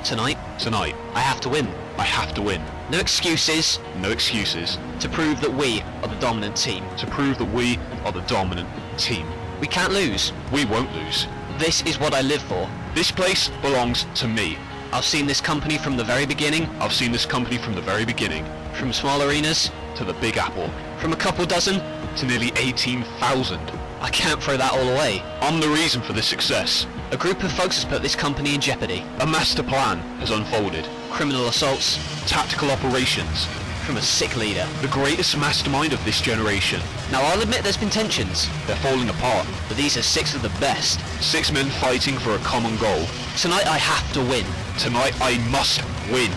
Tonight, I have to win. I have to win. No excuses. No excuses. To prove that we are the dominant team. To prove that we are the dominant team. We can't lose. We won't lose. This is what I live for. This place belongs to me. I've seen this company from the very beginning. I've seen this company from the very beginning. From small arenas to the Big Apple. From a couple dozen to nearly 18,000. I can't throw that all away. I'm the reason for this success. A group of folks has put this company in jeopardy. A master plan has unfolded. Criminal assaults. Tactical operations. From a sick leader. The greatest mastermind of this generation. Now I'll admit there's been tensions. They're falling apart. But these are 6 of the best. 6 men fighting for a common goal. Tonight I have to win. Tonight I must win.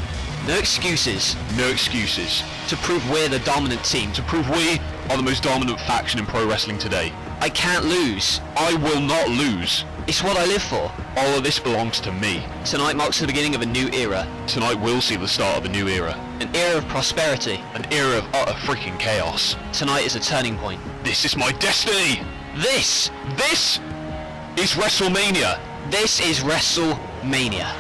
No excuses. No excuses. To prove we're the dominant team. To prove we are the most dominant faction in pro wrestling today. I can't lose. I will not lose. It's what I live for. All of this belongs to me. Tonight marks the beginning of a new era. Tonight will see the start of a new era. An era of prosperity. An era of utter freaking chaos. Tonight is a turning point. This is my destiny. This is WrestleMania. This is WrestleMania.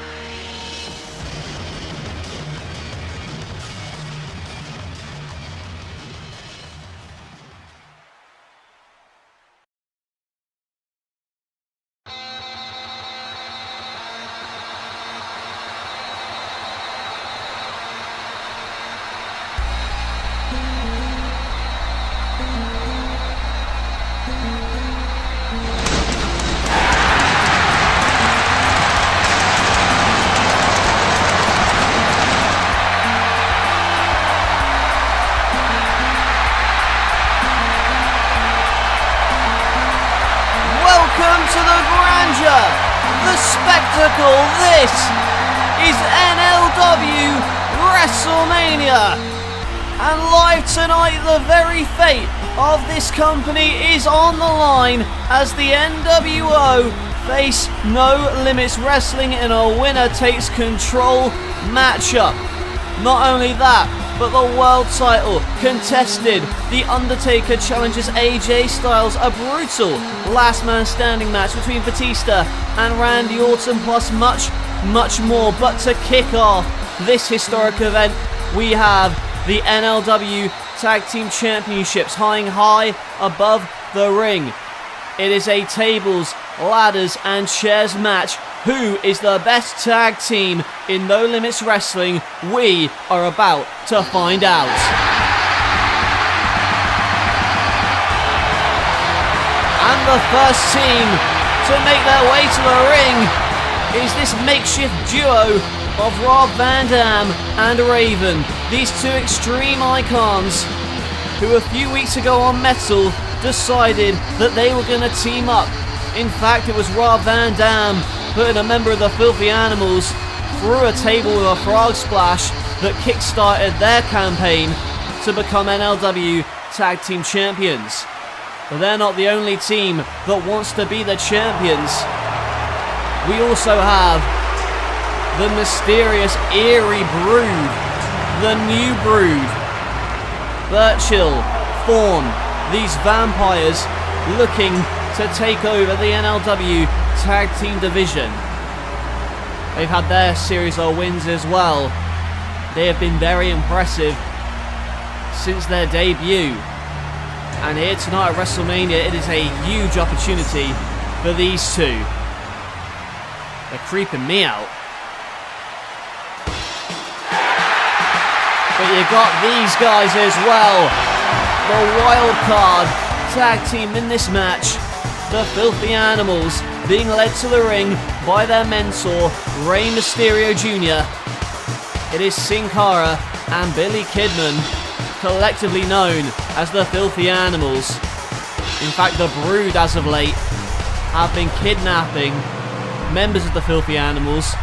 The spectacle, this is NLW WrestleMania, and live tonight the very fate of this company is on the line as the NWO face No Limits Wrestling in a winner takes control matchup. Not only that, but the world title contested. The Undertaker challenges AJ Styles, a brutal last man standing match between Batista and Randy Orton, plus much more. But to kick off this historic event, we have the NLW Tag Team Championships hanging high above the ring. It is a tables, ladders and chairs match. Who is the best tag team in No Limits Wrestling? We are about to find out. And the first team to make their way to the ring is this makeshift duo of Rob Van Dam and Raven. These two extreme icons who a few weeks ago on Metal decided that they were going to team up. In fact, it was Rob Van Dam putting a member of the Filthy Animals through a table with a frog splash that kick-started their campaign to become NLW Tag Team Champions. But they're not the only team that wants to be the champions. We also have the mysterious Eerie Brood, the New Brood, Burchill, Thorn, these vampires looking to take over the NLW Tag Team Division. They've had their series of wins as well. They have been very impressive since their debut. And here tonight at WrestleMania, it is a huge opportunity for these two. They're creeping me out. But you got these guys as well. The wild card tag team in this match. The Filthy Animals being led to the ring by their mentor, Rey Mysterio Jr. It is Sin Cara and Billy Kidman, collectively known as the Filthy Animals. In fact, the Brood as of late have been kidnapping members of the Filthy Animals.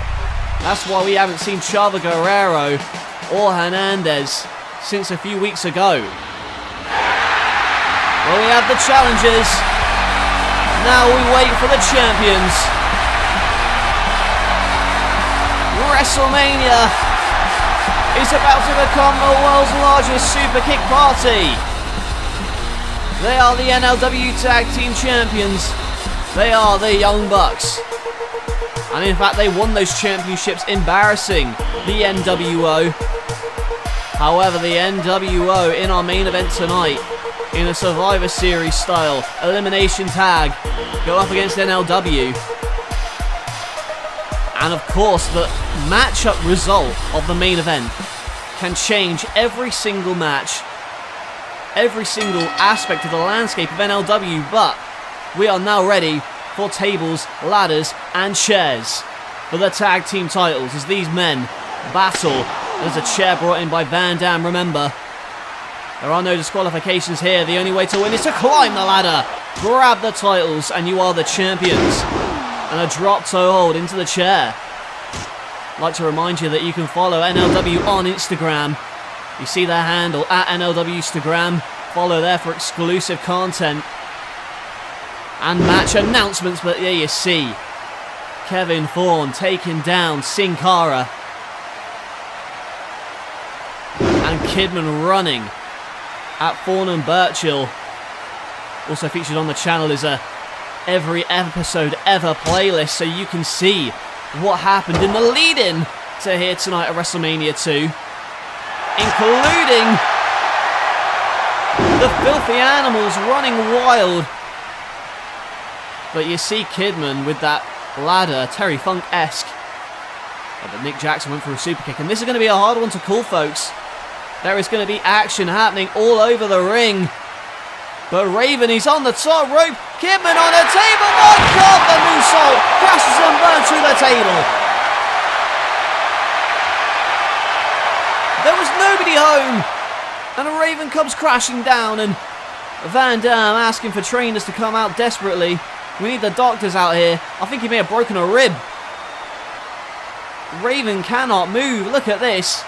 That's why we haven't seen Chavo Guerrero or Hernandez since a few weeks ago. Well, we have the challengers. Now we wait for the champions. WrestleMania is about to become the world's largest super kick party. They are the NLW Tag Team Champions, They are the Young Bucks. And in fact, they won those championships, embarrassing the NWO. However, the NWO in our main event tonight, in a Survivor Series style elimination tag, go up against NLW. And of course, the matchup result of the main event can change every single match, every single aspect of the landscape of NLW, but we are now ready for tables, ladders and chairs for the tag team titles as these men battle. There's a chair brought in by Van Dam, remember. There are no disqualifications here. The only way to win is to climb the ladder, grab the titles, and you are the champions. And a drop toe hold into the chair. I'd like to remind you that you can follow NLW on Instagram. You see their handle at NLW Instagram. Follow there for exclusive content and match announcements. But there you see Kevin Thorne taking down Sin Cara. And Kidman running at Thorne and Burchill. Also featured on the channel is a every episode ever playlist, so you can see what happened in the lead-in to here tonight at WrestleMania 2, including the filthy animals running wild. But you see Kidman with that ladder, Terry Funk-esque. But Nick Jackson went for a super kick, and this is going to be a hard one to call, folks. There is going to be action happening all over the ring. But Raven, he's on the top rope. Kidman on the table. My God, the moonsault crashes and burns through the table. There was nobody home. And Raven comes crashing down. And Van Dam asking for trainers to come out desperately. We need the doctors out here. I think he may have broken a rib. Raven cannot move. Look at this.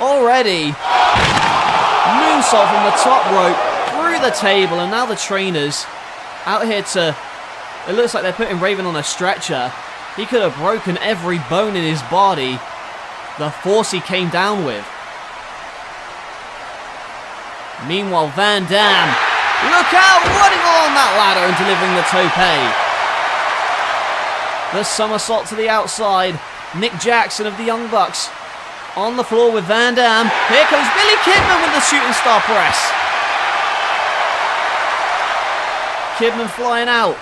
Already. Moonsault from the top rope. Through the table, and now the trainers out here to... It looks like they're putting Raven on a stretcher. He could have broken every bone in his body. The force he came down with. Meanwhile, Van Dam, look out, running along that ladder and delivering the tope. The somersault to the outside. Nick Jackson of the Young Bucks on the floor with Van Dam. Here comes Billy Kidman with the shooting star press. Kidman flying out.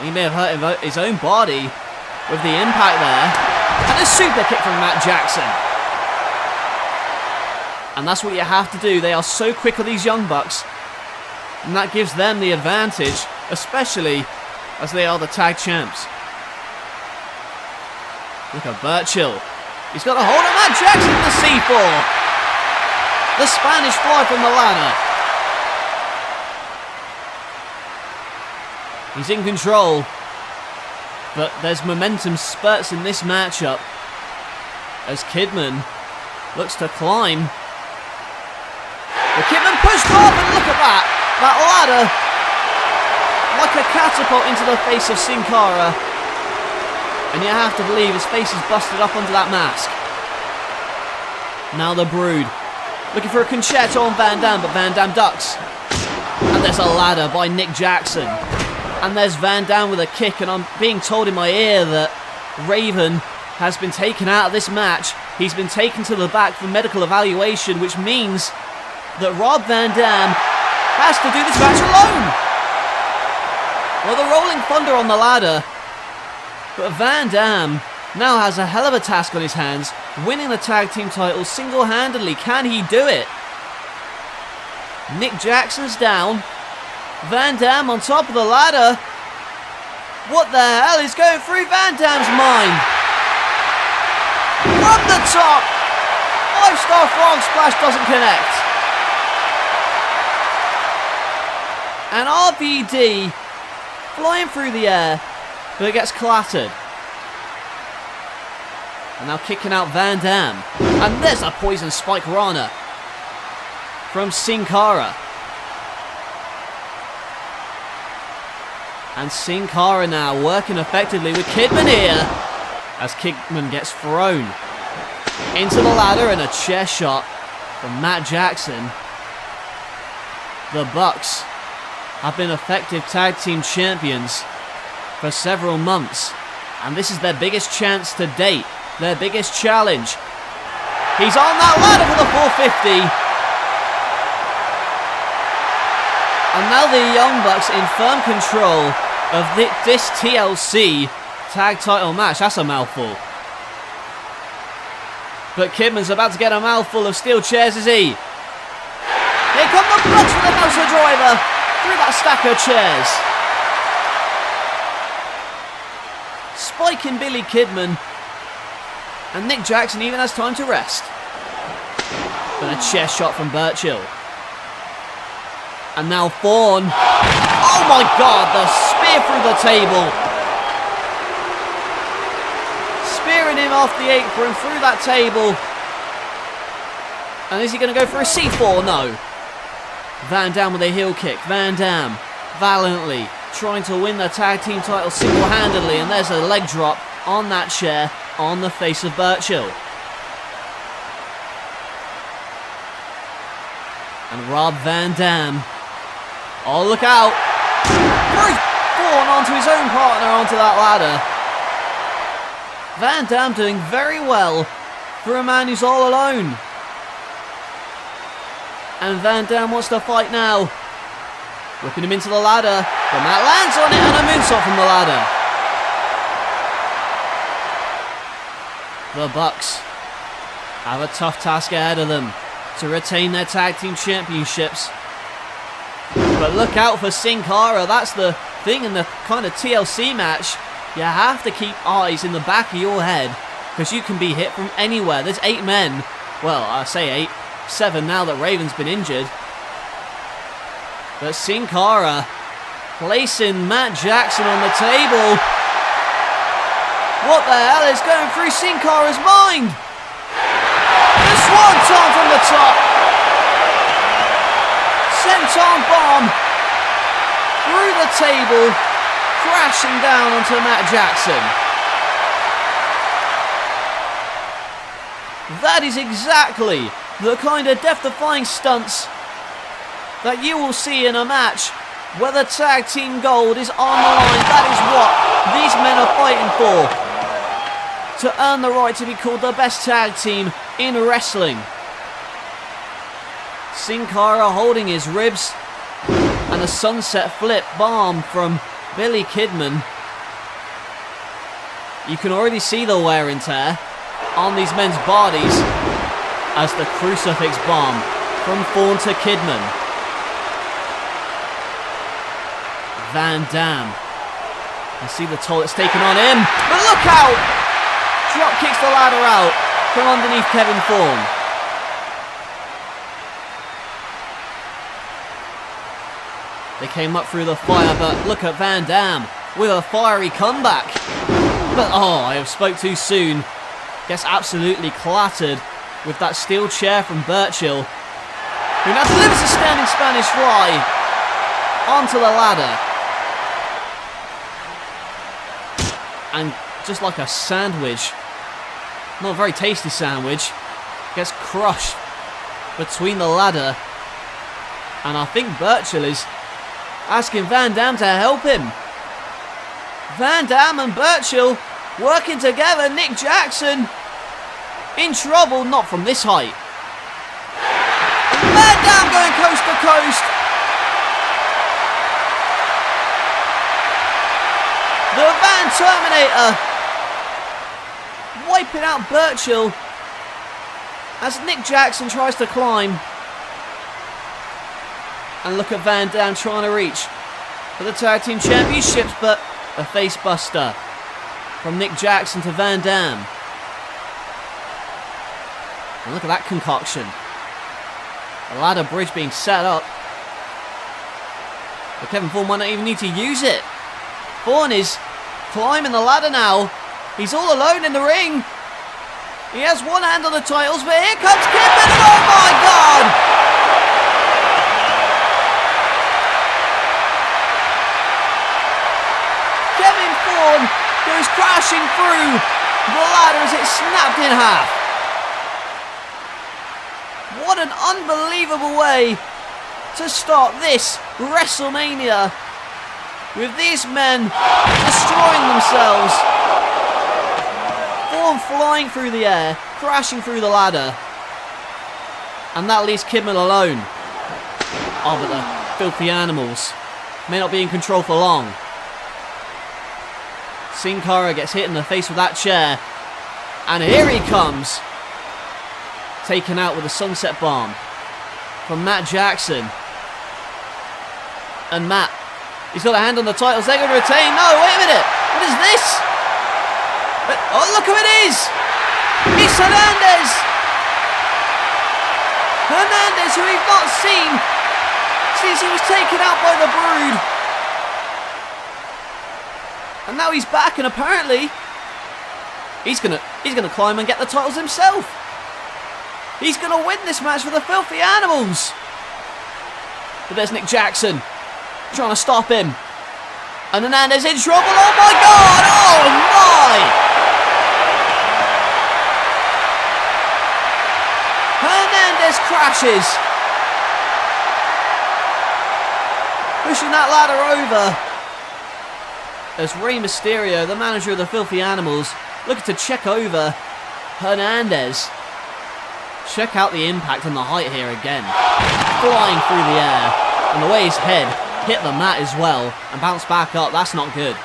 He may have hurt his own body with the impact there. And a super kick from Matt Jackson. And that's what you have to do. They are so quick with these Young Bucks. And that gives them the advantage, especially as they are the tag champs. Look at Burchill. He's got a hold of Matt Jackson in the C4. The Spanish fly from the ladder. He's in control. But there's momentum spurts in this matchup as Kidman looks to climb. But Kidman pushed off, and look at that. That ladder like a catapult into the face of Sin Cara. And you have to believe his face is busted up under that mask. Now the Brood. Looking for a concerto on Van Dam, but Van Dam ducks. And there's a ladder by Nick Jackson. And there's Van Dam with a kick, and I'm being told in my ear that Raven has been taken out of this match. He's been taken to the back for medical evaluation, which means that Rob Van Dam has to do this match alone. Well, the Rolling Thunder on the ladder. But Van Dam now has a hell of a task on his hands, winning the tag team titles single-handedly. Can he do it? Nick Jackson's down. Van Dam on top of the ladder. What the hell is going through Van Dam's mind? From the top. 5-star frog splash doesn't connect. And RVD flying through the air, but it gets clattered. And now kicking out Van Dam. And there's a poison spike Rana from Sin Cara. And Sin Cara now working effectively with Kidman here. As Kidman gets thrown into the ladder, and a chair shot from Matt Jackson. The Bucks have been effective tag team champions for several months, and this is their biggest chance to date, their biggest challenge. He's on that ladder for the 450. And now the Young Bucks in firm control of this TLC tag title match. That's a mouthful. But Kidman's about to get a mouthful of steel chairs, is he? Here come the Bucks with the Meltzer driver through that stack of chairs. Spiking Billy Kidman. And Nick Jackson even has time to rest. But a chair shot from Burchill. And now Thorne. Oh my god, the spear through the table. Spearing him off the apron through that table. And is he going to go for a C4? No. Van Dam with a heel kick. Van Dam valiantly trying to win the tag team title single-handedly. And there's a leg drop on that chair on the face of Burchill. And Rob Van Dam. Oh, look out. Thorne onto his own partner onto that ladder. Van Dam doing very well for a man who's all alone. And Van Dam wants to fight now. Whipping him into the ladder. The mat lands on it and a moonsault from the ladder. The Bucks have a tough task ahead of them to retain their tag team championships. But look out for Sin Cara. That's the thing in the kind of TLC match. You have to keep eyes in the back of your head because you can be hit from anywhere. There's 8 men. Well, I say 8. 7 now that Raven's been injured. But Sin Cara placing Matt Jackson on the table. What the hell is going through Sin Cara's mind? The swanton from the top. Senton bomb through the table, crashing down onto Matt Jackson. That is exactly the kind of death-defying stunts that you will see in a match where the tag team gold is on the line. That is what these men are fighting for, to earn the right to be called the best tag team in wrestling. Sin Cara holding his ribs, and a sunset flip bomb from Billy Kidman. You can already see the wear and tear on these men's bodies as the crucifix bomb from Thorne to Kidman. Van Dam. I see the toll it's taken on him, but look out! Drop kicks the ladder out from underneath Kevin Thorne. They came up through the fire, but look at Van Dam with a fiery comeback. But oh, I have spoke too soon. Gets absolutely clattered with that steel chair from Burchill, who now delivers a standing Spanish fly onto the ladder. And just like a sandwich, not a very tasty sandwich, gets crushed between the ladder. And I think Burchill is asking Van Dam to help him. Van Dam and Burchill working together. Nick Jackson in trouble, not from this height. Van Dam going coast to coast. The Van Terminator wiping out Burchill as Nick Jackson tries to climb. And look at Van Dam trying to reach for the tag team championships, but a face buster from Nick Jackson to Van Dam. And look at that concoction. A ladder bridge being set up. But Kevin Thorne might not even need to use it. Thorne is climbing the ladder now. He's all alone in the ring. He has one hand on the titles, but here comes Kidman, and oh my god! Kevin Thorne goes crashing through the ladder as it's snapped in half. What an unbelievable way to start this WrestleMania with these men destroying themselves. Form flying through the air, crashing through the ladder. And that leaves Kidman alone. Oh, but the filthy animals may not be in control for long. Sin Cara gets hit in the face with that chair. And here he comes. Taken out with a sunset bomb from Matt Jackson. And Matt, he's got a hand on the titles. They're going to retain. No, wait a minute. What is this? Oh, look who it is. It's Hernandez. Hernandez, who we've not seen since he was taken out by the Brood. And now he's back, and apparently he's gonna climb and get the titles himself. He's gonna win this match for the Filthy Animals. But there's Nick Jackson trying to stop him. And Hernandez in trouble. Oh my God! Oh my! Hernandez crashes, pushing that ladder over. As Rey Mysterio, the manager of the Filthy Animals, looking to check over Hernandez. Check out the impact and the height here again. Flying through the air. And the way his head hit the mat as well and bounced back up, that's not good.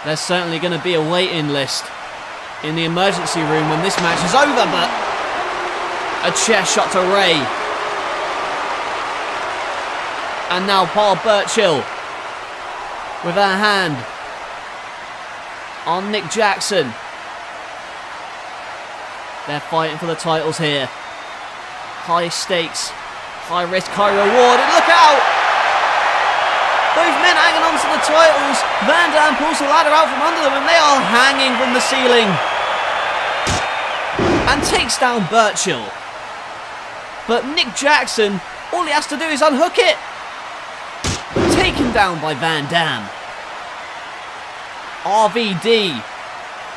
There's certainly going to be a waiting list in the emergency room when this match is over, but a chair shot to Rey. And now Paul Burchill with her hand on Nick Jackson. They're fighting for the titles here. High stakes, high risk, high reward, and look out! Both men hanging on to the titles. Van Dam pulls the ladder out from under them and they are hanging from the ceiling. And takes down Burchill. But Nick Jackson, all he has to do is unhook it. Taken down by Van Dam. RVD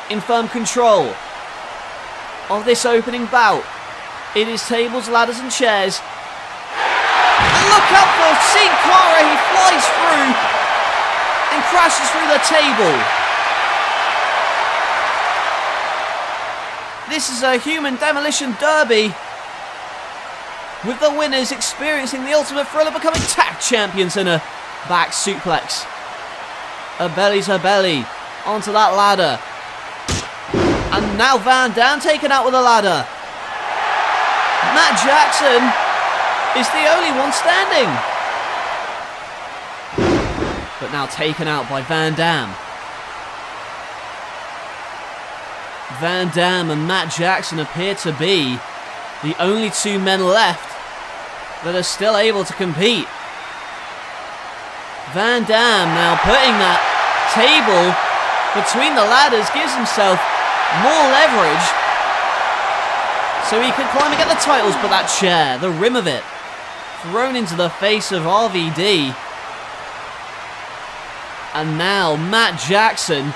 in firm control of this opening bout. It is tables, ladders and chairs. And look out for Sin Cara. He flies through and crashes through the table. This is a human demolition derby, with the winners experiencing the ultimate thrill of becoming tag champions in a back suplex. A belly to belly onto that ladder. And now Van Dam taken out with a ladder. Matt Jackson is the only one standing. But now taken out by Van Dam. Van Dam and Matt Jackson appear to be the only two men left that are still able to compete. Van Dam now putting that table between the ladders, gives himself more leverage so he can climb and get the titles, but that chair, the rim of it, thrown into the face of RVD. And now Matt Jackson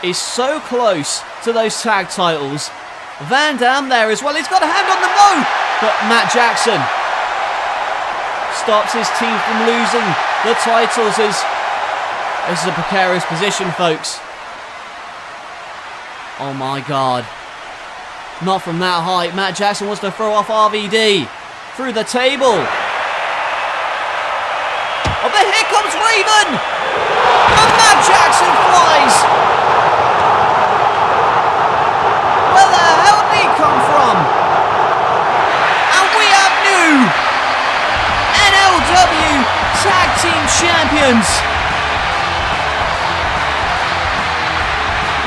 is so close to those tag titles. Van Dam there as well, he's got a hand on the no, but Matt Jackson stops his team from losing the titles. As this is a precarious position, folks. Oh my God. Not from that height. Matt Jackson wants to throw off RVD through the table. Oh, but here comes Raven! And Matt Jackson flies! Where the hell did he come from? And we have new NLW Tag Team Champions.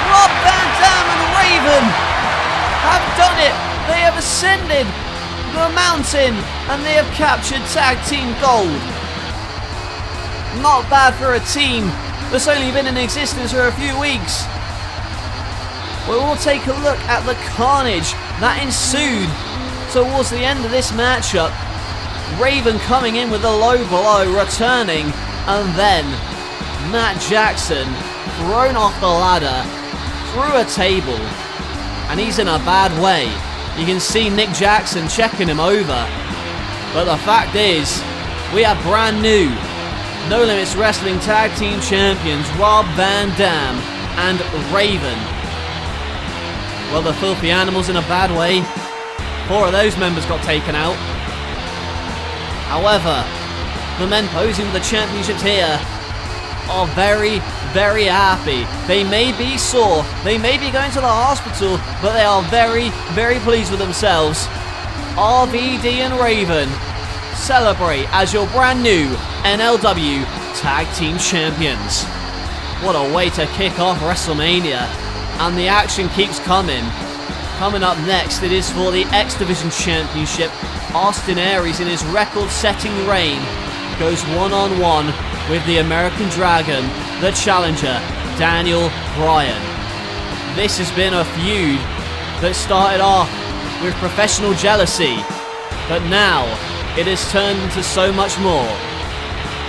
Rob Van Dam and Raven have done it. They have ascended the mountain and they have captured Tag Team Gold. Not bad for a team that's only been in existence for a few weeks. We will take a look at the carnage that ensued towards the end of this matchup. Raven coming in with a low blow, returning, and then Matt Jackson thrown off the ladder through a table, and he's in a bad way. You can see Nick Jackson checking him over. But the fact is, we have brand new No Limits Wrestling Tag Team Champions Rob Van Dam and Raven. Well, the filthy animals in a bad way. 4 of those members got taken out. However, the men posing for the championships here are very, very happy. They may be sore, they may be going to the hospital, but they are very, very pleased with themselves. RVD and Raven celebrate as your brand new NLW Tag Team Champions. What a way to kick off WrestleMania. And the action keeps coming. Coming up next, it is for the X Division Championship. Austin Aries, in his record-setting reign, goes one-on-one with the American Dragon, the challenger, Daniel Bryan. This has been a feud that started off with professional jealousy, but now it has turned into so much more.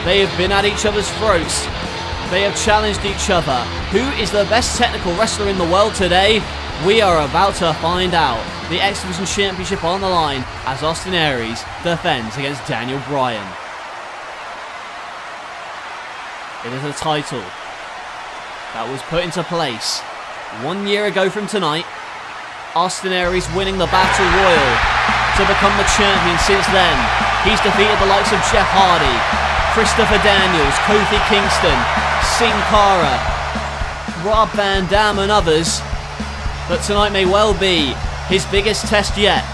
They have been at each other's throats. They have challenged each other. Who is the best technical wrestler in the world today? We are about to find out. The X Division Championship on the line as Austin Aries defends against Daniel Bryan. It is a title that was put into place 1 year ago from tonight. Austin Aries winning the Battle Royal to become the champion since then. He's defeated the likes of Jeff Hardy, Christopher Daniels, Kofi Kingston, Sin Cara, Rob Van Dam and others. But tonight may well be his biggest test yet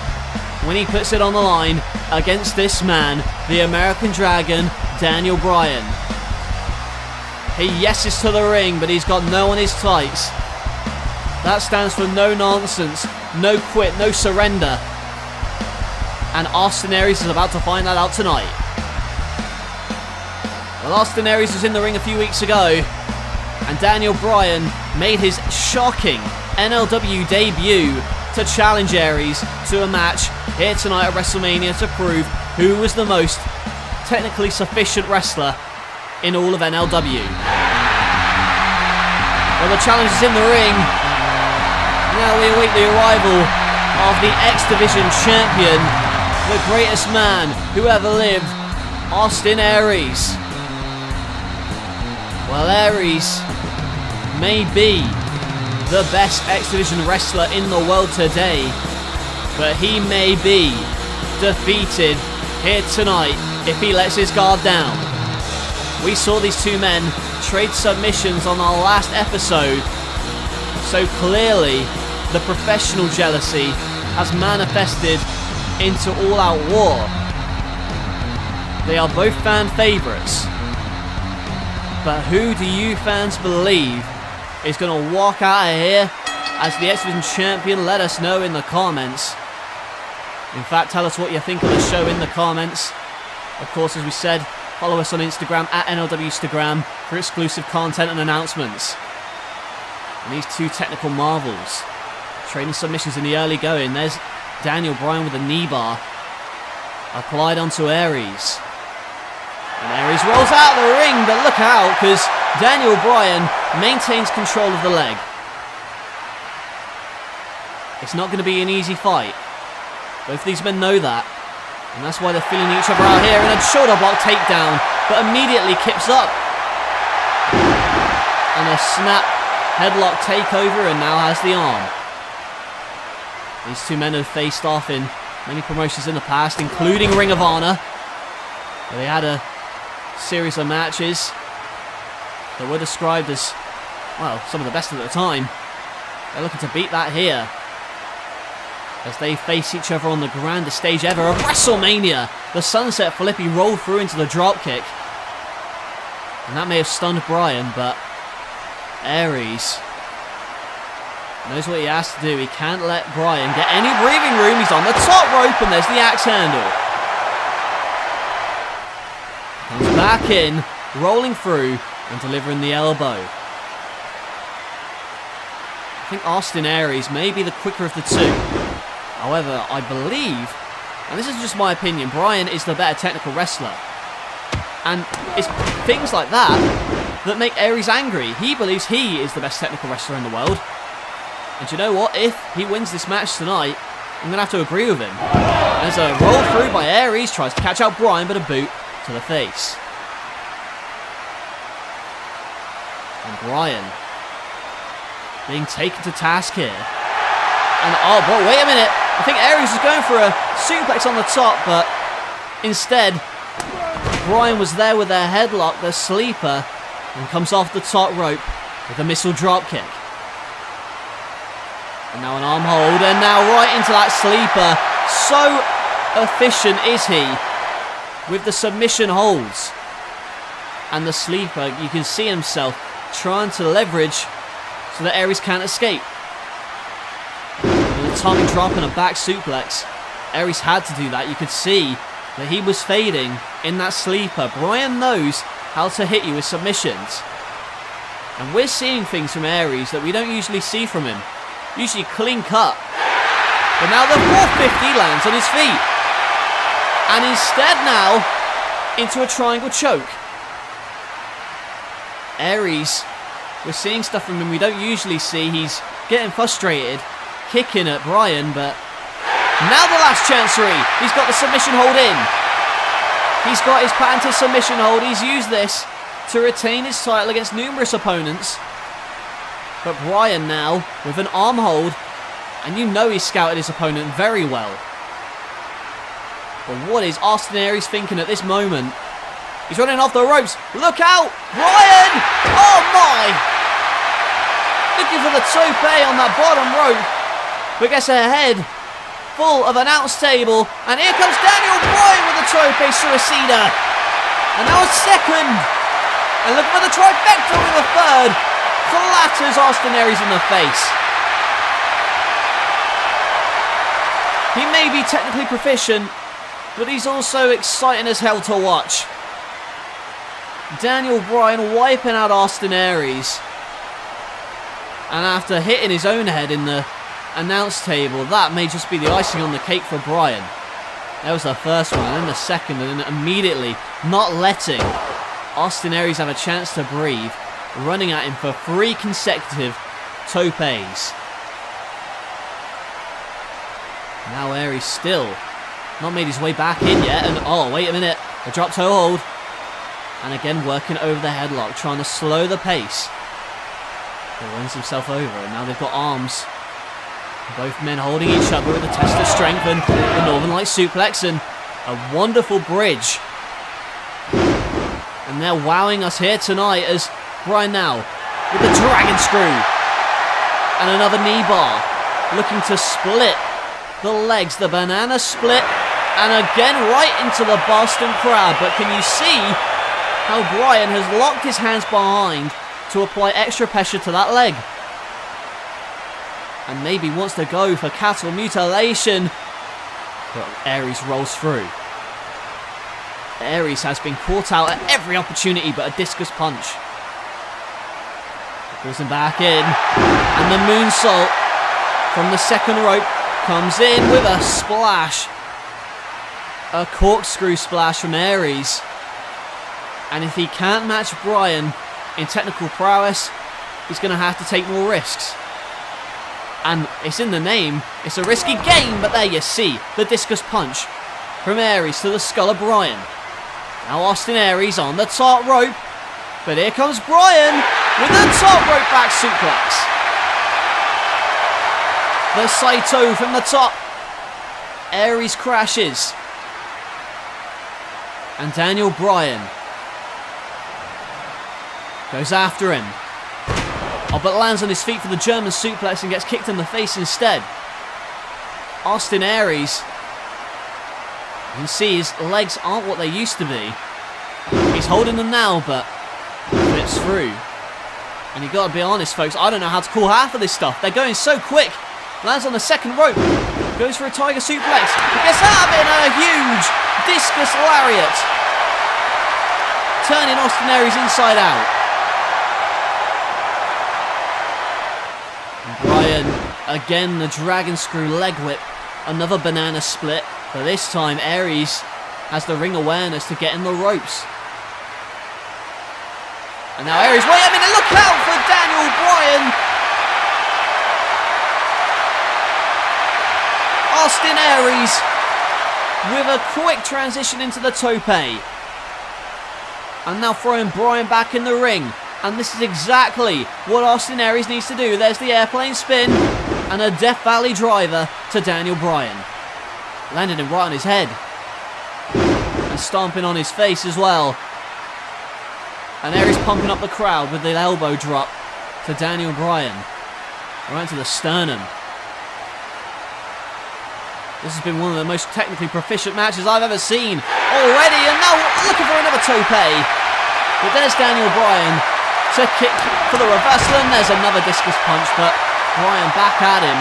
when he puts it on the line against this man, the American Dragon, Daniel Bryan. He yeses to the ring, but he's got no on his tights. That stands for no nonsense, no quit, no surrender. And Austin Aries is about to find that out tonight. Well, Austin Aries was in the ring a few weeks ago, and Daniel Bryan made his shocking NLW debut to challenge Aries to a match here tonight at WrestleMania to prove who was the most technically sufficient wrestler in all of NLW. Well, the challenge is in the ring. Now we await the arrival of the X Division champion, the greatest man who ever lived, Austin Aries. Well, Aries may be the best X Division wrestler in the world today, but he may be defeated here tonight if he lets his guard down. We saw these two men trade submissions on our last episode, so clearly the professional jealousy has manifested into all-out war. They are both fan favourites, but who do you fans believe is going to walk out of here as the X Division champion? Let us know in the comments. In fact, tell us what you think of the show in the comments. Of course, as we said, follow us on Instagram at NLWstagram for exclusive content and announcements. And these two technical marvels trading submissions in the early going. There's Daniel Bryan with a knee bar applied onto Aries. And Aries rolls out of the ring, but look out, because Daniel Bryan maintains control of the leg. It's not going to be an easy fight. Both these men know that. And that's why they're feeling each other out here. And a shoulder block takedown, but immediately kips up. And a snap headlock takeover, and now has the arm. These two men have faced off in many promotions in the past, including Ring of Honor, where they had a series of matches that were described as, well, some of the best at the time. They're looking to beat that here as they face each other on the grandest stage ever of WrestleMania. The Sunset Flippy rolled through into the dropkick, and that may have stunned Bryan, but Aries knows what he has to do. He can't let Bryan get any breathing room. He's on the top rope, and there's the axe handle. Comes back in, rolling through and delivering the elbow. I think Austin Aries may be the quicker of the two. However, I believe, and this is just my opinion, Bryan is the better technical wrestler. And it's things like that that make Aries angry. He believes he is the best technical wrestler in the world. And you know what? If he wins this match tonight, I'm going to have to agree with him. There's a roll through by Aries, tries to catch out Bryan, but a boot to the face. And Bryan being taken to task here. And oh, but wait a minute. I think Aries was going for a suplex on the top, but instead, Bryan was there with their headlock, the sleeper, and comes off the top rope with a missile dropkick. And now an arm hold, and now right into that sleeper. So efficient is he with the submission holds. And the sleeper, you can see himself trying to leverage so that Aries can't escape. With a tummy drop and a back suplex, Aries had to do that. You could see that he was fading in that sleeper. Bryan knows how to hit you with submissions. And we're seeing things from Aries that we don't usually see from him. Usually clean cut. But now the 450 lands on his feet. And instead now, into a triangle choke. Aries, we're seeing stuff from him we don't usually see. He's getting frustrated, kicking at Bryan, but now the last chancery. He's got the submission hold in. He's got his patented submission hold. He's used this to retain his title against numerous opponents. But Bryan now with an arm hold, and you know he's scouted his opponent very well. But what is Austin Aries thinking at this moment? He's running off the ropes. Look out! Bryan! Oh my! Looking for the tope on that bottom rope. But gets ahead, full of announce table. And here comes Daniel Bryan with the tope suicida. And now a second. And looking for the trifecta with a third. Clatters Austin Aries in the face. He may be technically proficient, but he's also exciting as hell to watch. Daniel Bryan wiping out Austin Aries. And after hitting his own head in the announce table, that may just be the icing on the cake for Bryan. That was the first one, and then the second, and then immediately not letting Austin Aries have a chance to breathe, running at him for 3 consecutive topes. Now Aries still not made his way back in yet, and oh, wait a minute, a drop toe hold. And again working over the headlock, trying to slow the pace. He runs himself over, and now they've got arms. Both men holding each other with a test of strength, and the Northern Light suplex, and a wonderful bridge. And they're wowing us here tonight as Bryan now with the dragon screw. And another knee bar, looking to split the legs, the banana split, and again right into the Boston Crab. But can you see how Bryan has locked his hands behind to apply extra pressure to that leg? And maybe wants to go for cattle mutilation, but Aries rolls through. Aries has been caught out at every opportunity but a discus punch. Pulls him back in, and the moonsault from the second rope comes in with a splash. A corkscrew splash from Aries. And if he can't match Bryan in technical prowess, he's going to have to take more risks. And it's in the name, it's a risky game, but there you see the discus punch from Aries to the skull of Bryan. Now Austin Aries on the top rope, but here comes Bryan with the top rope back suplex. The Saito from the top. Aries crashes. And Daniel Bryan goes after him. Oh, but lands on his feet for the German suplex and gets kicked in the face instead. Austin Aries, you can see his legs aren't what they used to be. He's holding them now, but flips through. And you got to be honest, folks, I don't know how to call half of this stuff. They're going so quick. Lands on the second rope. Goes for a tiger suplex. He gets out of it in a huge discus lariat. Turning Austin Aries inside out. Bryan, again the dragon screw leg whip, another banana split, but this time Aries has the ring awareness to get in the ropes. And now Aries, wait a minute, look out for Daniel Bryan! Austin Aries with a quick transition into the tope. And now throwing Bryan back in the ring. And this is exactly what Austin Aries needs to do. There's the airplane spin and a Death Valley driver to Daniel Bryan. Landed him right on his head. And stomping on his face as well. And Aries pumping up the crowd with the elbow drop to Daniel Bryan. Right to the sternum. This has been one of the most technically proficient matches I've ever seen already. And now looking for another tope. But there's Daniel Bryan to kick for the reversal. And there's another discus punch. But Bryan back at him.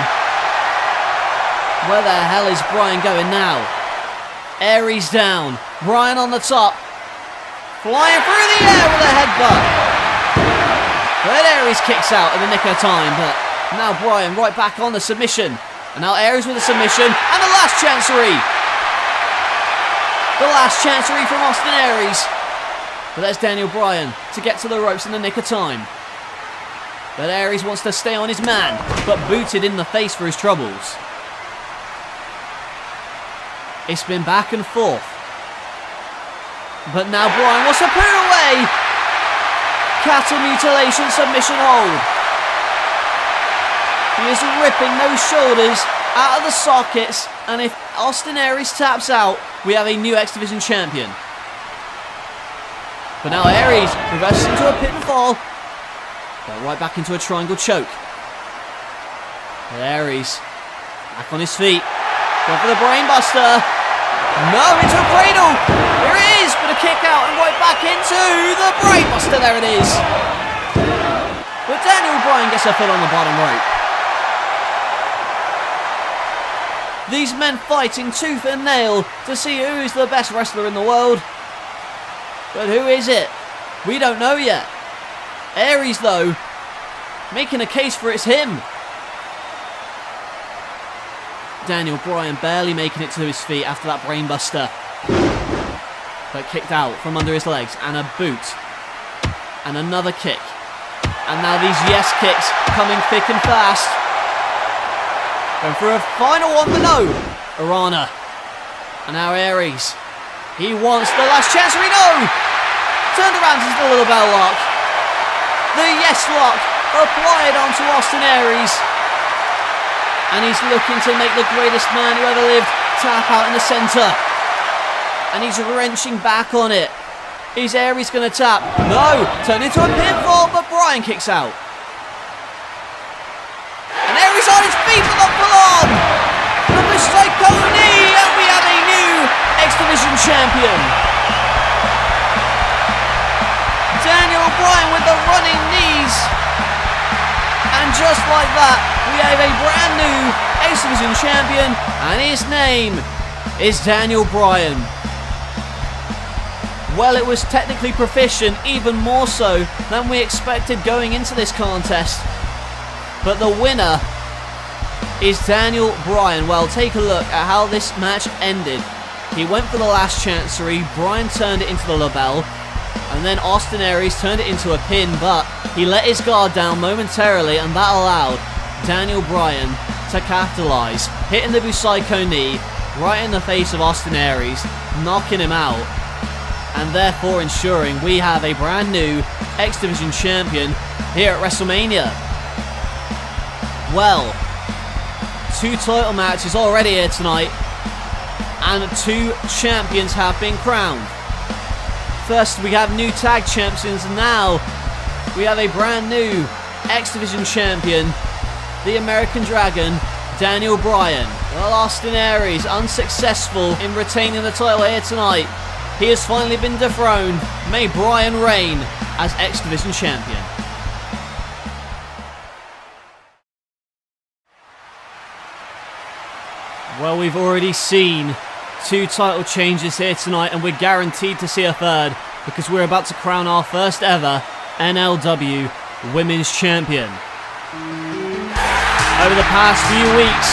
Where the hell is Bryan going now? Aries down. Bryan on the top. Flying through the air with a headbutt. But Aries kicks out in the nick of time. But now Bryan right back on the submission. And now Aries with a submission. And the last chancery. The last chancery from Austin Aries. But there's Daniel Bryan to get to the ropes in the nick of time. But Aries wants to stay on his man. But booted in the face for his troubles. It's been back and forth. But now Bryan wants to put it away. Cattle mutilation submission hold. He is ripping those shoulders out of the sockets. And if Austin Aries taps out, we have a new X Division champion. But now Aries reverses into a pit and fall. But right back into a triangle choke. But Aries back on his feet. Going for the brainbuster. No, into a cradle. Here it is, but a kick out and right back into the brainbuster. There it is. But Daniel Bryan gets a foot on the bottom rope. These men fighting tooth and nail to see who is the best wrestler in the world. But who is it? We don't know yet. Aries, though, making a case for it's him. Daniel Bryan barely making it to his feet after that brainbuster. But kicked out from under his legs. And a boot. And another kick. And now these yes kicks coming thick and fast. Going for a final one, but no. Arana. And now Aries. He wants the last chancery. No! Turned around into the little bell lock. The yes lock applied onto Austin Aries. And he's looking to make the greatest man who ever lived tap out in the centre. And he's wrenching back on it. Is Aries going to tap? No! Turned into a pinfall, but Bryan kicks out. And Aries on his feet, but not for long! From the Psycho knee, and we have a new X Division champion. Daniel Bryan with the running knees. And just like that, we have a brand new X Division champion, and his name is Daniel Bryan. Well, it was technically proficient, even more so than we expected going into this contest. But the winner is Daniel Bryan. Well, take a look at how this match ended. He went for the last chancery, Bryan turned it into the label, and then Austin Aries turned it into a pin, but he let his guard down momentarily, and that allowed Daniel Bryan to capitalise, hitting the Busaiku knee right in the face of Austin Aries, knocking him out, and therefore ensuring we have a brand new X Division champion here at WrestleMania. Well, 2 title matches already here tonight, and 2 champions have been crowned. First, we have new tag champions, and now we have a brand new X Division champion, the American Dragon, Daniel Bryan. Well, Austin Aries unsuccessful in retaining the title here tonight. He has finally been dethroned. May Bryan reign as X Division champion. Well, we've already seen 2 title changes here tonight, and we're guaranteed to see a third because we're about to crown our first ever NLW Women's Champion. Over the past few weeks,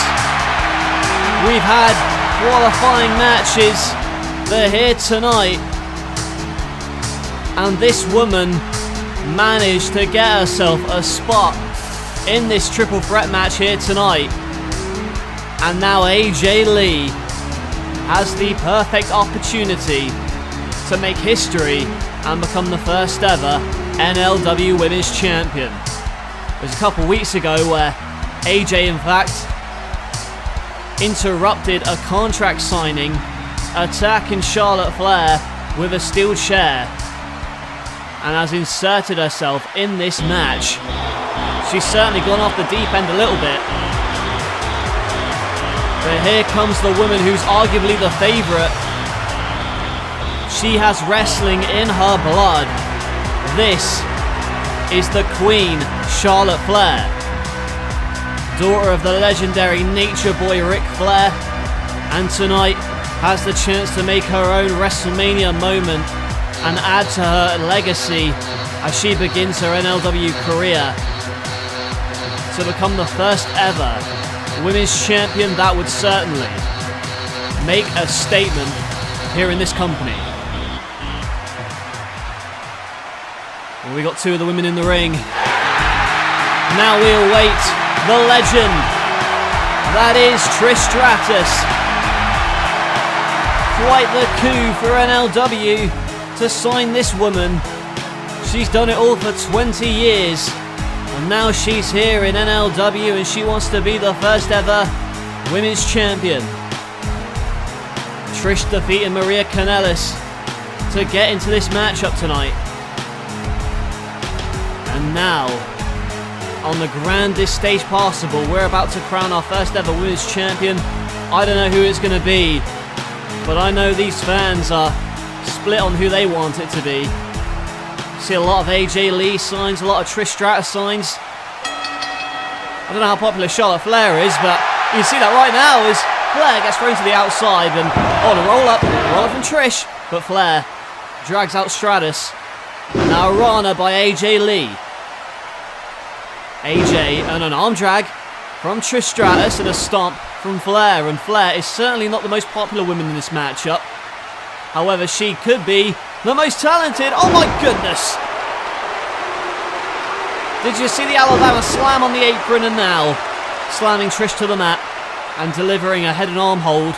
we've had qualifying matches. They're here tonight, and this woman managed to get herself a spot in this triple threat match here tonight. And now AJ Lee has the perfect opportunity to make history and become the first ever NLW Women's Champion. It was a couple weeks ago where AJ, in fact, interrupted a contract signing, attacking Charlotte Flair with a steel chair, and has inserted herself in this match. She's certainly gone off the deep end a little bit. But here comes the woman who's arguably the favourite. She has wrestling in her blood. This is the Queen, Charlotte Flair. Daughter of the legendary Nature Boy Ric Flair, and tonight has the chance to make her own WrestleMania moment and add to her legacy as she begins her NLW career to become the first ever Women's Champion. That would certainly make a statement here in this company. Well, we got two of the women in the ring. Now we await the legend. That is Trish Stratus. Quite the coup for NLW to sign this woman. She's done it all for 20 years. And now she's here in NLW and she wants to be the first ever Women's Champion. Trish defeating Maria Kanellis to get into this matchup tonight. And now, on the grandest stage possible, we're about to crown our first ever Women's Champion. I don't know who it's going to be, but I know these fans are split on who they want it to be. See a lot of AJ Lee signs, a lot of Trish Stratus signs. I don't know how popular Charlotte Flair is, but you can see that right now as Flair gets thrown to the outside and the roll up from Trish, but Flair drags out Stratus. Now Rana by AJ Lee. AJ and an arm drag from Trish Stratus and a stomp from Flair, and Flair is certainly not the most popular woman in this matchup. However, she could be the most talented. Oh my goodness! Did you see the Alabama slam on the apron, and now slamming Trish to the mat and delivering a head and arm hold.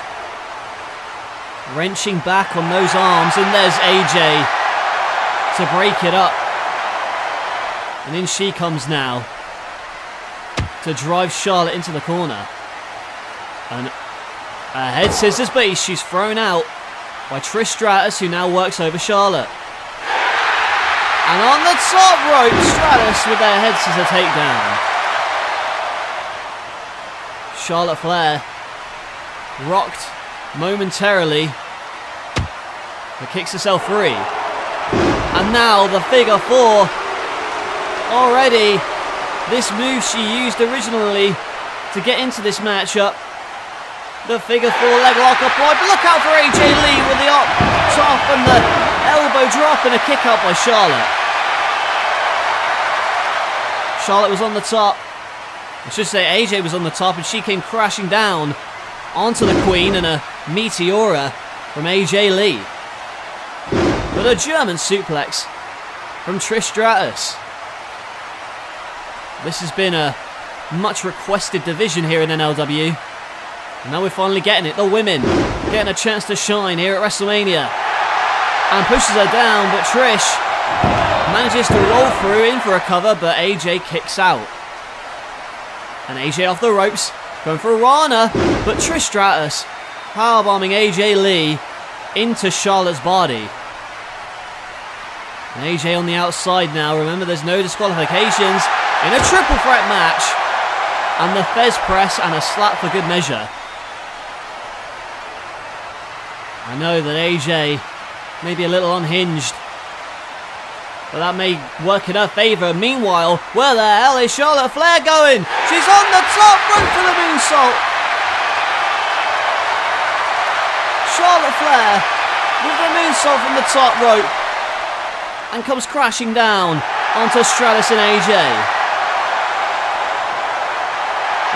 Wrenching back on those arms, and there's AJ to break it up. And in she comes now to drive Charlotte into the corner. And a head scissors, but she's thrown out by Trish Stratus, who now works over Charlotte. And on the top rope, Stratus with their head scissor takedown. Charlotte Flair rocked momentarily, but kicks herself free. And now the figure four. Already, this move she used originally to get into this matchup. The figure four leg lock applied, but look out for AJ Lee with the up top and the elbow drop and a kick out by Charlotte. Charlotte was on the top. I should say AJ was on the top, and she came crashing down onto the Queen and a Meteora from AJ Lee. But a German suplex from Trish Stratus. This has been a much requested division here in NLW. And now we're finally getting it. The women getting a chance to shine here at WrestleMania. And pushes her down, but Trish manages to roll through in for a cover, but AJ kicks out. And AJ off the ropes, going for a Rana, but Trish Stratus powerbombing AJ Lee into Charlotte's body. And AJ on the outside now. Remember, there's no disqualifications in a triple threat match. And the Fez press and a slap for good measure. I know that AJ may be a little unhinged, but that may work in her favour. Meanwhile, where the hell is Charlotte Flair going? She's on the top rope for the moonsault. Charlotte Flair with the moonsault from the top rope and comes crashing down onto Stratus and AJ.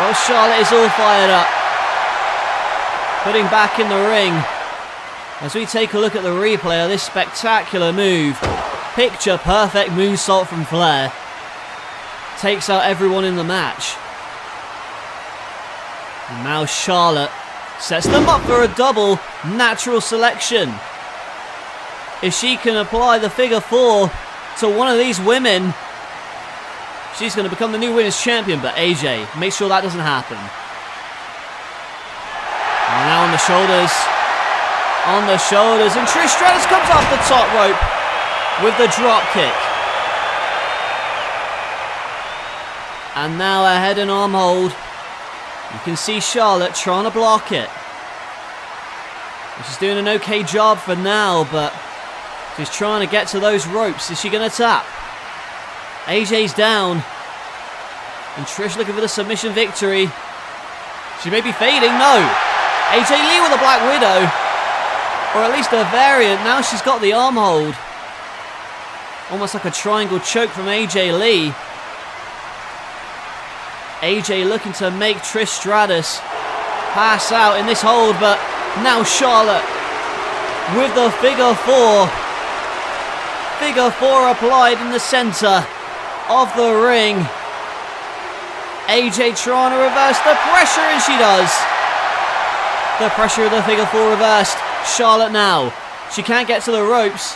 Well, Charlotte is all fired up, putting back in the ring as we take a look at the replay of this spectacular move. Picture perfect moonsault from Flair. Takes out everyone in the match. And now Charlotte Sets them up for a double natural selection. If she can apply the figure 4 to one of these women, she's going to become the new women's champion. But AJ, make sure that doesn't happen. And now on the shoulders. On the shoulders. And Trish Stratus comes off the top rope with the drop kick. And now a head and arm hold. You can see Charlotte trying to block it. She's doing an okay job for now, but she's trying to get to those ropes. Is she going to tap? AJ's down. And Trish looking for the submission victory. She may be fading. No. AJ Lee with a Black Widow. Or at least a variant. Now she's got the arm hold. Almost like a triangle choke from AJ Lee. AJ looking to make Trish Stratus pass out in this hold, but now Charlotte with the figure 4. Figure 4 applied in the center of the ring. AJ trying to reverse the pressure, and she does. The pressure of the figure 4 reversed. Charlotte now. She can't get to the ropes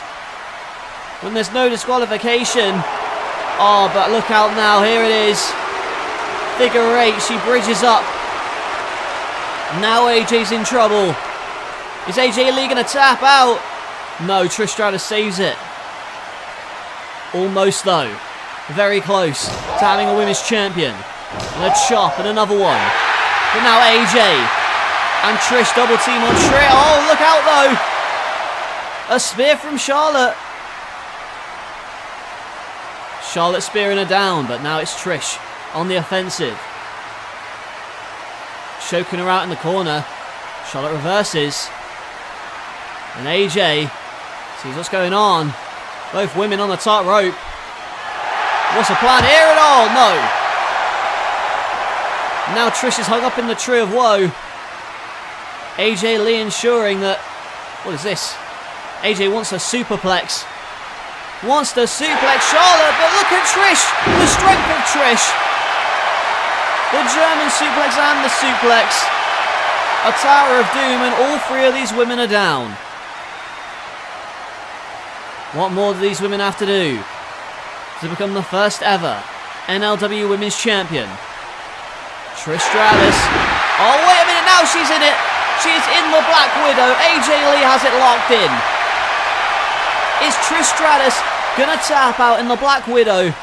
when there's no disqualification. Oh, but look out now. Here it is. Figure 8. She bridges up. Now AJ's in trouble. Is AJ Lee going to tap out? No, Trish Stratus saves it. Almost though. Very close to having a women's champion. And a chop and another one. But now AJ and Trish double team on Trish. Oh, look out though. A spear from Charlotte. Charlotte spearing her down, but now it's Trish on the offensive. Choking her out in the corner. Charlotte reverses. And AJ sees what's going on. Both women on the top rope. What's the plan here at all? No. Now Trish is hung up in the Tree of Woe. AJ Lee ensuring that... What is this? AJ wants a superplex. Wants to suplex Charlotte, but look at Trish. The strength of Trish. The German suplex and the suplex. A Tower of Doom, and all three of these women are down. What more do these women have to do to become the first ever NLW Women's Champion? Trish Stratus. Oh, wait a minute, now she's in it. She's in the Black Widow. AJ Lee has it locked in. Is Trish Stratus going to tap out in the Black Widow?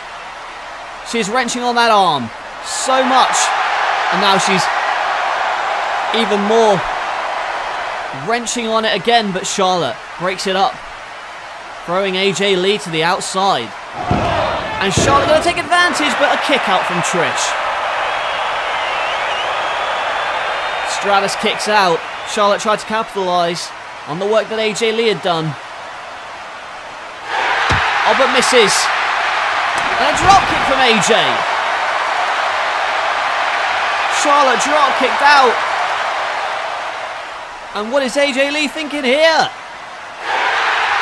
She's wrenching on that arm so much. And now she's even more wrenching on it again, but Charlotte breaks it up, throwing AJ Lee to the outside. And Charlotte going to take advantage, but a kick out from Trish. Stratus kicks out. Charlotte tried to capitalise on the work that AJ Lee had done. Oh, but misses. And a drop kick from AJ. Charlotte drop kicked out. And what is AJ Lee thinking here?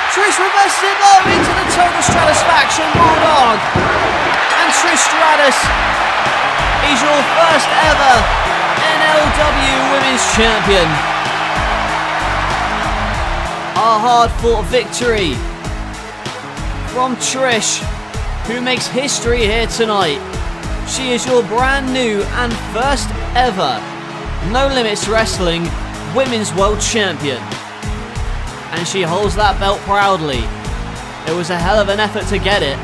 Trish reverses it though into the Total Stratisfaction Bulldog. And Trish Stratus is your first ever NLW Women's Champion. A hard-fought victory from Trish, who makes history here tonight. She is your brand new and first ever No Limits Wrestling Women's World Champion. And she holds that belt proudly. It was a hell of an effort to get it,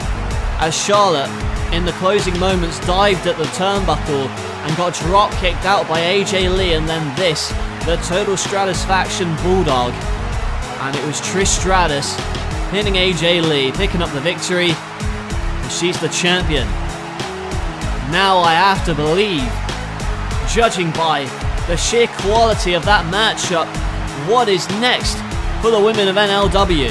as Charlotte, in the closing moments, dived at the turnbuckle and got drop kicked out by AJ Lee, and then this, the Total Stratisfaction Bulldog. And it was Trish Stratus hitting AJ Lee, picking up the victory, and she's the champion. Now I have to believe, judging by the sheer quality of that matchup, what is next for the women of NLW.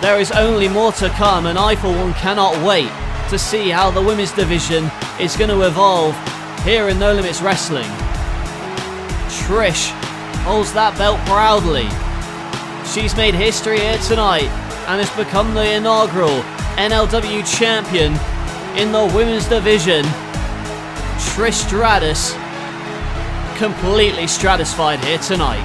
There is only more to come, and I for one cannot wait to see how the women's division is going to evolve here in No Limits Wrestling. Trish holds that belt proudly. She's made history here tonight and has become the inaugural NLW champion in the women's division. Trish Stratus completely stratified here tonight.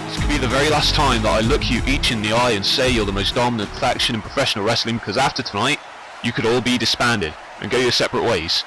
This could be the very last time that I look you each in the eye and say you're the most dominant faction in professional wrestling, because after tonight, you could all be disbanded and go your separate ways.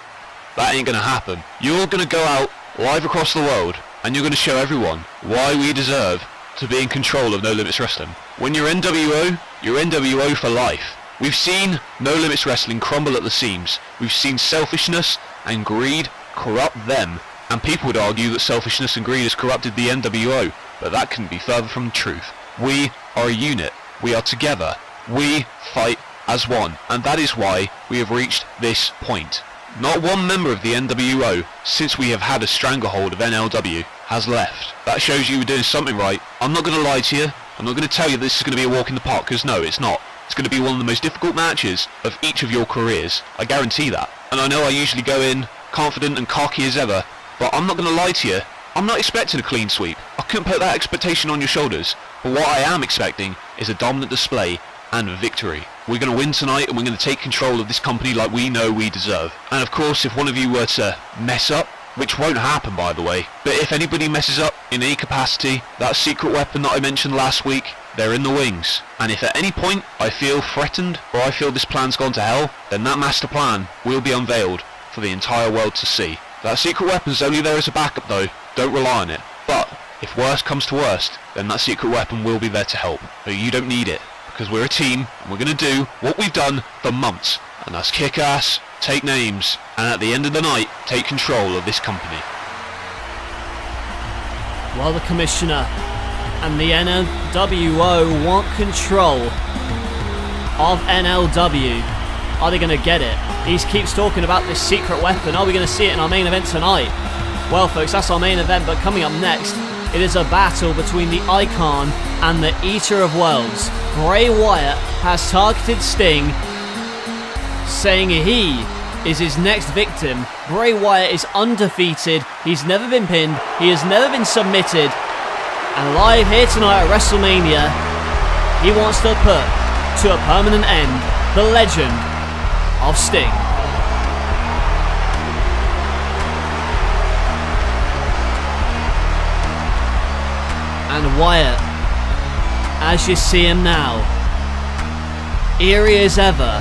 That ain't gonna happen. You're gonna go out live across the world and you're gonna show everyone why we deserve to be in control of No Limits Wrestling. When you're NWO, you're NWO for life. We've seen No Limits Wrestling crumble at the seams. We've seen selfishness and greed corrupt them, and people would argue that selfishness and greed has corrupted the NWO, but that couldn't be further from the truth. We are a unit. We are together. We fight as one, and that is why we have reached this point. Not one member of the NWO, since we have had a stranglehold of NLW, has left. That shows you were doing something right. I'm not going to lie to you. I'm not going to tell you this is going to be a walk in the park, because no, it's not. It's going to be one of the most difficult matches of each of your careers. I guarantee that. And I know I usually go in confident and cocky as ever, but I'm not going to lie to you. I'm not expecting a clean sweep. I couldn't put that expectation on your shoulders. But what I am expecting is a dominant display and victory. We're going to win tonight, and we're going to take control of this company like we know we deserve. And of course, if one of you were to mess up, which won't happen by the way, but if anybody messes up in any capacity, that secret weapon that I mentioned last week, they're in the wings. And if at any point I feel threatened, or I feel this plan's gone to hell, then that master plan will be unveiled for the entire world to see. That secret weapon's only there as a backup though, don't rely on it. But if worst comes to worst, then that secret weapon will be there to help. But you don't need it, because we're a team, and we're going to do what we've done for months, and that's kick ass, take names, and at the end of the night, take control of this company. While the Commissioner and the NLWO want control of NLW, are they going to get it? He keeps talking about this secret weapon. Are we going to see it in our main event tonight? Well folks, that's our main event, but coming up next, it is a battle between the Icon and the Eater of Worlds. Bray Wyatt has targeted Sting, saying he is his next victim. Bray Wyatt is undefeated, he's never been pinned, he has never been submitted, and live here tonight at WrestleMania, he wants to put to a permanent end the legend of Sting. And Wyatt, as you see him now, eerie as ever,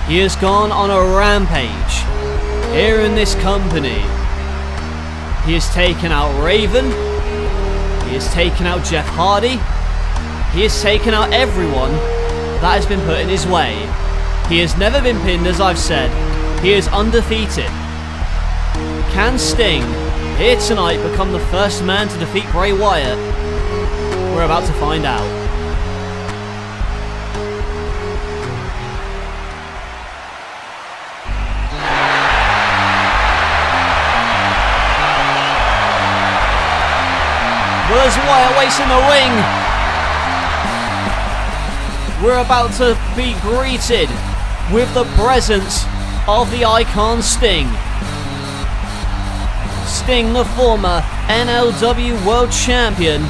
he has gone on a rampage here in this company. He has taken out Raven, he has taken out Jeff Hardy, he has taken out everyone that has been put in his way. He has never been pinned, as I've said. He is undefeated. Can Sting here tonight become the first man to defeat Bray Wyatt? We're about to find out. Well, as Wyatt waits in the wing, we're about to be greeted with the presence of the Icon Sting. Sting, the former NLW World Champion,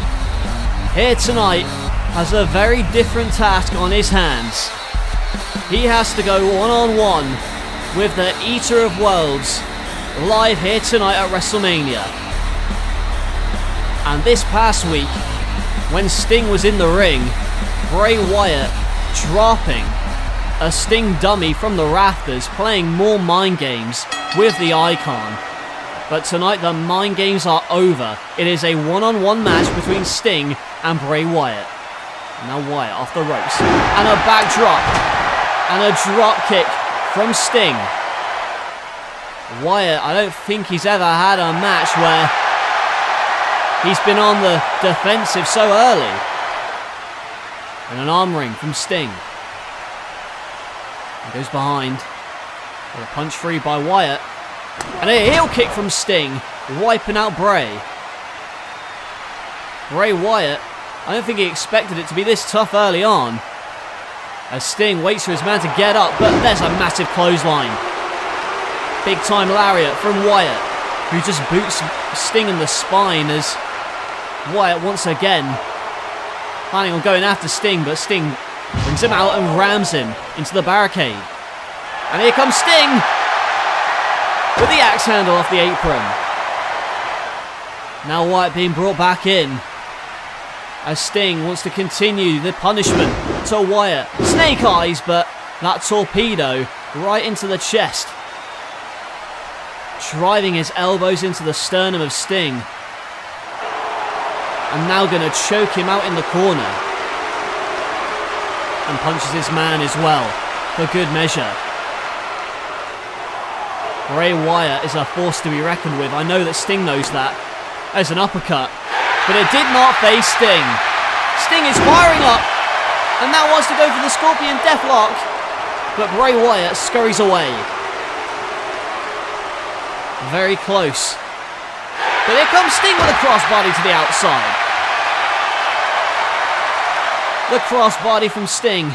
here tonight has a very different task on his hands. He has to go one-on-one with the Eater of Worlds live here tonight at WrestleMania. And this past week, when Sting was in the ring, Bray Wyatt dropping a Sting dummy from the rafters, playing more mind games with the Icon. But tonight the mind games are over. It is a one-on-one match between Sting and Bray Wyatt. Now Wyatt off the ropes, and a backdrop, and a drop kick from Sting. Wyatt, I don't think he's ever had a match where he's been on the defensive so early. And an arm ring from Sting. He goes behind. With a punch free by Wyatt. And a heel kick from Sting, wiping out Bray. Bray Wyatt, I don't think he expected it to be this tough early on. As Sting waits for his man to get up, but there's a massive clothesline. Big time lariat from Wyatt, who just boots Sting in the spine as Wyatt once again planning on going after Sting, but Sting brings him out and rams him into the barricade. And here comes Sting with the axe handle off the apron. Now Wyatt being brought back in as Sting wants to continue the punishment to Wyatt. Snake eyes, but that torpedo right into the chest. Driving his elbows into the sternum of Sting. And now going to choke him out in the corner. And punches his man as well, for good measure. Bray Wyatt is a force to be reckoned with. I know that Sting knows that. There's an uppercut, but it did not face Sting. Sting is firing up, and now wants to go for the Scorpion Deathlock, but Bray Wyatt scurries away. Very close. But here comes Sting with a crossbody to the outside. The crossbody from Sting.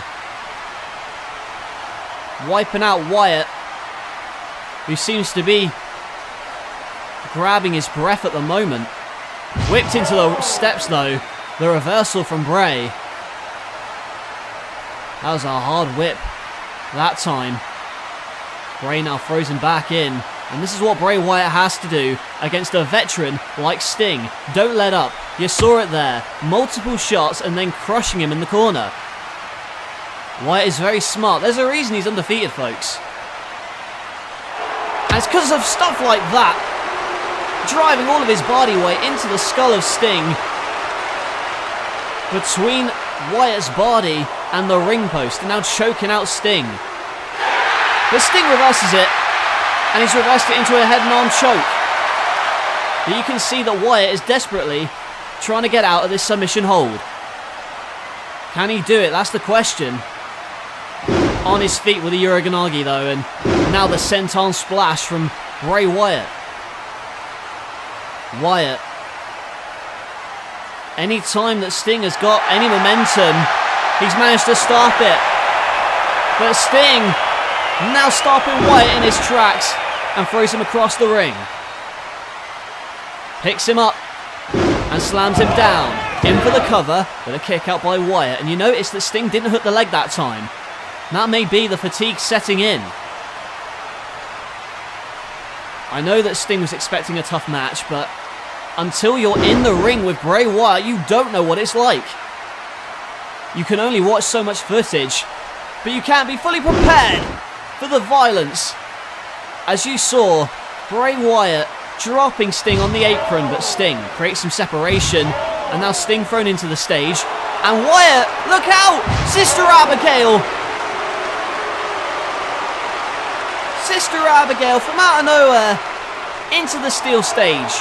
Wiping out Wyatt, who seems to be grabbing his breath at the moment. Whipped into the steps though. The reversal from Bray. That was a hard whip that time. Bray now throws him back in. And this is what Bray Wyatt has to do against a veteran like Sting. Don't let up. You saw it there. Multiple shots and then crushing him in the corner. Wyatt is very smart. There's a reason he's undefeated, folks. And it's because of stuff like that. Driving all of his body weight into the skull of Sting. Between Wyatt's body and the ring post. And now choking out Sting. But Sting reverses it. And he's reversed it into a head-on choke. But you can see that Wyatt is desperately trying to get out of this submission hold. Can he do it? That's the question. On his feet with a Uranagi though, and now the senton splash from Bray Wyatt. Wyatt. Any time that Sting has got any momentum, he's managed to stop it. But Sting now stopping Wyatt in his tracks and throws him across the ring. Picks him up and slams him down. In for the cover with a kick out by Wyatt. And you notice that Sting didn't hook the leg that time. That may be the fatigue setting in. I know that Sting was expecting a tough match, but until you're in the ring with Bray Wyatt, you don't know what it's like. You can only watch so much footage, but you can't be fully prepared for the violence. As you saw, Bray Wyatt dropping Sting on the apron, but Sting creates some separation, and now Sting thrown into the stage. And Wyatt, look out! Sister Abigail! Sister Abigail from out of nowhere into the steel stage.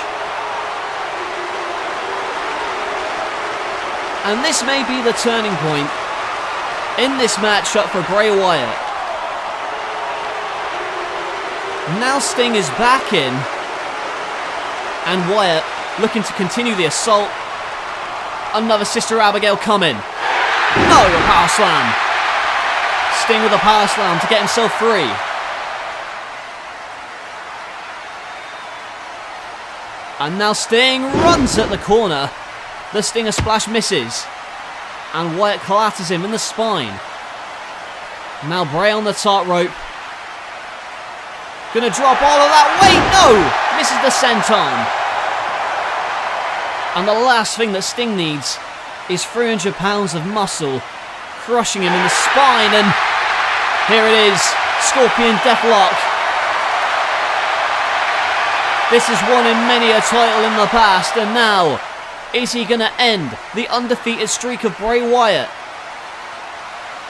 And this may be the turning point in this matchup for Bray Wyatt. Now Sting is back in, and Wyatt looking to continue the assault. Another Sister Abigail coming. No, a power slam. Sting with a power slam to get himself free. And now Sting runs at the corner. The Stinger splash misses. And Wyatt collapses him in the spine. Now Bray on the top rope. Gonna drop all of that weight. No! Misses the senton. And the last thing that Sting needs is 300 pounds of muscle crushing him in the spine. And here it is. Scorpion Deathlock. This has won him many a title in the past. And now, is he going to end the undefeated streak of Bray Wyatt?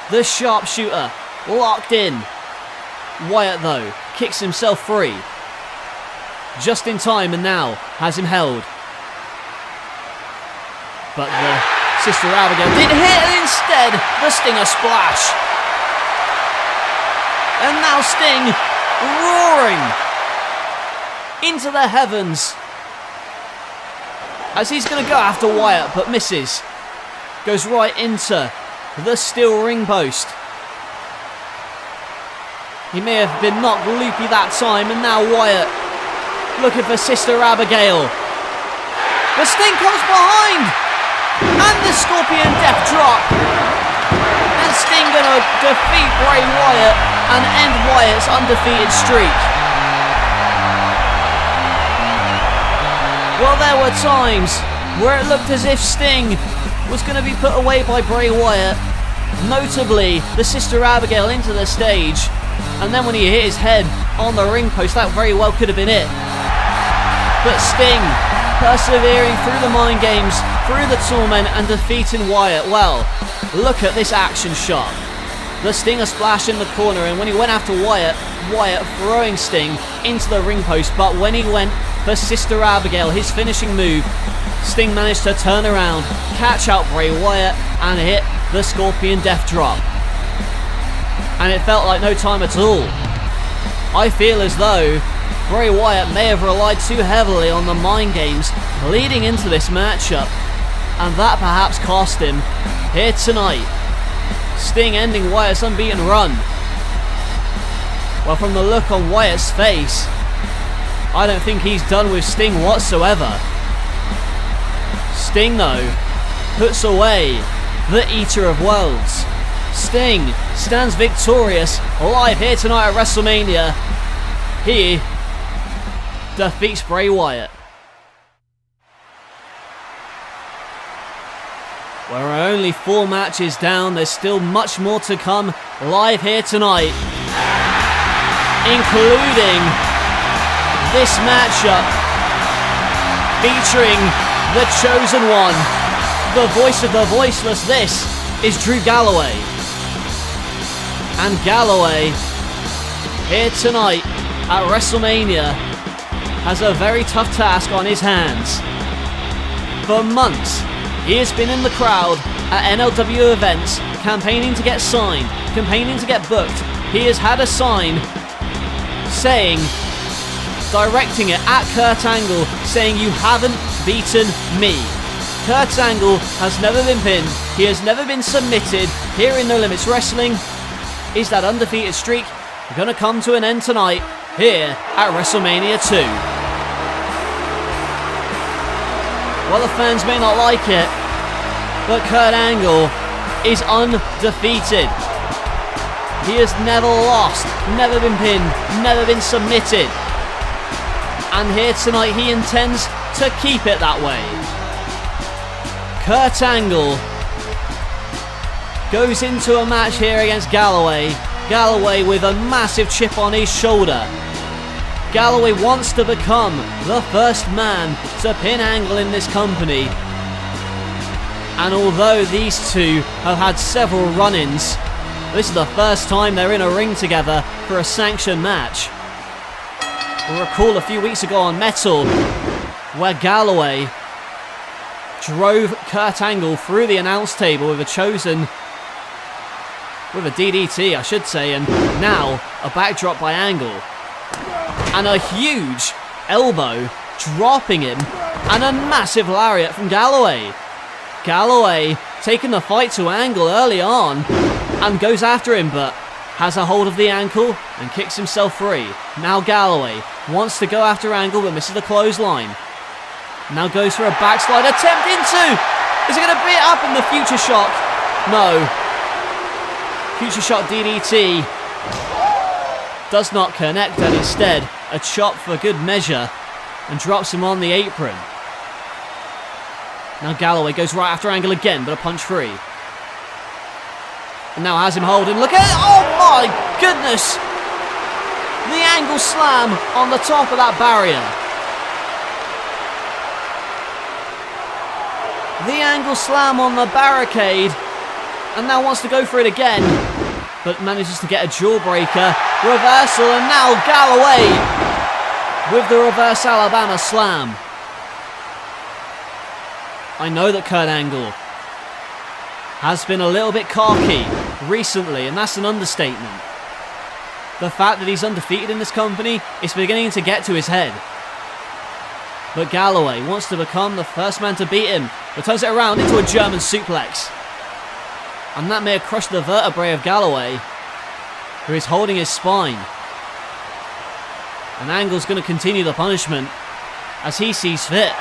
The sharpshooter locked in. Wyatt, though, kicks himself free. Just in time, and now has him held. But the Sister Abigail did hit, and instead, the Stinger splash. And now Sting roaring into the heavens. As he's going to go after Wyatt, but misses. Goes right into the steel ring post. He may have been knocked loopy that time, and now Wyatt looking for Sister Abigail. But Sting comes behind, and the Scorpion Death Drop. And Sting going to defeat Bray Wyatt and end Wyatt's undefeated streak. Well, there were times where it looked as if Sting was going to be put away by Bray Wyatt, notably the Sister Abigail into the stage, and then when he hit his head on the ring post, that very well could have been it. But Sting, persevering through the mind games, through the torment, and defeating Wyatt. Well, look at this action shot. The Stinger splash in the corner, and when he went after Wyatt, Wyatt throwing Sting into the ring post, but when he went for Sister Abigail, his finishing move, Sting managed to turn around, catch out Bray Wyatt, and hit the Scorpion Death Drop. And it felt like no time at all. I feel as though Bray Wyatt may have relied too heavily on the mind games leading into this matchup, and that perhaps cost him here tonight. Sting ending Wyatt's unbeaten run. Well, from the look on Wyatt's face, I don't think he's done with Sting whatsoever. Sting, though, puts away the Eater of Worlds. Sting stands victorious live here tonight at WrestleMania. He defeats Bray Wyatt. We're only 4 matches down. There's still much more to come live here tonight, including this matchup featuring the Chosen One, the voice of the voiceless. This is Drew Galloway. And Galloway, here tonight at WrestleMania, has a very tough task on his hands. For months, he has been in the crowd at NLW events, campaigning to get signed, campaigning to get booked. He has had a sign saying, directing it at Kurt Angle, saying, "You haven't beaten me." Kurt Angle has never been pinned. He has never been submitted. Here in No Limits Wrestling, is that undefeated streak going to come to an end tonight here at WrestleMania 2? Well, the fans may not like it, but Kurt Angle is undefeated. He has never lost, never been pinned, never been submitted. And here tonight he intends to keep it that way. Kurt Angle goes into a match here against Galloway. Galloway with a massive chip on his shoulder. Galloway wants to become the first man to pin Angle in this company. And although these two have had several run-ins, this is the first time they're in a ring together for a sanctioned match. We'll recall a few weeks ago on Metal, where Galloway drove Kurt Angle through the announce table with a DDT, I should say, and now a backdrop by Angle. And a huge elbow dropping him, and a massive lariat from Galloway. Galloway taking the fight to Angle early on and goes after him, but has a hold of the ankle and kicks himself free. Now Galloway wants to go after Angle but misses the clothesline. Now goes for a backslide attempt into. Is it going to beat up in the future shock? No. Future shock DDT does not connect, and instead a chop for good measure and drops him on the apron. Now Galloway goes right after Angle again, but a punch free. And now has him holding. Look at it! Oh my goodness! The Angle slam on the top of that barrier. The Angle slam on the barricade, and now wants to go for it again, but manages to get a jawbreaker. Reversal, and now Galloway with the reverse Alabama slam. I know that Kurt Angle has been a little bit cocky recently, and that's an understatement. The fact that he's undefeated in this company is beginning to get to his head. But Galloway wants to become the first man to beat him, but turns it around into a German suplex. And that may have crushed the vertebrae of Galloway, who is holding his spine. And Angle's going to continue the punishment as he sees fit.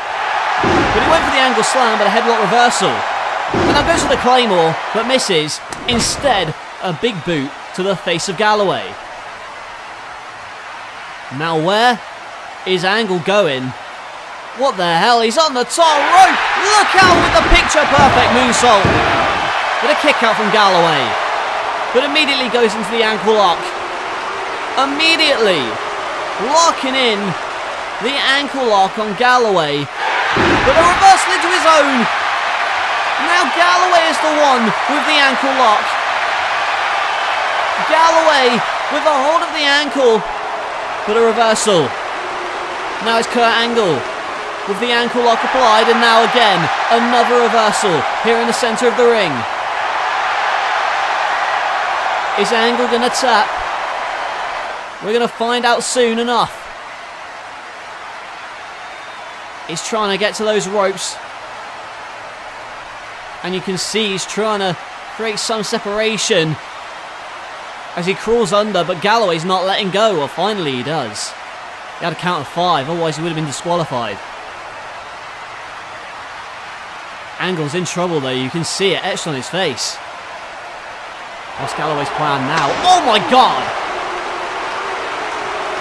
But he went for the Angle slam, but a headlock reversal. And now goes for the Claymore, but misses. Instead, a big boot to the face of Galloway. Now where is Angle going? What the hell? He's on the top rope. Look out with the picture-perfect moonsault. With a kick out from Galloway. But immediately goes into the ankle lock. Immediately locking in the ankle lock on Galloway. But a reversal into his own. Now Galloway is the one with the ankle lock. Galloway with a hold of the ankle. But a reversal. Now it's Kurt Angle with the ankle lock applied, and now again another reversal here in the centre of the ring. Is Angle going to tap? We're going to find out soon enough. He's trying to get to those ropes, and you can see he's trying to create some separation as he crawls under, but Galloway's not letting go. Well, finally he does. He had a count of 5, otherwise he would have been disqualified. Angle's in trouble though, you can see it etched on his face. What's Galloway's plan now? Oh my god!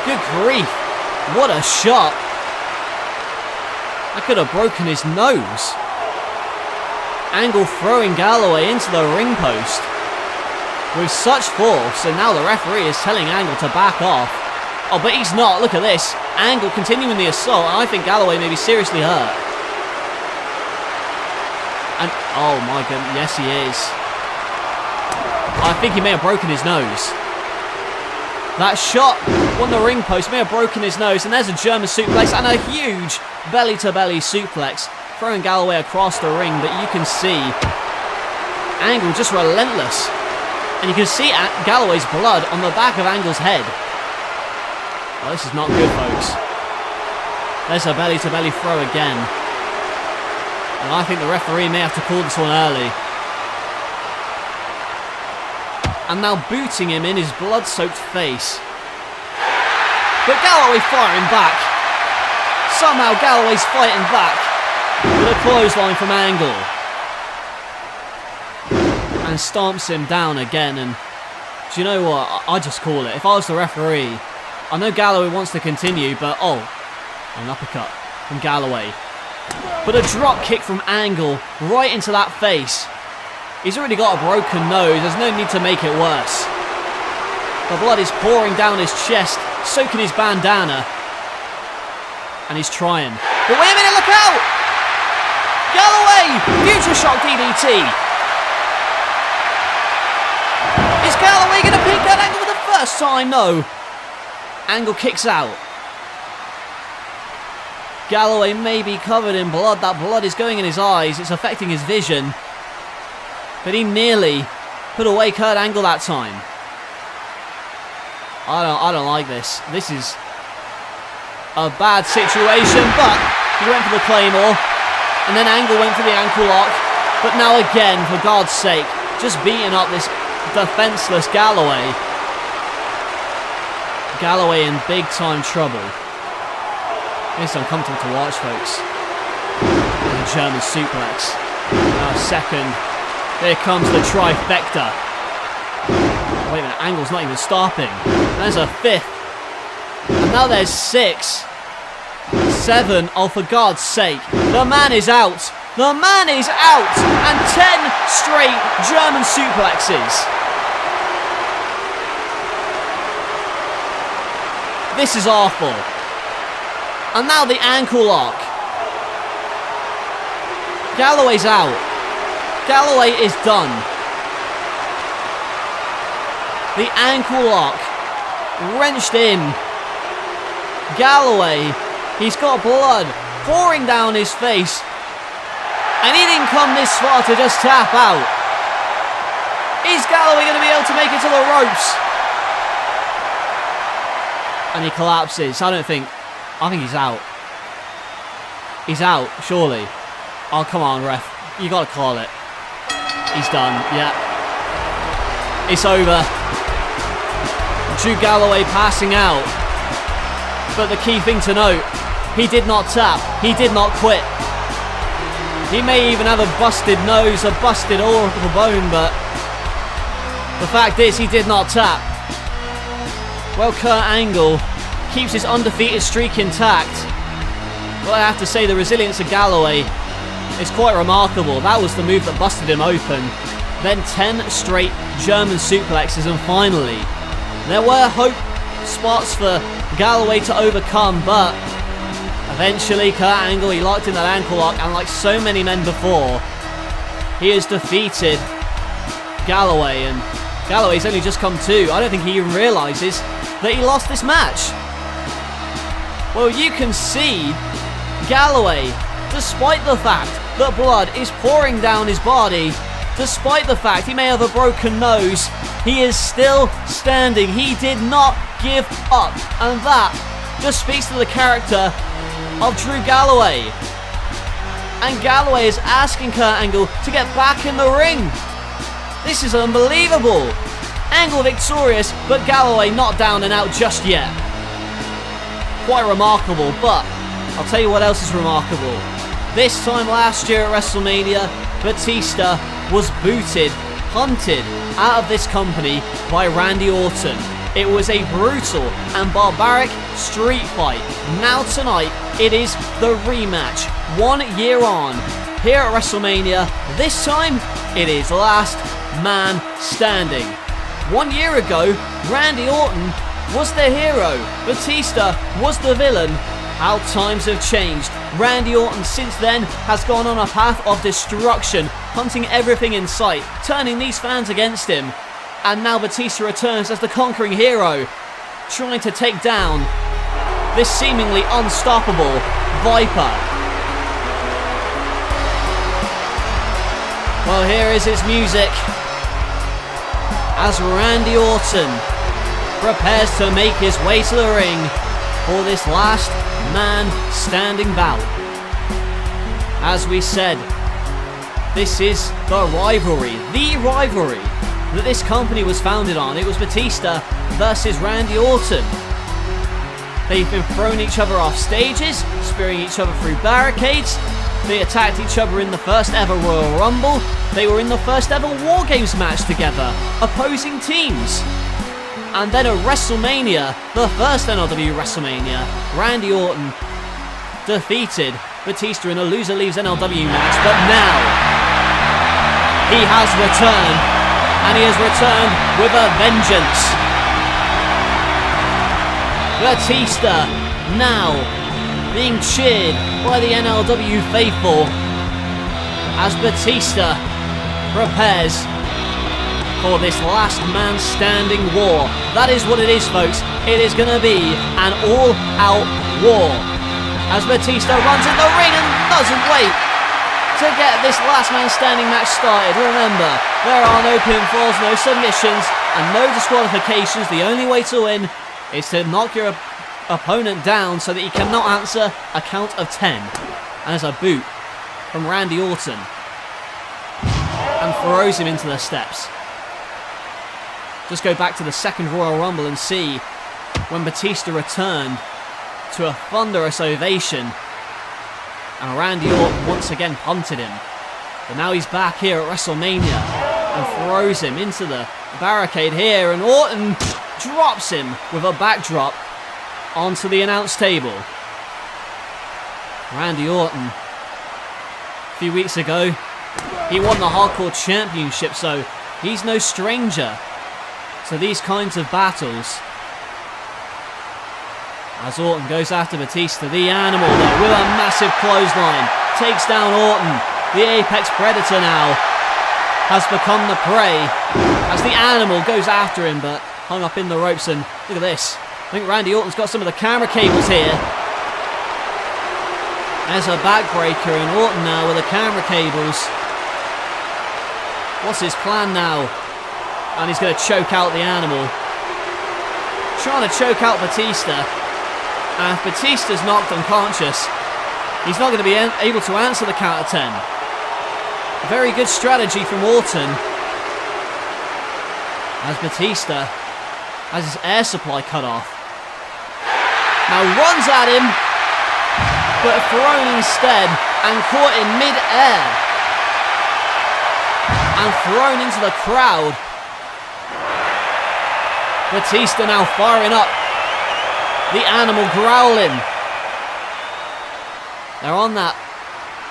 Good grief! What a shot! That could have broken his nose. Angle throwing Galloway into the ring post with such force, and now the referee is telling Angle to back off. Oh, but he's not. Look at this. Angle continuing the assault, and I think Galloway may be seriously hurt. And, oh my goodness, yes he is. I think he may have broken his nose. That shot on the ring post may have broken his nose, and there's a German suplex and a huge belly-to-belly suplex, throwing Galloway across the ring, but you can see Angle just relentless. And you can see Galloway's blood on the back of Angle's head. Well, this is not good, folks. There's a belly-to-belly throw again. And I think the referee may have to call this one early. And now booting him in his blood-soaked face. But Galloway firing back. Somehow Galloway's fighting back with a clothesline from Angle. And stomps him down again, and do you know what? I just call it. If I was the referee, I know Galloway wants to continue, but oh, an uppercut from Galloway. But a drop kick from Angle right into that face. He's already got a broken nose, there's no need to make it worse. The blood is pouring down his chest, soaking his bandana. And he's trying. But wait a minute, look out! Galloway! Future Shock DDT! Is Galloway going to pick that Angle for the first time? No. Angle kicks out. Galloway may be covered in blood. That blood is going in his eyes. It's affecting his vision. But he nearly put away Kurt Angle that time. I don't like this. This is a bad situation, but he went for the Claymore. And then Angle went for the ankle lock. But now again, for God's sake, just beating up this defenseless Galloway. Galloway in big time trouble. It's uncomfortable to watch, folks. The German suplex. Now second. Here comes the trifecta. Wait a minute, Angle's not even stopping. There's a fifth. And now there's 6. 7. Oh, for God's sake. The man is out. The man is out. And 10 straight German suplexes. This is awful. And now the ankle lock. Galloway's out. Galloway is done. The ankle lock wrenched in. Galloway, he's got blood pouring down his face. And he didn't come this far to just tap out. Is Galloway going to be able to make it to the ropes? And he collapses. I think he's out. He's out, surely. Oh, come on, ref. You got to call it. He's done, yeah. It's over. Drew Galloway passing out. But the key thing to note, he did not tap. He did not quit. He may even have a busted nose, a busted orbital bone, but The fact is, he did not tap. Well, Kurt Angle keeps his undefeated streak intact. But I have to say, the resilience of Galloway is quite remarkable. That was the move that busted him open. Then 10 straight German suplexes, and finally, there were hope spots for Galloway to overcome, but eventually Kurt Angle, he locked in that ankle lock, and like so many men before, he has defeated Galloway, and Galloway's only just come to. I don't think he even realises that he lost this match. Well, you can see Galloway, despite the fact that blood is pouring down his body, despite the fact he may have a broken nose, he is still standing. He did not give up, and that just speaks to the character of Drew Galloway. And Galloway is asking Kurt Angle to get back in the ring. This is unbelievable. Angle victorious, but Galloway not down and out just yet. Quite remarkable, but I'll tell you what else is remarkable. This time last year at WrestleMania, Batista was booted, punted out of this company by Randy Orton. It was a brutal and barbaric street fight. Now tonight, it is the rematch. 1 year on, here at WrestleMania. This time, it is last man standing. 1 year ago, Randy Orton was the hero. Batista was the villain. How times have changed. Randy Orton since then has gone on a path of destruction, hunting everything in sight, turning these fans against him. And now Batista returns as the conquering hero, trying to take down this seemingly unstoppable Viper. Well, here is his music as Randy Orton prepares to make his way to the ring for this last man standing bout. As we said, this is the rivalry that this company was founded on. It was Batista versus Randy Orton. They've been throwing each other off stages, spearing each other through barricades. They attacked each other in the first ever Royal Rumble. They were in the first ever War Games match together, opposing teams. And then at WrestleMania, the first NLW WrestleMania, Randy Orton defeated Batista in a loser leaves NLW match, but now he has returned, and he has returned with a vengeance. Batista now being cheered by the NLW faithful as Batista prepares for this last man standing war. That is what it is, folks. It is going to be an all-out war as Batista runs in the ring and doesn't wait to get this last man standing match started. Remember, there are no pinfalls, no submissions, and no disqualifications. The only way to win is to knock your opponent down so that he cannot answer a count of 10. And there's a boot from Randy Orton and throws him into the steps. Just go back to the second Royal Rumble and see when Batista returned to a thunderous ovation and Randy Orton once again punted him. But now he's back here at WrestleMania and throws him into the barricade here, and Orton drops him with a backdrop onto the announce table. Randy Orton, a few weeks ago, he won the Hardcore Championship, so he's no stranger to these kinds of battles. As Orton goes after Batista, the Animal though, with a massive clothesline, takes down Orton. The Apex Predator now has become the prey as the Animal goes after him, but hung up in the ropes. And look at this, I think Randy Orton's got some of the camera cables here. There's a backbreaker, and Orton now with the camera cables. What's his plan now? And he's going to choke out the Animal. Trying to choke out Batista. And if Batista's knocked unconscious, he's not going to be able to answer the count of 10. Very good strategy from Orton. As Batista has his air supply cut off. Now runs at him, but thrown instead and caught in mid-air. And thrown into the crowd. Batista now firing up. The animal growling. They're on that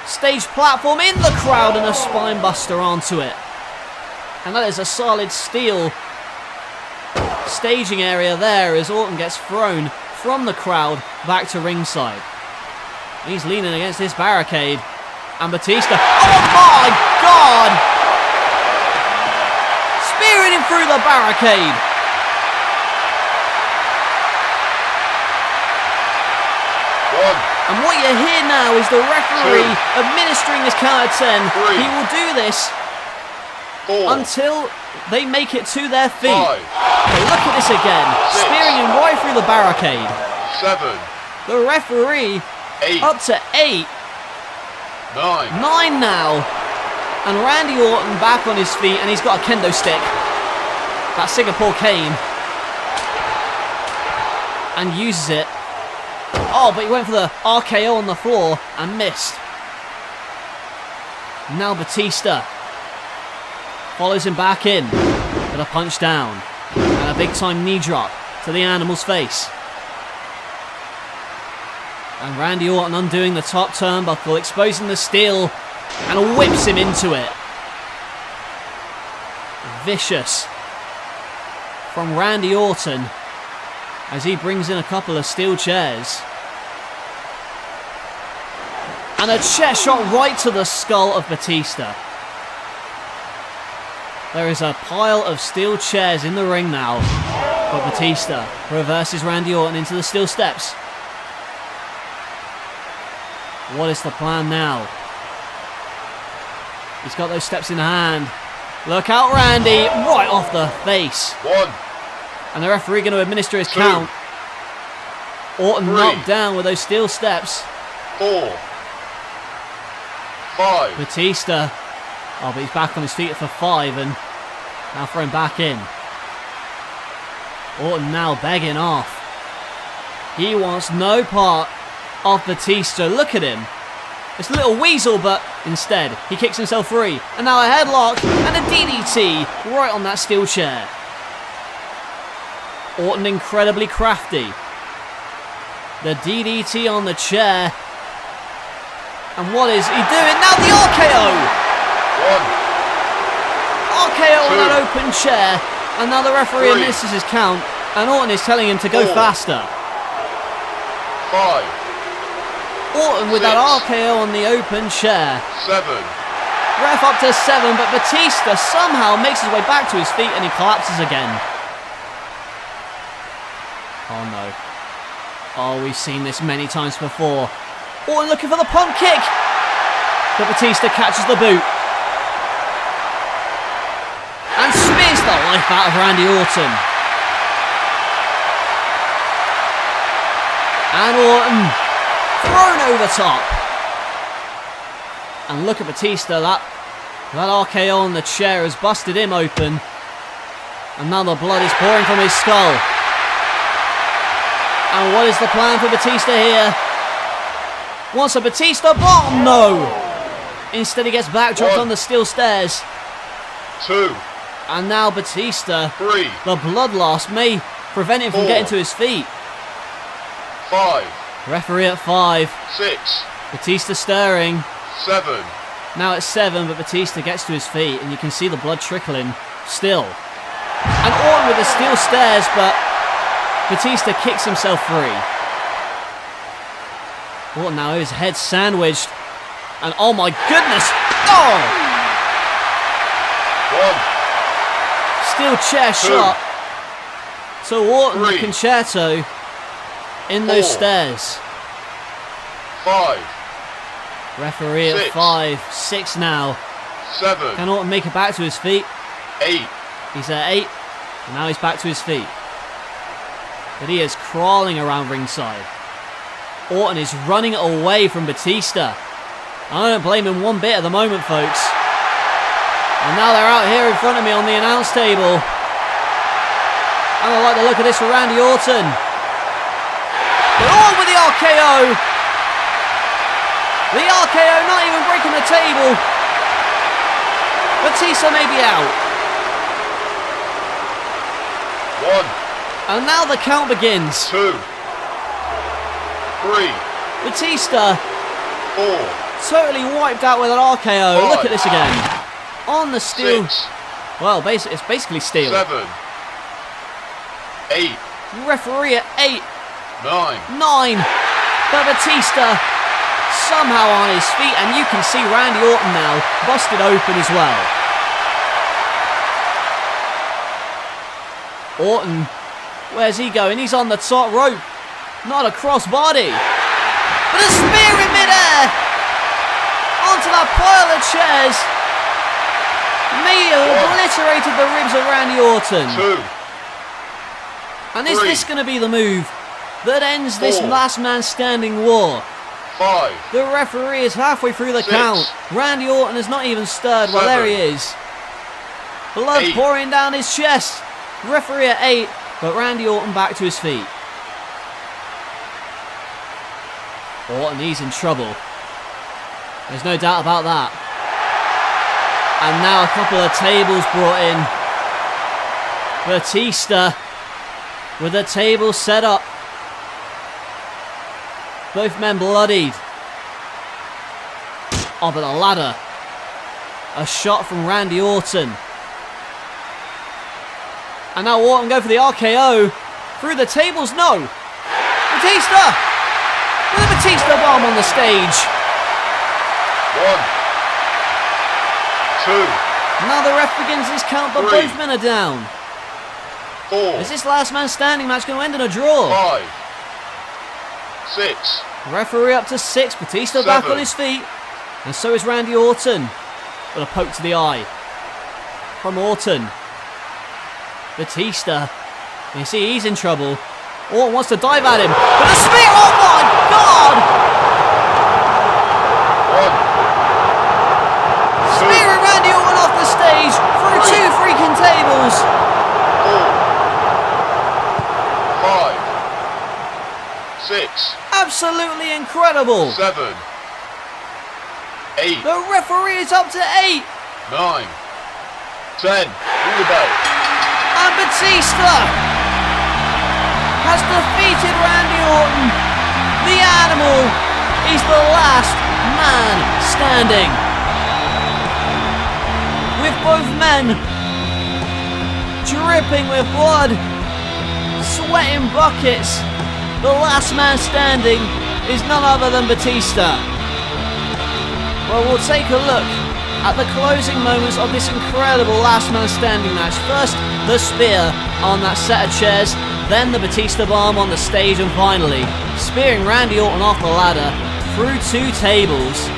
stage platform in the crowd and a spine buster onto it. And that is a solid steel staging area there as Orton gets thrown from the crowd back to ringside. He's leaning against this barricade. And Batista, oh my God! Spearing him through the barricade. And what you hear now is the referee administering his count of 10. He will do this until they make it to their feet. But look at this again. Spearing him right through the barricade. 7. The referee 8. up to 8. 9 now. And Randy Orton back on his feet and he's got a kendo stick. That Singapore cane. And uses it. Oh, but he went for the RKO on the floor and missed. Now Batista follows him back in with a punch down and a big time knee drop to the animal's face. And Randy Orton undoing the top turnbuckle, exposing the steel and whips him into it. Vicious from Randy Orton as he brings in a couple of steel chairs. And a chair shot right to the skull of Batista. There is a pile of steel chairs in the ring now. But Batista reverses Randy Orton into the steel steps. What is the plan now? He's got those steps in hand. Look out, Randy! Right off the face. 1. And the referee going to administer his 2. count. Orton 3. knocked down with those steel steps. 4. 5. Batista, oh, but he's back on his feet for 5 and now thrown back in. Orton now begging off. He wants no part of Batista. Look at him. It's a little weasel, but instead he kicks himself free. And now a headlock and a DDT right on that steel chair. Orton incredibly crafty. The DDT on the chair. And what is he doing? Now the RKO! 1. RKO on 2. that open chair. And now the referee 3. misses his count. And Orton is telling him to go 4. faster. 5. Orton with 6. that RKO on the open chair. 7. Ref up to 7, but Batista somehow makes his way back to his feet and he collapses again. Oh no. Oh, we've seen this many times before. Orton looking for the pump kick. But Batista catches the boot. And spears the life out of Randy Orton. And Orton thrown over top. And look at Batista. That RKO on the chair has busted him open. And now the blood is pouring from his skull. And what is the plan for Batista here? Wants a Batista bomb? No! Instead he gets backdropped 1. on the steel stairs. 2. And now Batista, 3. the blood loss may prevent him from 4. getting to his feet. 5. Referee at 5. 6. Batista stirring. 7. Now it's 7, but Batista gets to his feet and you can see the blood trickling still. And Orton with the steel stairs, but Batista kicks himself free. Orton now his head sandwiched. And oh my goodness! Oh! 1. Steel chair 2. shot. So Orton, the 3. concerto, in those 4. stairs. 5. Referee at 6. 5. 6 now. 7. Can Orton make it back to his feet? 8. He's at 8. And now he's back to his feet. But he is crawling around ringside. Orton is running away from Batista. I don't blame him one bit at the moment, folks. And now they're out here in front of me on the announce table. And I like the look of this for Randy Orton. But on with the RKO. The RKO not even breaking the table. Batista may be out. 1. And now the count begins. 2, 3, Batista 4, totally wiped out with an RKO. Look at this again. On the steel. 6, Well, it's basically steel. 7, 8, Referee at 8, 9. 9. But Batista somehow on his feet, and you can see Randy Orton now busted open as well. Orton, where's he going? He's on the top rope. Not a crossbody. But a spear in midair. Onto that pile of chairs. May have obliterated the ribs of Randy Orton. 2, And is this going to be the move that ends this 4, last man standing war? 5, The referee is halfway through the 6, count. Randy Orton has not even stirred. Well, 7, there he is. Blood 8. pouring down his chest. Referee at 8, but Randy Orton back to his feet. Orton, he's in trouble. There's no doubt about that. And now a couple of tables brought in. Batista with a table set up. Both men bloodied. Oh, but a ladder. A shot from Randy Orton. And now Orton go for the RKO. Through the tables, no. Batista! With a Batista bomb on the stage. 1, 2, Now the ref begins his count, but 3, both men are down. 4, Is this last man standing match going to end in a draw? 5, 6, Referee up to 6. Batista back 7. on his feet. And so is Randy Orton. With a poke to the eye from Orton. Batista. You see, he's in trouble. Orton wants to dive at him. But a spear! Oh my God! 1, 2, Spearing Randy Orton off the stage through 2 freaking tables. 4, 5, 6, Absolutely incredible. 7, 8, The referee is up to 8. 9, 10. Ring the bell. And Batista has defeated Randy Orton. The Animal is the last man standing. With both men dripping with blood, sweating buckets, the last man standing is none other than Batista. Well, we'll take a look at the closing moments of this incredible last man standing match. First, the spear on that set of chairs, then the Batista bomb on the stage, and finally, spearing Randy Orton off the ladder through 2 tables.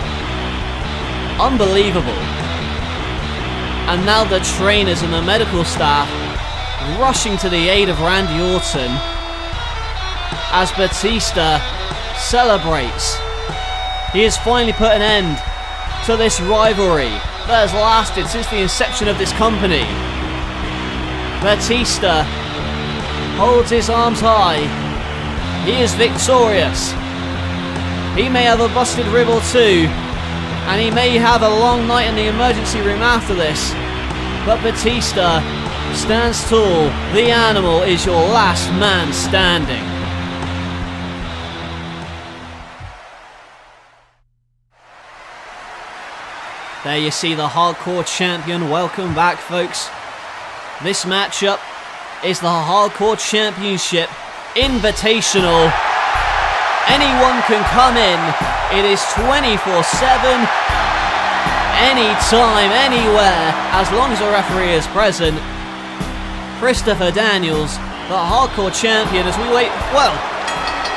Unbelievable. And now the trainers and the medical staff rushing to the aid of Randy Orton as Batista celebrates. He has finally put an end to this rivalry that has lasted since the inception of this company. Batista holds his arms high. He is victorious. He may have a busted rib or 2, and he may have a long night in the emergency room after this, but Batista stands tall. The Animal is your last man standing. There you see the Hardcore Champion. Welcome back, folks. This matchup is the Hardcore Championship Invitational. Anyone can come in. It is 24/7, anytime, anywhere, as long as a referee is present. Christopher Daniels, the Hardcore Champion, as we wait. Well,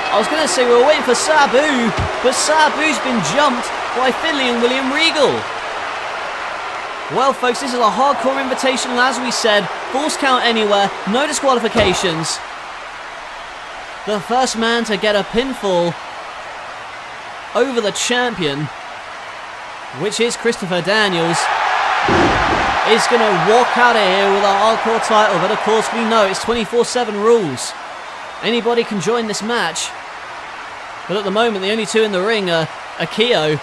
I was going to say we're waiting for Sabu, but Sabu's been jumped by Finlay and William Regal. Well, folks, this is a Hardcore Invitational, as we said. Falls count anywhere, no disqualifications. The first man to get a pinfall over the champion, which is Christopher Daniels, is going to walk out of here with a Hardcore title. But of course, we know it's 24/7 rules. Anybody can join this match. But at the moment, the only 2 in the ring are Akio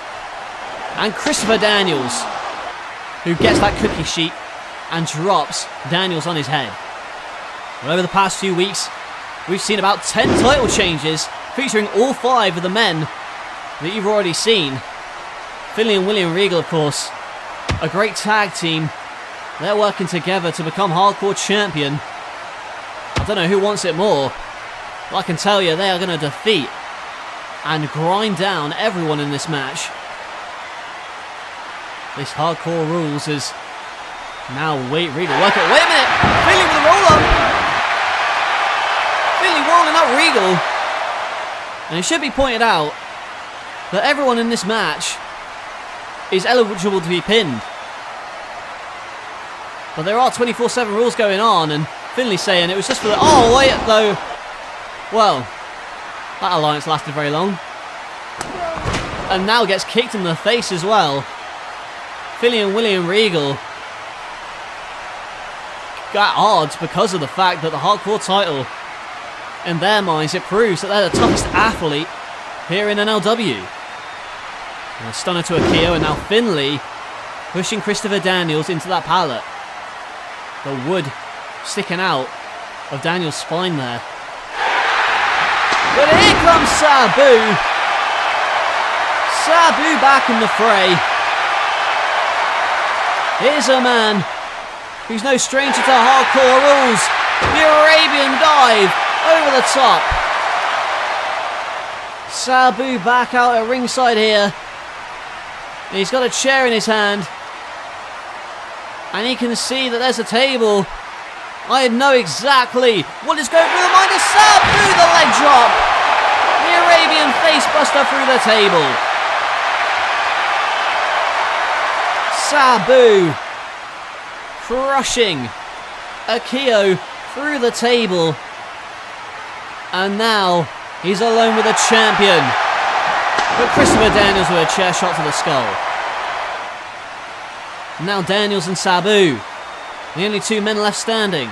and Christopher Daniels, who gets that cookie sheet and drops Daniels on his head. Well, over the past few weeks, we've seen about 10 title changes featuring all 5 of the men that you've already seen. Finlay and William Regal, of course, a great tag team. They're working together to become Hardcore Champion. I don't know who wants it more, but I can tell you they are going to defeat and grind down everyone in this match. This Hardcore Rules is now Regal work it. Wait a minute! Finlay with a roll-up! Finlay rolling up Regal. And it should be pointed out that everyone in this match is eligible to be pinned. But there are 24/7 rules going on, and Finlay saying it was just for the... Oh, wait, though. Well, that alliance lasted very long. And now gets kicked in the face as well. Finlay and William Regal got odds because of the fact that the Hardcore title, in their minds, it proves that they're the toughest athlete here in NLW. And a stunner to Akio, and now Finlay pushing Christopher Daniels into that pallet. The wood sticking out of Daniels' spine there. But here comes Sabu. Sabu back in the fray. Here's a man who's no stranger to Hardcore Rules. The Arabian dive over the top. Sabu back out at ringside here. And he's got a chair in his hand. And he can see that there's a table. I know exactly what is going through the mind of Sabu. The leg drop. The Arabian face buster through the table. Sabu crushing Akio through the table. And now he's alone with the champion. But Christopher Daniels with a chair shot to the skull. Now Daniels and Sabu, the only 2 men left standing.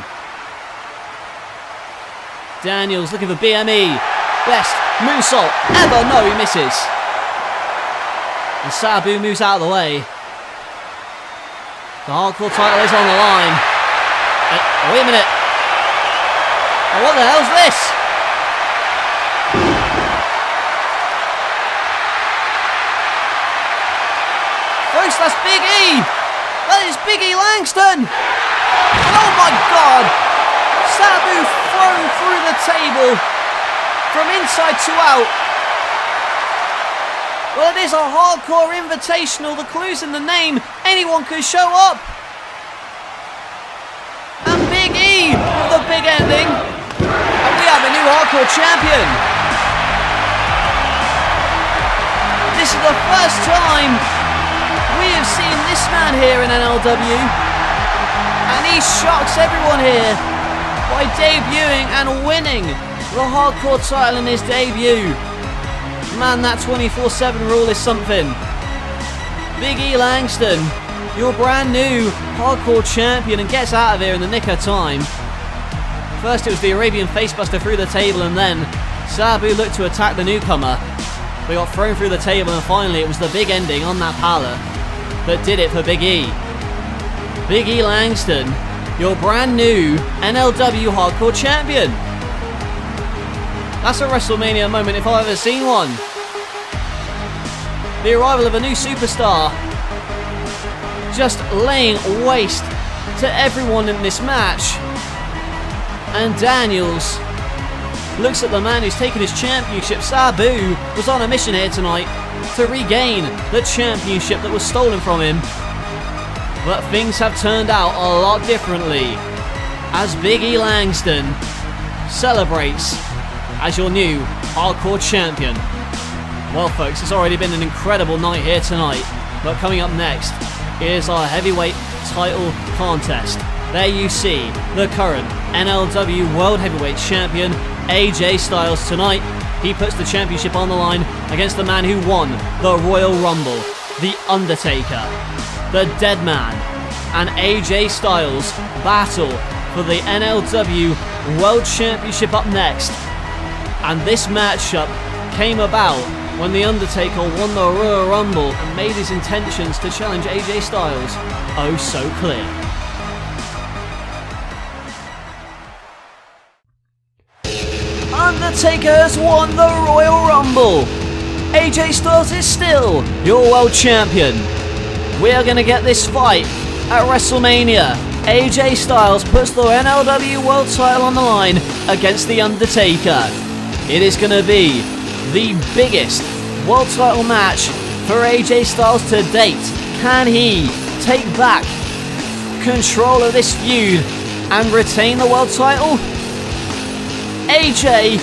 Daniels looking for BME. Best moonsault ever. No, he misses. And Sabu moves out of the way. The Hardcore title is on the line. Wait a minute. Oh, what the hell's this? First, that's Big E. That is Big E Langston! Oh my god! Sabu thrown through the table from inside to out. Well, it is a Hardcore Invitational. The clue's in the name. Anyone can show up. And Big E with the big ending. And we have a new Hardcore champion. This is the first time we have seen this man here in NLW, and he shocks everyone here by debuting and winning the Hardcore title in his debut. Man, that 24/7 rule is something. Big E Langston, your brand new Hardcore champion, and gets out of here in the nick of time. First it was the Arabian facebuster through the table, and then Sabu looked to attack the newcomer. They got thrown through the table, and finally it was the big ending on that pallet that did it for Big E. Big E Langston, your brand new NLW Hardcore champion. That's a WrestleMania moment if I've ever seen one. The arrival of a new superstar, just laying waste to everyone in this match. And Daniels looks at the man who's taken his championship. Sabu was on a mission here tonight to regain the championship that was stolen from him. But things have turned out a lot differently as Big E Langston celebrates as your new Hardcore champion. Well folks, it's already been an incredible night here tonight, but coming up next is our heavyweight title contest. There you see the current NLW World Heavyweight Champion AJ Styles tonight. He puts the championship on the line against the man who won the Royal Rumble, the Undertaker. The Dead Man and AJ Styles battle for the NLW World Championship up next. And this matchup came about when the Undertaker won the Royal Rumble and made his intentions to challenge AJ Styles oh so clear. Undertaker has won the Royal Rumble. AJ Styles is still your world champion. We are going to get this fight at WrestleMania. AJ Styles puts the NLW World title on the line against The Undertaker. It is going to be the biggest world title match for AJ Styles to date. Can he take back control of this feud and retain the world title? AJ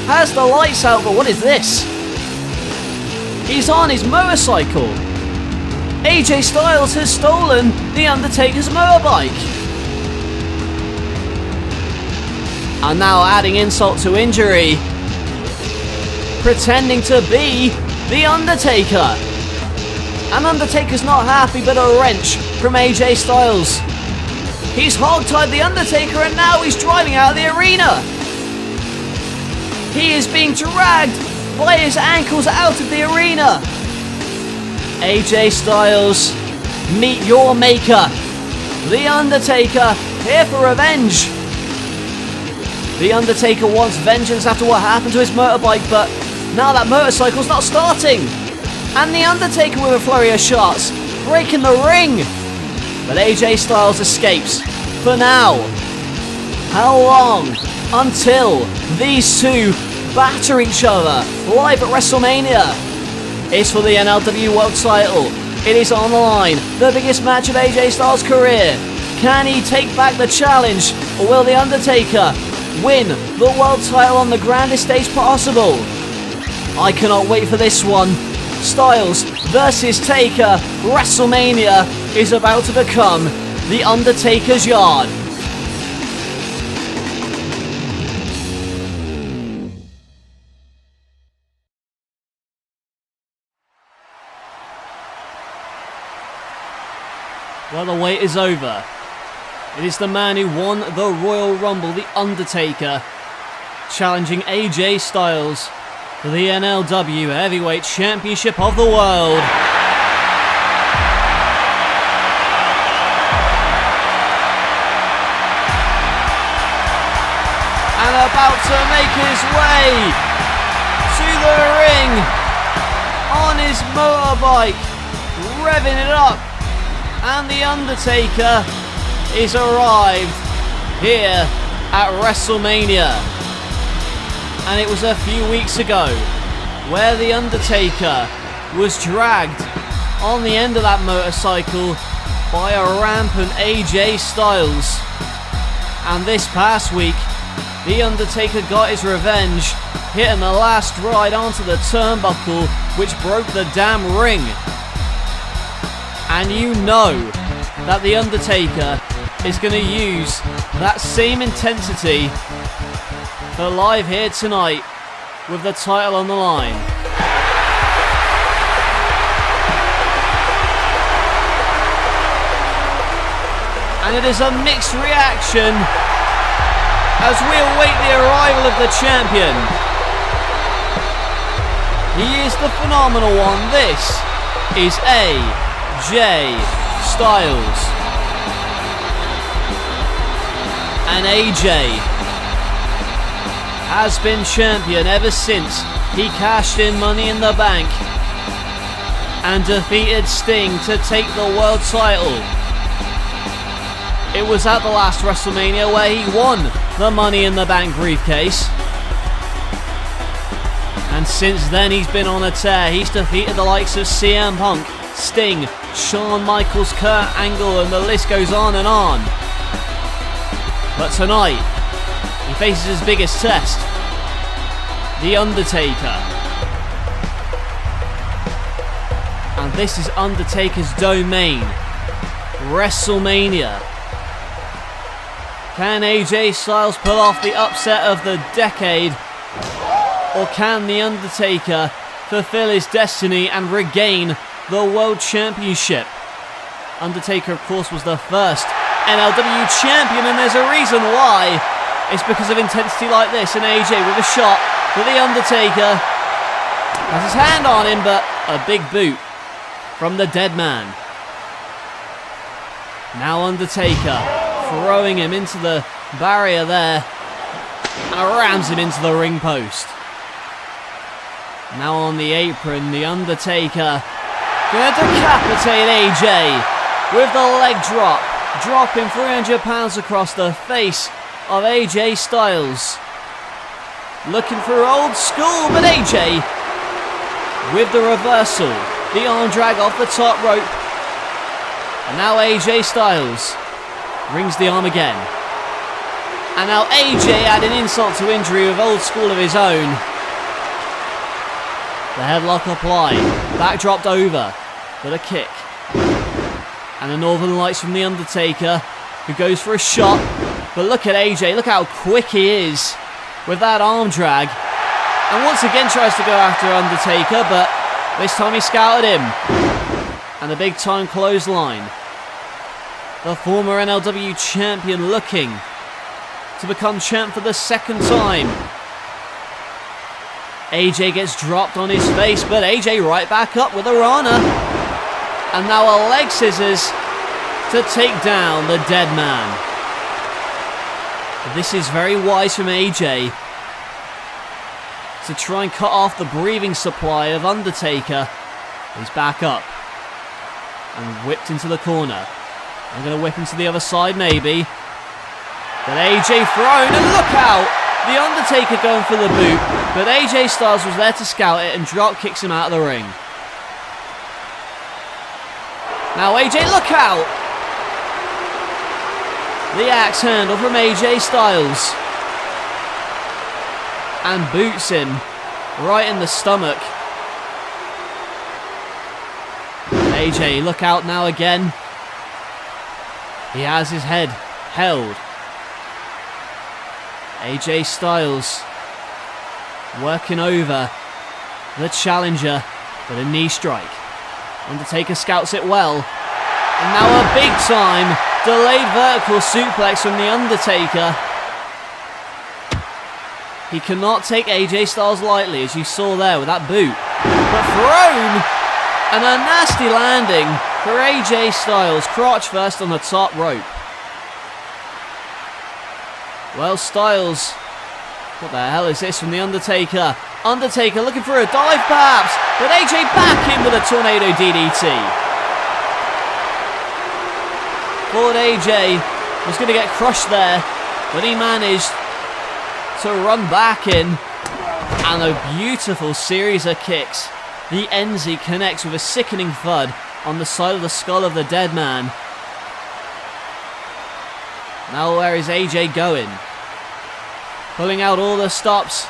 has the lights out, but what is this? He's on his motorcycle. AJ Styles has stolen The Undertaker's motorbike. And now adding insult to injury, pretending to be The Undertaker. And Undertaker's not happy, but a wrench from AJ Styles. He's hogtied The Undertaker and now he's driving out of the arena. He is being dragged by his ankles out of the arena. AJ Styles, meet your maker. The Undertaker, here for revenge. The Undertaker wants vengeance after what happened to his motorbike, but now that motorcycle's not starting. And The Undertaker with a flurry of shots, breaking the ring. But AJ Styles escapes for now. How long until these two batter each other live at WrestleMania? It's for the NLW World title. It is on the line. The biggest match of AJ Styles' career. Can he take back the challenge, or will The Undertaker win the world title on the grandest stage possible? I cannot wait for this one. Styles versus Taker. WrestleMania is about to become The Undertaker's yard. Well, the wait is over. It is the man who won the Royal Rumble, The Undertaker, challenging AJ Styles for the NLW Heavyweight Championship of the World. And about to make his way to the ring on his motorbike, revving it up. And The Undertaker is arrived here at WrestleMania. And it was a few weeks ago where The Undertaker was dragged on the end of that motorcycle by a rampant AJ Styles. And this past week, The Undertaker got his revenge, hitting the last ride onto the turnbuckle, which broke the damn ring. And you know that The Undertaker is going to use that same intensity for live here tonight with the title on the line. And it is a mixed reaction as we await the arrival of the champion. He is the phenomenal one. This is AJ Styles. And AJ has been champion ever since he cashed in Money in the Bank and defeated Sting to take the world title. It was at the last WrestleMania where he won the Money in the Bank briefcase. And since then he's been on a tear. He's defeated the likes of CM Punk, Sting, Shawn Michaels, Kurt Angle, and the list goes on and on. But tonight, he faces his biggest test, The Undertaker. And this is Undertaker's domain, WrestleMania. Can AJ Styles pull off the upset of the decade? Or can The Undertaker fulfill his destiny and regain the World Championship? Undertaker, of course, was the first NLW champion, and there's a reason why. It's because of intensity like this, and AJ with a shot, but The Undertaker has his hand on him, but a big boot from the dead man. Now Undertaker throwing him into the barrier there. and rams him into the ring post. Now on the apron, the Undertaker going to decapitate AJ with the leg drop, dropping 300 pounds across the face of AJ Styles. Looking for old school, but AJ with the reversal, the arm drag off the top rope. And now AJ Styles rings the arm again. And now AJ adding insult to injury with old school of his own. The headlock applied, back dropped over, but a kick. And the Northern Lights from the Undertaker, who goes for a shot. But look at AJ, look how quick he is with that arm drag. And once again tries to go after Undertaker, but this time he scouted him. And a big time clothesline. The former NLW champion looking to become champ for the second time. AJ gets dropped on his face, but AJ right back up with a Rana. And now a leg scissors to take down the dead man. This is very wise from AJ to try and cut off the breathing supply of Undertaker. He's back up and whipped into the corner. I'm going to whip him to the other side maybe. But AJ thrown, and look out! The Undertaker going for the boot, but AJ Styles was there to scout it and drop kicks him out of the ring. Now AJ, look out! The axe handle from AJ Styles. And boots him right in the stomach. AJ, look out now again. He has his head held. AJ Styles working over the challenger for the knee strike. Undertaker scouts it well. And now a big time delayed vertical suplex from the Undertaker. He cannot take AJ Styles lightly, as you saw there with that boot. But thrown! And a nasty landing for AJ Styles, crotch first on the top rope. Well, Styles, what the hell is this from the Undertaker? Undertaker looking for a dive perhaps, but AJ back in with a tornado DDT. Thought AJ was going to get crushed there, but he managed to run back in. And a beautiful series of kicks. The Enzy connects with a sickening thud on the side of the skull of the dead man. Now where is AJ going? Pulling out all the stops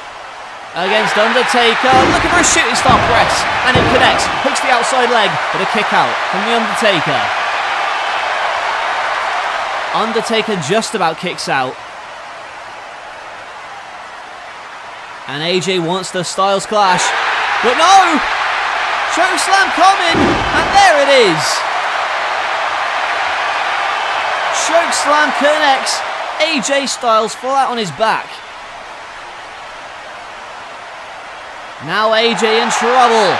against Undertaker. Looking for a shooting star press. And it connects. Hooks the outside leg. But a kick out from the Undertaker. Undertaker just about kicks out. And AJ wants the Styles Clash. But no! Chokeslam coming. And there it is. Chokeslam connects. AJ Styles flat on his back. Now AJ in trouble.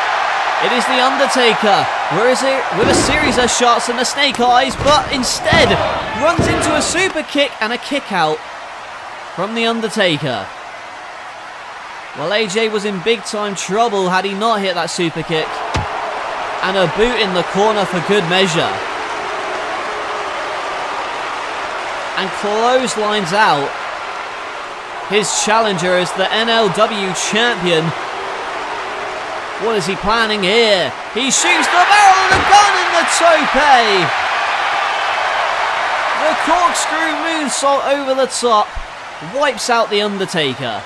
It is the Undertaker. Where is it? With a series of shots and the snake eyes, but instead runs into a super kick and a kick out from the Undertaker. Well, AJ was in big time trouble had he not hit that super kick. And a boot in the corner for good measure. And clotheslines out his challenger as the NLW champion. What is he planning here? He shoots the barrel of the gun in the tope. The corkscrew moonsault over the top wipes out the Undertaker.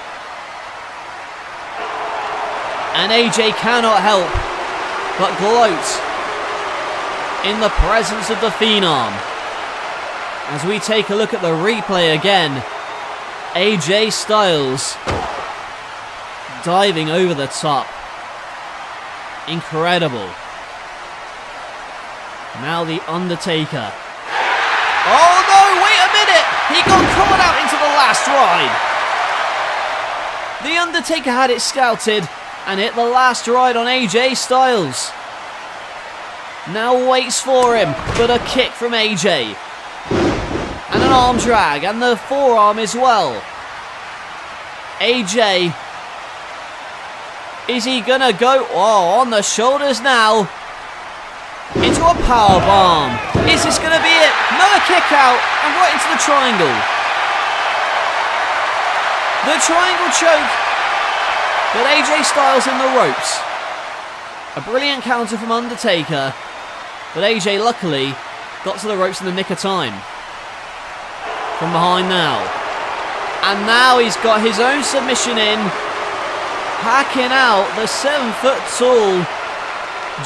And AJ cannot help but gloat in the presence of the Phenom. As we take a look at the replay again, AJ Styles diving over the top. Incredible. Now the Undertaker. Oh no, wait a minute! He got caught out into the last ride. The Undertaker had it scouted and hit the last ride on AJ Styles. Now waits for him, but a kick from AJ. And an arm drag, and the forearm as well. AJ. Is he gonna go? Oh, on the shoulders now. Into a power bomb. Is this gonna be it? Another kick out and right into the triangle. The triangle choke. But AJ Styles in the ropes. A brilliant counter from Undertaker. But AJ luckily got to the ropes in the nick of time. From behind now. And now he's got his own submission in. Hacking out the 7-foot-tall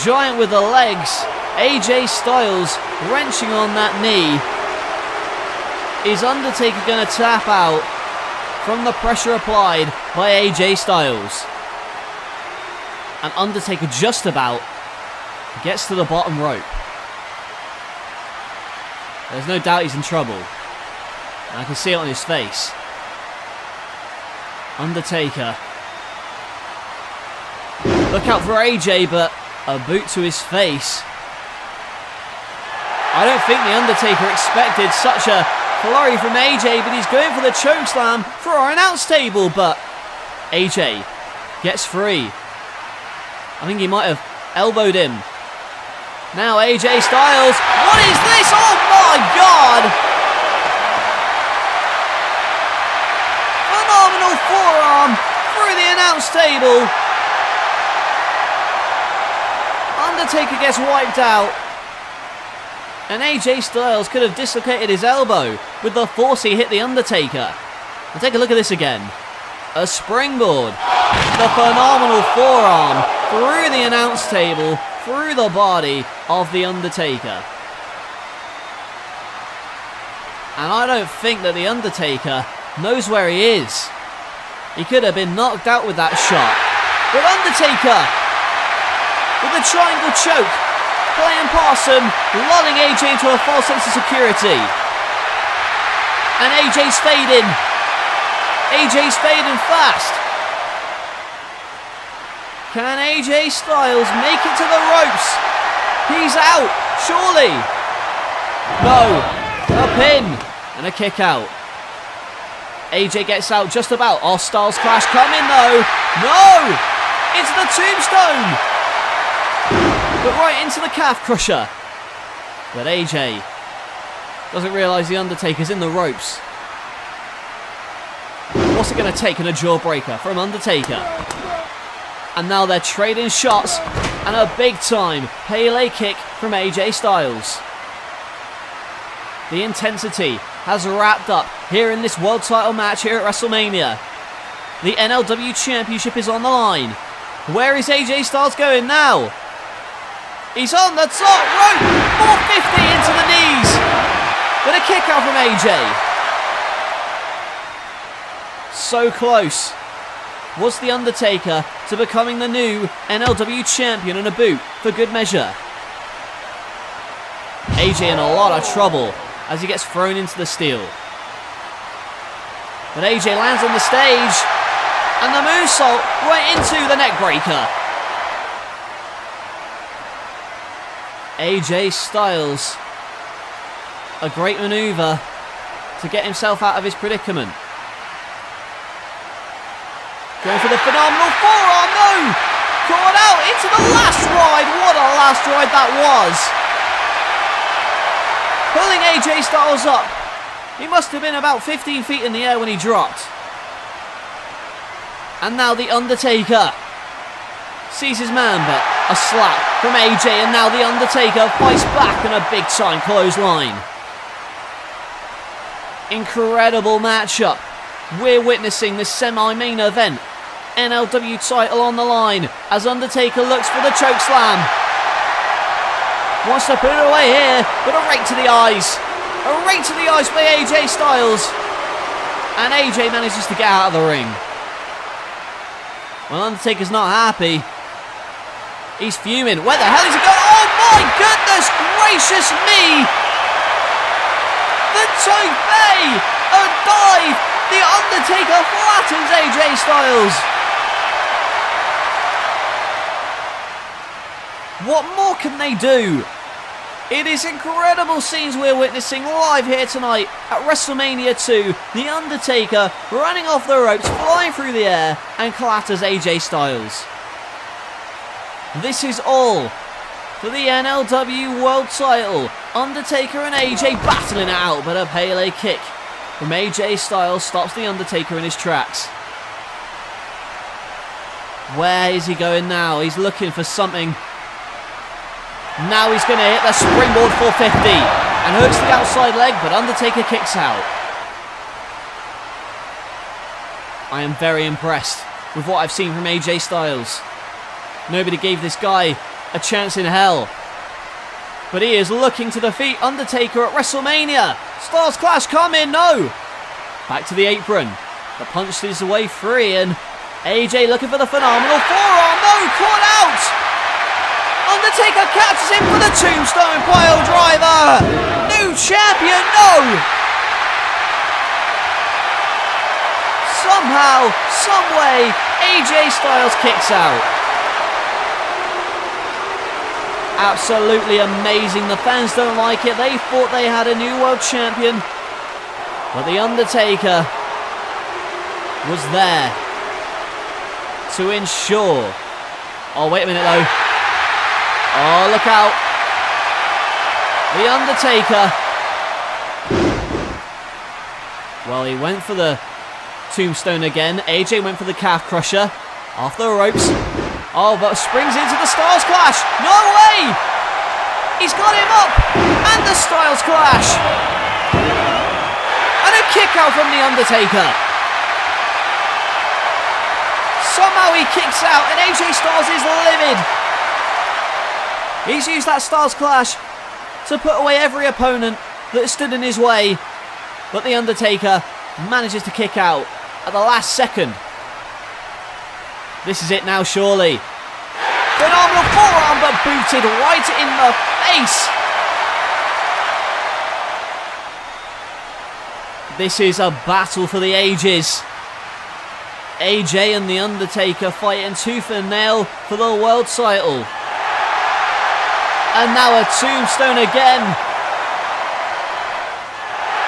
giant with the legs. AJ Styles wrenching on that knee. Is Undertaker going to tap out from the pressure applied by AJ Styles? And Undertaker just about gets to the bottom rope. There's no doubt he's in trouble. And I can see it on his face. Undertaker. Look out for AJ, but a boot to his face. I don't think the Undertaker expected such a flurry from AJ, but he's going for the chokeslam for our announce table, but AJ gets free. I think he might have elbowed him. Now AJ Styles. What is this? Oh my God! Phenomenal forearm through the announce table. Undertaker gets wiped out. And AJ Styles could have dislocated his elbow with the force he hit the Undertaker. And take a look at this again. A springboard. The phenomenal forearm through the announce table, through the body of the Undertaker. And I don't think that the Undertaker knows where he is. He could have been knocked out with that shot. But Undertaker with the triangle choke, playing past him, lulling AJ into a false sense of security. And AJ's fading. AJ's fading fast. Can AJ Styles make it to the ropes? He's out, surely. No, a pin and a kick out. AJ gets out just about. Oh, Styles Clash coming though. No, into the tombstone. But right into the calf crusher. But AJ doesn't realise the Undertaker's in the ropes. What's it going to take in a jawbreaker from Undertaker? And now they're trading shots. And a big time Pele kick from AJ Styles. The intensity has wrapped up here in this world title match here at WrestleMania. The NLW Championship is on the line. Where is AJ Styles going now? He's on the top rope. 450 into the knees. But a kick out from AJ. So close was the Undertaker to becoming the new NLW champion in a boot for good measure. AJ in a lot of trouble as he gets thrown into the steel. But AJ lands on the stage and the moonsault right into the neckbreaker. AJ Styles, a great maneuver to get himself out of his predicament. Going for the phenomenal forearm, no! Caught out into the last ride. What a last ride that was. Pulling AJ Styles up. He must have been about 15 feet in the air when he dropped. And now the Undertaker sees his man, but a slap from AJ, and now the Undertaker fights back in a big time clothesline. Incredible matchup. We're witnessing this semi-main event. NLW title on the line as Undertaker looks for the chokeslam. Wants to put it away here, but a right to the eyes. A right to the eyes by AJ Styles. And AJ manages to get out of the ring. Well, Undertaker's not happy. He's fuming. Where the hell is he going? Oh my goodness gracious me! The tope! A dive! The Undertaker flattens AJ Styles. What more can they do? It is incredible scenes we're witnessing live here tonight at WrestleMania 2. The Undertaker running off the ropes, flying through the air, and clatters AJ Styles. This is all for the NLW World title. Undertaker and AJ battling it out, but a Pele kick from AJ Styles stops the Undertaker in his tracks. Where is he going now? He's looking for something. Now he's going to hit the springboard 450 and hooks the outside leg, but Undertaker kicks out. I am very impressed with what I've seen from AJ Styles. Nobody gave this guy a chance in hell. But he is looking to defeat Undertaker at WrestleMania. Styles Clash coming, no! Back to the apron. The punch is away free and AJ looking for the phenomenal forearm, no, caught out! Undertaker catches him for the tombstone pile driver. New champion, no! Somehow, someway, AJ Styles kicks out. Absolutely amazing. The fans don't like it. They thought they had a new world champion. But The Undertaker was there to ensure. Oh, wait a minute though. Oh, look out. The Undertaker. Well, he went for the tombstone again. AJ went for the calf crusher. Off the ropes. Oh, but springs into the Styles Clash. No way! He's got him up. And the Styles Clash. And a kick out from The Undertaker. Somehow he kicks out and AJ Styles is livid. He's used that Styles Clash to put away every opponent that stood in his way. But The Undertaker manages to kick out at the last second. This is it now, surely. Phenomenal forearm, but booted right in the face. This is a battle for the ages. AJ and The Undertaker fighting tooth and nail for the world title. And now a tombstone again.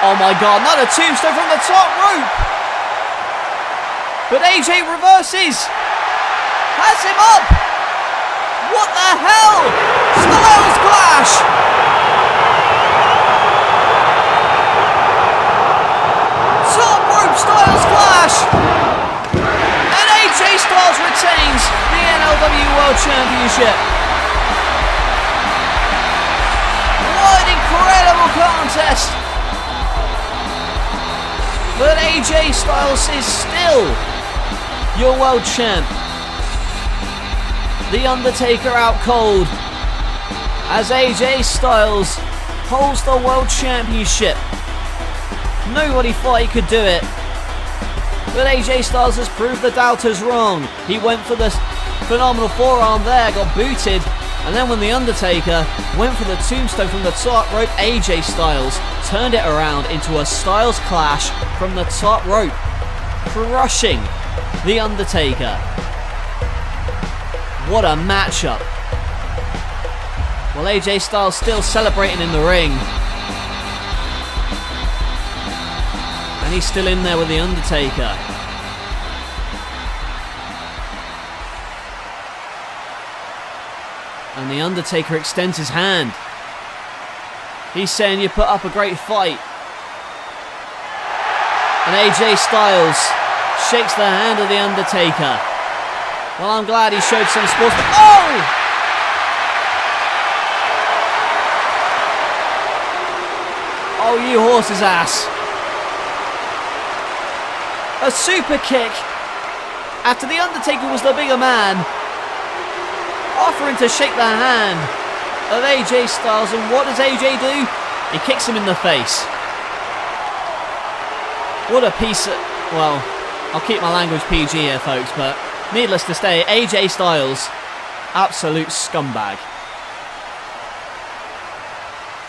Oh my god, not a tombstone from the top rope. But AJ reverses. Has him up. What the hell? Styles Clash. Top rope Styles Clash. And AJ Styles retains the NLW World Championship. What an incredible contest! But AJ Styles is still your world champ. The Undertaker out cold as AJ Styles holds the world championship. Nobody thought he could do it. But AJ Styles has proved the doubters wrong. He went for the phenomenal forearm there, got booted. And then when The Undertaker went for the tombstone from the top rope, AJ Styles turned it around into a Styles Clash from the top rope, crushing The Undertaker. What a matchup. Well, AJ Styles still celebrating in the ring. And he's still in there with The Undertaker. And The Undertaker extends his hand. He's saying you put up a great fight. And AJ Styles shakes the hand of The Undertaker. Well, I'm glad he showed some sportsman. Oh! Oh, you horse's ass. A super kick after The Undertaker was the bigger man, offering to shake the hand of AJ Styles, and what does AJ do? He kicks him in the face. What a piece of... well, I'll keep my language PG here, folks, but needless to say, AJ Styles, absolute scumbag.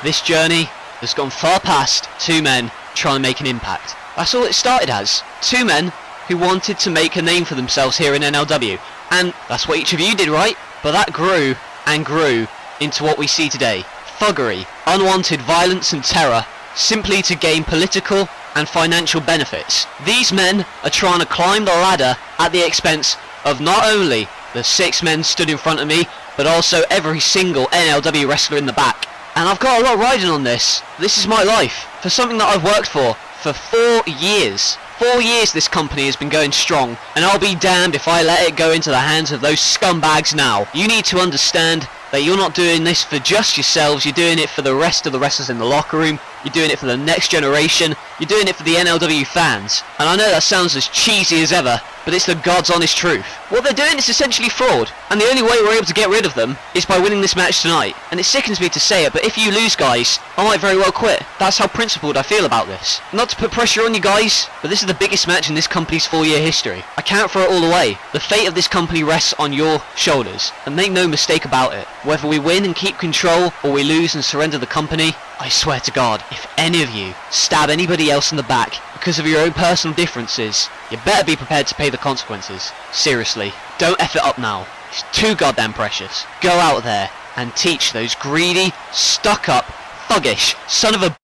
This journey has gone far past two men trying to make an impact. That's all it started as. Two men who wanted to make a name for themselves here in NLW. And that's what each of you did, right? But that grew and grew into what we see today. thuggery, unwanted violence and terror, simply to gain political and financial benefits. These men are trying to climb the ladder at the expense of not only the 6 men stood in front of me, but also every single NLW wrestler in the back. And I've got a lot riding on this. This is my life, for something that I've worked for 4 years. 4 years this company has been going strong, and I'll be damned if I let it go into the hands of those scumbags now. You need to understand that you're not doing this for just yourselves, you're doing it for the rest of the wrestlers in the locker room, you're doing it for the next generation, you're doing it for the NLW fans. And I know that sounds as cheesy as ever, but it's the God's honest truth. What they're doing is essentially fraud, and the only way we're able to get rid of them is by winning this match tonight. And it sickens me to say it, but if you lose, guys, I might very well quit. That's how principled I feel about this. Not to put pressure on you guys, but this is the biggest match in this company's 4-year history. I can't throw it all away. The fate of this company rests on your shoulders, and make no mistake about it. Whether we win and keep control, or we lose and surrender the company, I swear to God, if any of you stab anybody else in the back because of your own personal differences, you better be prepared to pay the consequences. Seriously, don't F it up now. It's too goddamn precious. Go out there and teach those greedy, stuck-up, thuggish son of a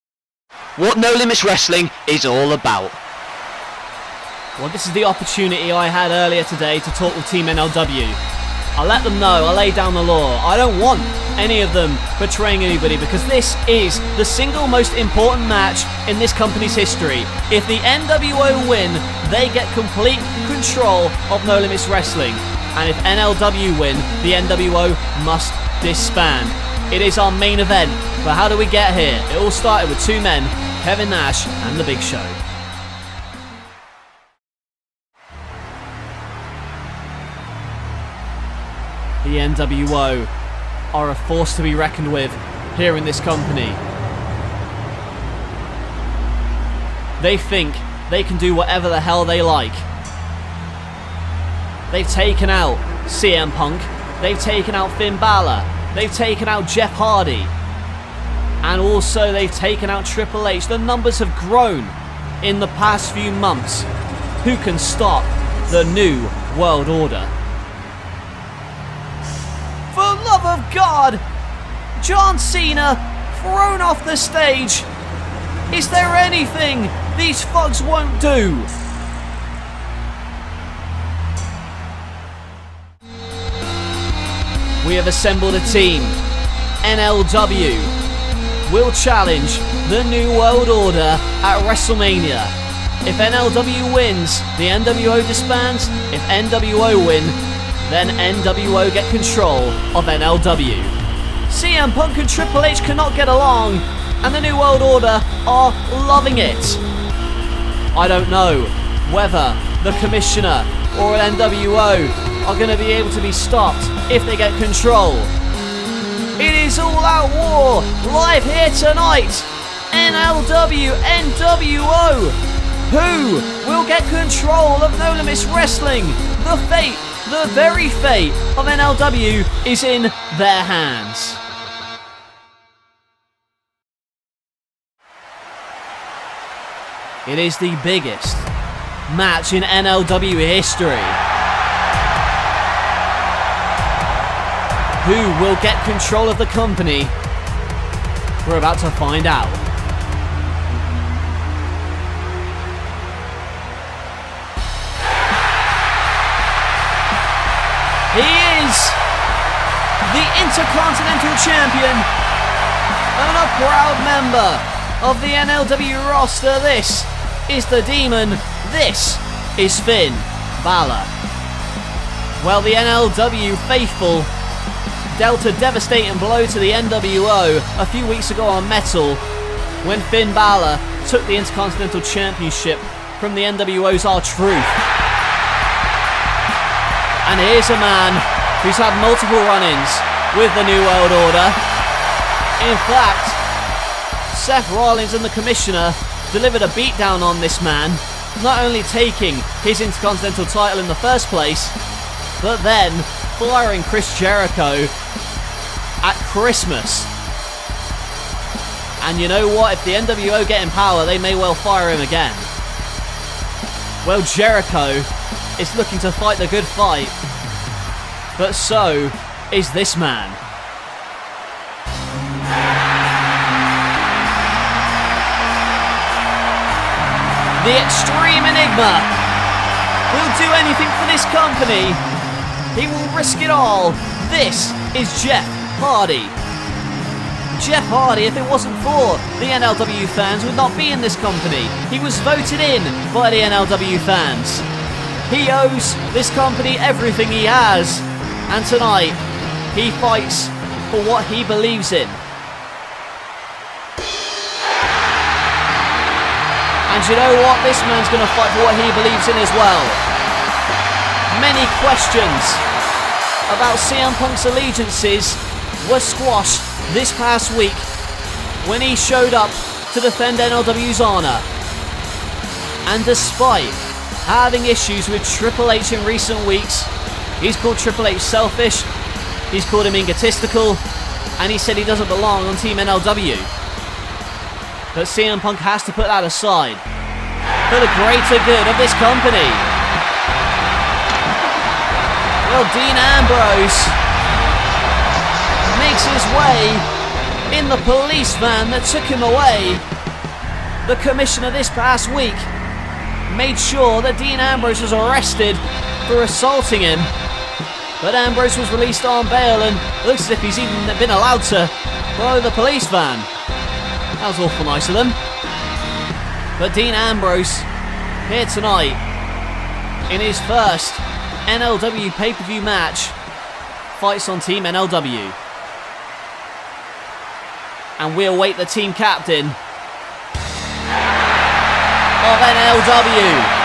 what No Limits Wrestling is all about. Well, this is the opportunity I had earlier today to talk with Team NLW. I let them know, I laid down the law. I don't want any of them betraying anybody, because this is the single most important match in this company's history. If the NWO win, they get complete control of No Limits Wrestling. And if NLW win, the NWO must disband. It is our main event, but how do we get here? It all started with 2 men, Kevin Nash and The Big Show. The NWO are a force to be reckoned with here in this company. They think they can do whatever the hell they like. They've taken out CM Punk, they've taken out Finn Balor, they've taken out Jeff Hardy, and also they've taken out Triple H. The numbers have grown in the past few months. Who can stop the New World Order? For the love of God! John Cena thrown off the stage! Is there anything these fucks won't do? We have assembled a team. NLW will challenge the New World Order at WrestleMania. If NLW wins, the NWO disbands. If NWO win, then NWO get control of NLW. CM Punk and Triple H cannot get along, and the New World Order are loving it. I don't know whether the Commissioner or NWO are going to be able to be stopped if they get control. It is All Out War, live here tonight. NLW, NWO. Who will get control of No Limits Wrestling? The very fate of NLW is in their hands. It is the biggest match in NLW history. Who will get control of the company? We're about to find out. He is the Intercontinental Champion and a proud member of the NLW roster. This is the Demon. This is Finn Balor. Well, the NLW faithful dealt a devastating blow to the NWO a few weeks ago on Metal when Finn Balor took the Intercontinental Championship from the NWO's R-Truth. And here's a man who's had multiple run-ins with the New World Order. In fact, Seth Rollins and the Commissioner delivered a beatdown on this man, not only taking his Intercontinental title in the first place, but then firing Chris Jericho at Christmas. And you know what? If the NWO get in power, they may well fire him again. Well, Jericho is looking to fight the good fight, but so is this man. the Extreme Enigma, will do anything for this company. He will risk it all. This is Jeff Hardy. Jeff Hardy, if it wasn't for the NLW fans, would not be in this company. He was voted in by the NLW fans. He owes this company everything he has. And tonight, he fights for what he believes in. And you know what? This man's going to fight for what he believes in as well. Many questions about CM Punk's allegiances were squashed this past week when he showed up to defend NLW's honour. And despite having issues with Triple H in recent weeks, he's called Triple H selfish, he's called him egotistical, and he said he doesn't belong on Team NLW. But CM Punk has to put that aside for the greater good of this company. Well, Dean Ambrose makes his way in the police van that took him away. The commissioner this past week made sure that Dean Ambrose was arrested for assaulting him, but Ambrose was released on bail and looks as if he's even been allowed to borrow the police van. That was awful nice of them. But Dean Ambrose here tonight in his first NLW pay-per-view match fights on Team NLW. And we await the team captain of NLW.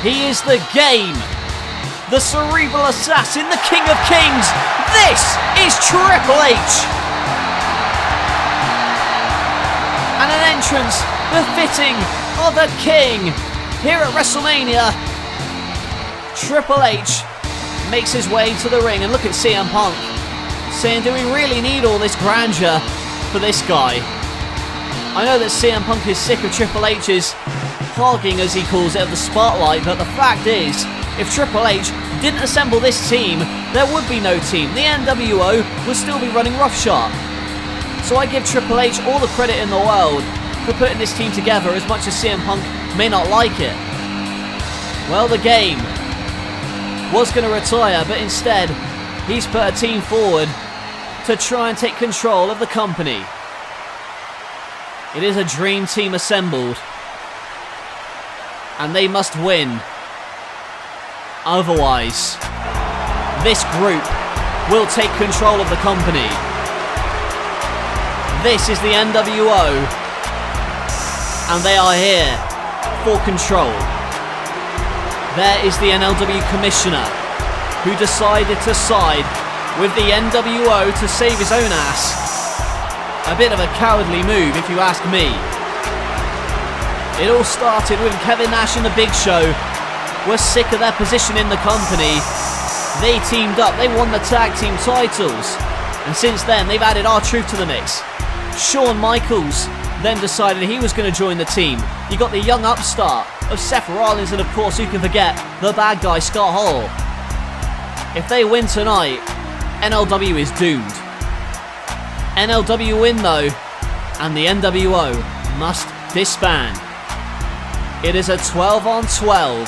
He is the game, the cerebral assassin, the King of Kings. This is Triple H. And an entrance befitting of a king here at WrestleMania. Triple H makes his way to the ring, and look at CM Punk saying, do we really need all this grandeur for this guy? I know that CM Punk is sick of Triple H's hogging, as he calls it, of the spotlight, but the fact is, if Triple H didn't assemble this team, there would be no team. The NWO would still be running roughshod. So I give Triple H all the credit in the world for putting this team together, as much as CM Punk may not like it. Well, the game was going to retire, but instead he's put a team forward to try and take control of the company. It is a dream team assembled, and they must win. Otherwise, this group will take control of the company. This is the NWO, and they are here for control. There is the NLW Commissioner, who decided to side with the NWO to save his own ass. A bit of a cowardly move, if you ask me. It all started when Kevin Nash and the Big Show were sick of their position in the company. They teamed up, they won the tag team titles, and since then they've added R-Truth to the mix. Shawn Michaels then decided he was going to join the team. You got the young upstart of Seth Rollins, and of course, who can forget the bad guy Scott Hall. If they win tonight, NLW is doomed. NLW win though, and the NWO must disband. It is a 12-on-12.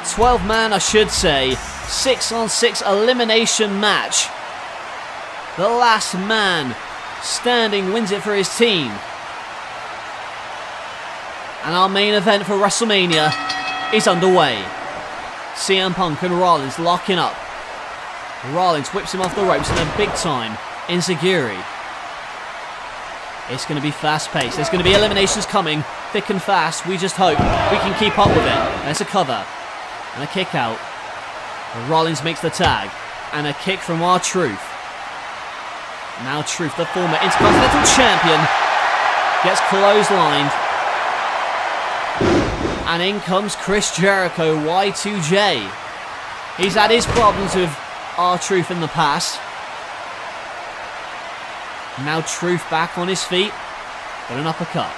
12-man, I should say. 6-on-6 elimination match. The last man standing wins it for his team. And our main event for WrestleMania is underway. CM Punk and Rollins locking up. Rollins whips him off the ropes in a big time enziguri. It's going to be fast-paced. There's going to be eliminations coming, thick and fast. We just hope we can keep up with it. There's a cover and a kick out. Rollins makes the tag, and a kick from R-Truth. Now Truth, the former Intercontinental Champion, gets clotheslined. And in comes Chris Jericho, Y2J. He's had his problems with R-Truth in the past. Now Truth back on his feet with an uppercut.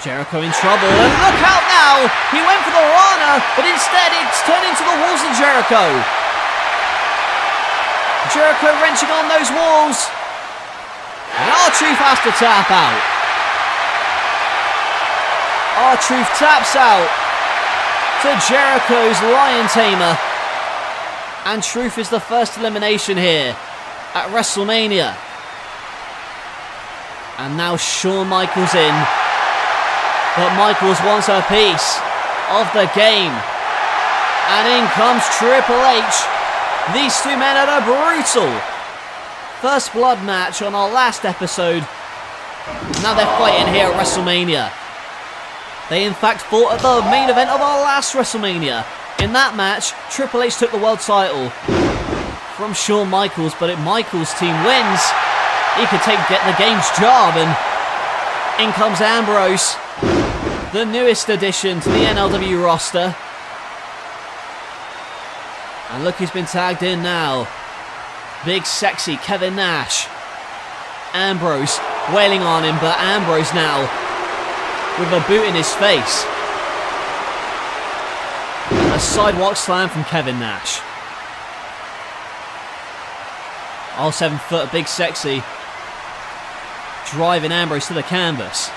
Jericho in trouble, and look out now! He went for the Rana, but instead it's turned into the walls of Jericho. Jericho wrenching on those walls. And R-Truth has to tap out. R-Truth taps out to Jericho's Lion Tamer. And Truth is the first elimination here at WrestleMania. And now Shawn Michaels in. But Michaels wants a piece of the game. And in comes Triple H. These two men had a brutal first blood match on our last episode. Now they're fighting here at WrestleMania. They in fact fought at the main event of our last WrestleMania. In that match, Triple H took the world title from Shawn Michaels, but if Michaels' team wins, he could get the game's job. And in comes Ambrose, the newest addition to the NLW roster. And look who's been tagged in now. Big sexy Kevin Nash. Ambrose wailing on him, but Ambrose now with a boot in his face. A sidewalk slam from Kevin Nash. All 7 foot, Big Sexy driving Ambrose to the canvas.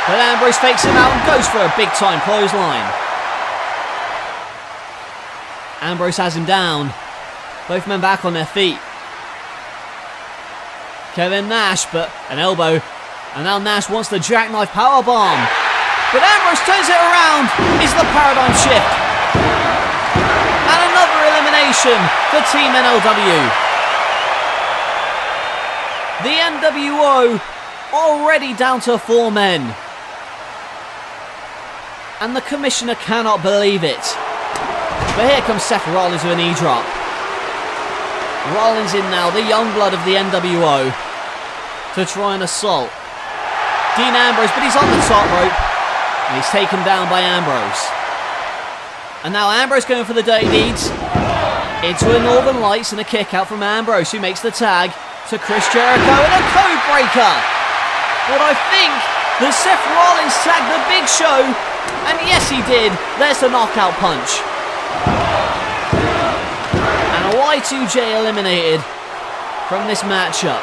But Ambrose fakes him out and goes for a big time clothesline. Ambrose has him down. Both men back on their feet. Kevin Nash, but an elbow. And now Nash wants the jackknife powerbomb. But Ambrose turns it around. Is the paradigm shift. And another elimination for Team NLW. The NWO already down to 4 men. And the commissioner cannot believe it. But here comes Seth Rollins with a knee drop. Rollins in now, the young blood of the NWO, to try and assault Dean Ambrose, but he's on the top rope. And he's taken down by Ambrose. And now Ambrose going for the dirty deeds. Into a Northern Lights and a kick out from Ambrose, who makes the tag to Chris Jericho and a code breaker. But I think that Seth Rollins tagged the Big Show, and yes he did. There's the knockout punch. And a Y2J eliminated from this matchup.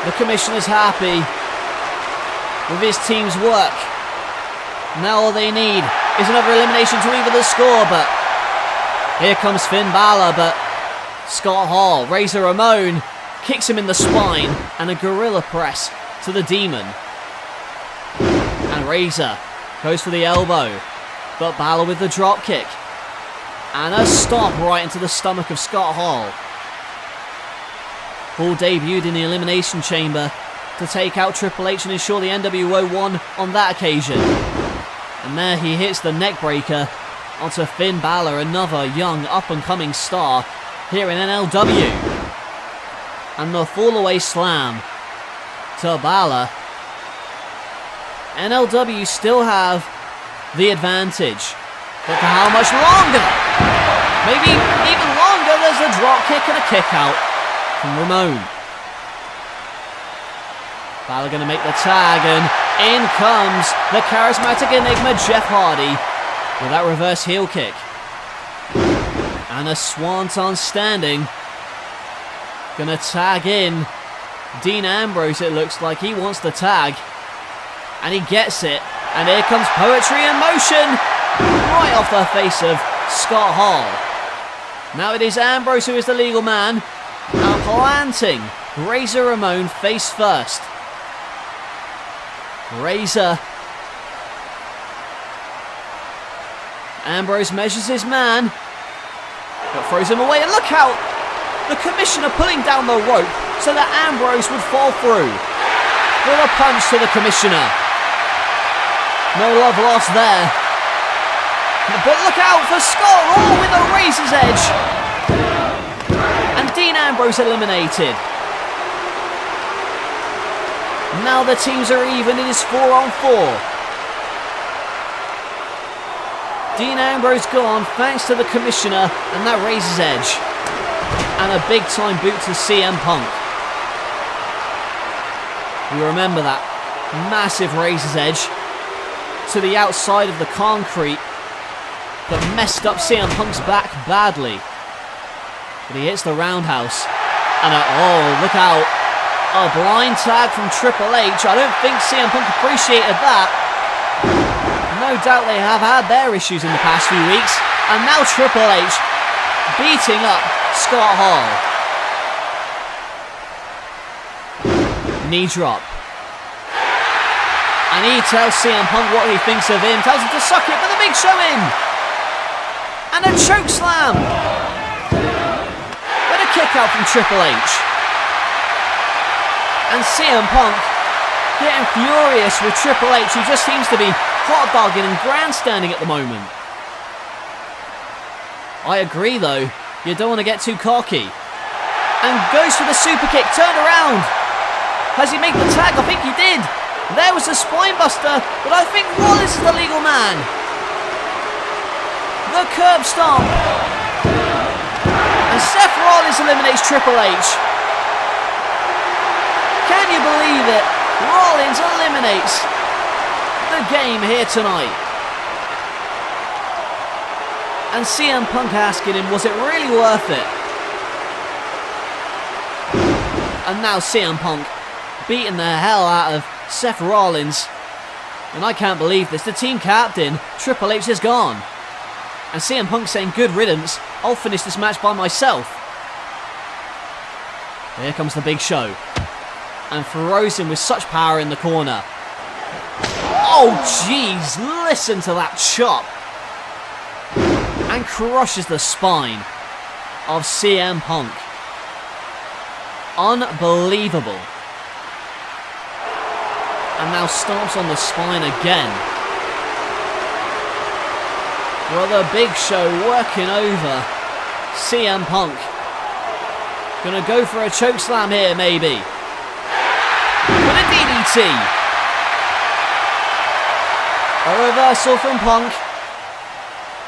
The commissioner's happy with his team's work. Now all they need is another elimination to even the score, but here comes Finn Balor, but Scott Hall, Razor Ramon, kicks him in the spine, and a gorilla press to the Demon. And Razor goes for the elbow, but Balor with the drop kick. And a stomp right into the stomach of Scott Hall. Hall debuted in the Elimination Chamber to take out Triple H and ensure the NWO won on that occasion. And there he hits the neckbreaker onto Finn Balor, another young up-and-coming star here in NLW. And the fall-away slam to Balor. NLW still have the advantage. But for how much longer? Maybe even longer. There's a drop kick and a kick out from Ramon. Balor going to make the tag, and in comes the charismatic enigma Jeff Hardy with that reverse heel kick. And a swanton standing. Gonna tag in Dean Ambrose, it looks like. He wants the tag. And he gets it. And here comes Poetry in motion. Right off the face of Scott Hall. Now it is Ambrose who is the legal man. Now planting Razor Ramon face first. Razor. Ambrose measures his man, but throws him away. And look out! The commissioner pulling down the rope so that Ambrose would fall through. With a punch to the commissioner. No love lost there. But look out for Scott Hall with a razor's edge. And Dean Ambrose eliminated. Now the teams are even. It is 4-on-4. Dean Ambrose gone thanks to the commissioner and that razor's edge. And a big time boot to CM Punk. We remember that massive razor's edge to the outside of the concrete that messed up CM Punk's back badly. But he hits the roundhouse. And oh, look out. A blind tag from Triple H. I don't think CM Punk appreciated that. No doubt they have had their issues in the past few weeks. And now Triple H beating up Scott Hall. Knee drop. And he tells CM Punk what he thinks of him. Tells him to suck it, but the Big Show in. And a choke slam. But a kick out from Triple H. And CM Punk getting furious with Triple H, who just seems to be hot dogging and grandstanding at the moment. I agree though, you don't want to get too cocky. And goes for the super kick, turned around. Has he made the tag? I think he did. There was a spine buster, but I think Rollins is the legal man. The curb stomp. And Seth Rollins eliminates Triple H. Can you believe it? Rollins eliminates the game here tonight. And CM Punk asking him, was it really worth it? And now CM Punk beating the hell out of Seth Rollins. And I can't believe this. The team captain, Triple H, is gone. And CM Punk saying, good riddance. I'll finish this match by myself. Here comes the Big Show. And throws him with such power in the corner. Oh, jeez. Listen to that chop. And crushes the spine of CM Punk. Unbelievable. And now stomps on the spine again. Well, the Big Show working over CM Punk. Gonna go for a chokeslam here, maybe. With a DDT. A reversal from Punk.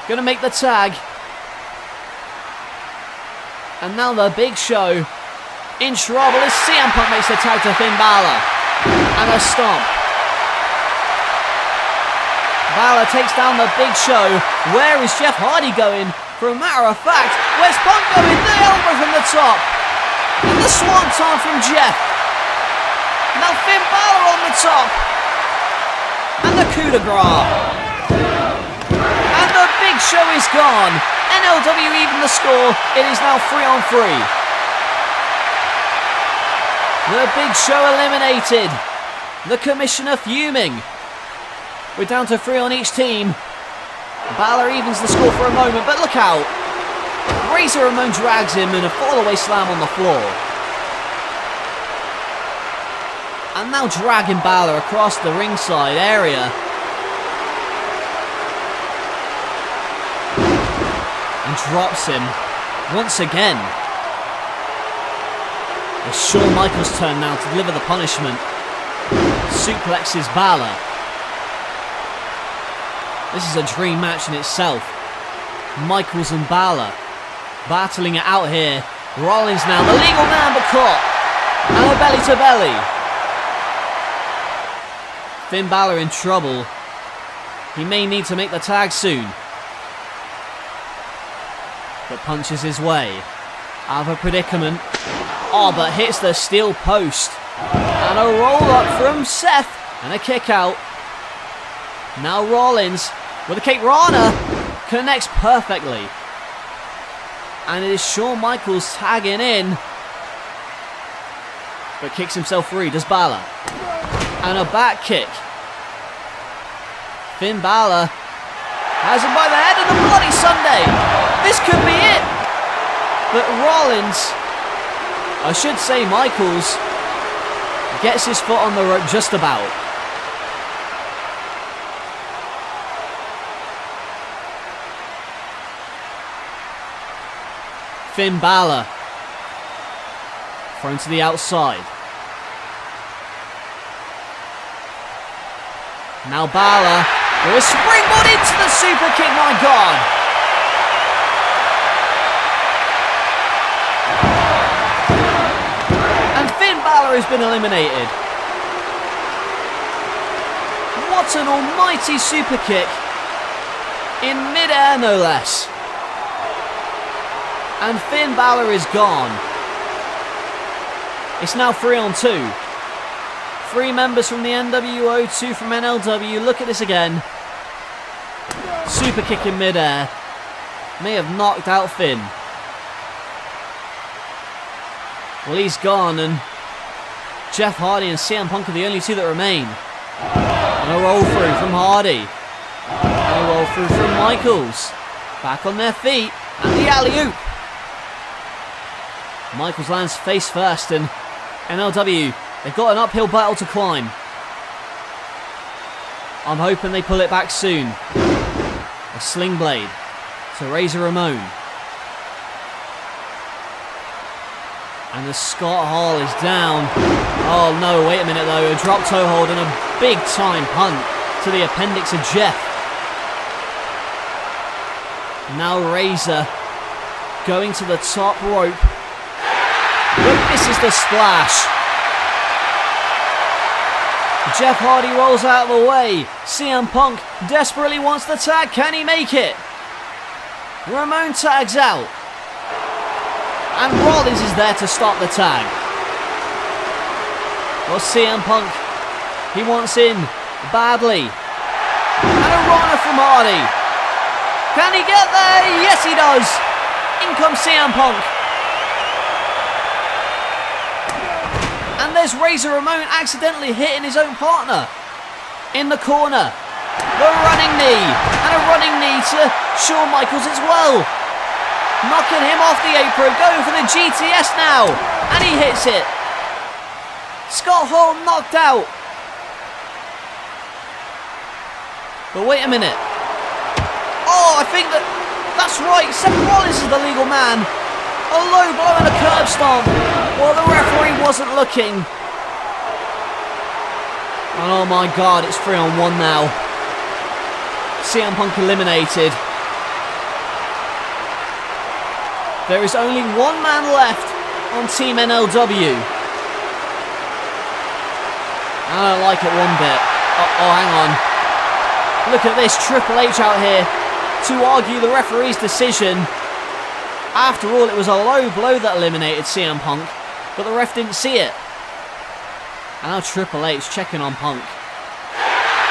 Gonna make the tag. And now the Big Show in trouble as CM Punk makes the tag to Finn Balor. And a stomp. Balor takes down the Big Show. Where is Jeff Hardy going? For a matter of fact, where's Punk going? The elbow from the top. And the swanton from Jeff. Now Finn Balor on the top. And the coup de grace. And the Big Show is gone. NLW even the score. It is now 3-on-3. The Big Show eliminated. The Commissioner fuming. We're down to 3 on each team. Balor evens the score for a moment, but look out. Razor Ramon drags him in a fall-away slam on the floor. And now dragging Balor across the ringside area. And drops him once again. It's Shawn Michaels' turn now to deliver the punishment. Suplexes Balor. This is a dream match in itself. Michaels and Balor battling it out here. Rollins now, the legal man, but caught. And a belly to belly. Finn Balor in trouble. He may need to make the tag soon. But punches his way out of a predicament. Oh, but hits the steel post. And a roll up from Seth. And a kick out. Now Rollins with a Kate Rana connects perfectly. And it is Shawn Michaels tagging in. But kicks himself free, does Balor. And a back kick. Finn Balor has him by the head of the Bloody Sunday. This could be it. But Rollins, I should say Michaels, gets his foot on the rope just about. Finn Balor thrown to the outside. Now Balor with a springboard into the super kick, my God. And Finn Balor has been eliminated. What an almighty super kick. In mid-air, no less. And Finn Balor is gone. It's now 3-on-2. 3 members from the NWO, 2 from NLW. Look at this again. Super kick in mid-air. May have knocked out Finn. Well, he's gone, and Jeff Hardy and CM Punk are the only 2 that remain. And a roll through from Hardy. And a roll through from Michaels. Back on their feet, and the alley-oop. Michaels lands face first, and NLW, they've got an uphill battle to climb. I'm hoping they pull it back soon. A sling blade to Razor Ramon. And the Scott Hall is down. Oh no, wait a minute though. A drop toe hold and a big time punt to the appendix of Jeff. Now Razor going to the top rope. But misses the splash. Jeff Hardy rolls out of the way. CM Punk desperately wants the tag. Can he make it? Ramon tags out. And Rollins is there to stop the tag. Well, CM Punk, he wants in badly. And a runner from Hardy. Can he get there? Yes, he does. In comes CM Punk. And there's Razor Ramon accidentally hitting his own partner. In the corner. The running knee. And a running knee to Shawn Michaels as well. Knocking him off the apron. Going for the GTS now. And he hits it. Scott Hall knocked out. But wait a minute. Oh, I think that's right. Seth Rollins is the legal man. A low blow and a curb stomp. Well, the referee wasn't looking. And oh my god, it's 3-on-1 now. CM Punk eliminated. There is only one man left on Team NLW. I don't like it one bit. Oh, hang on. Look at this, Triple H out here to argue the referee's decision. After all, it was a low blow that eliminated CM Punk, but the ref didn't see it. And now Triple H checking on Punk.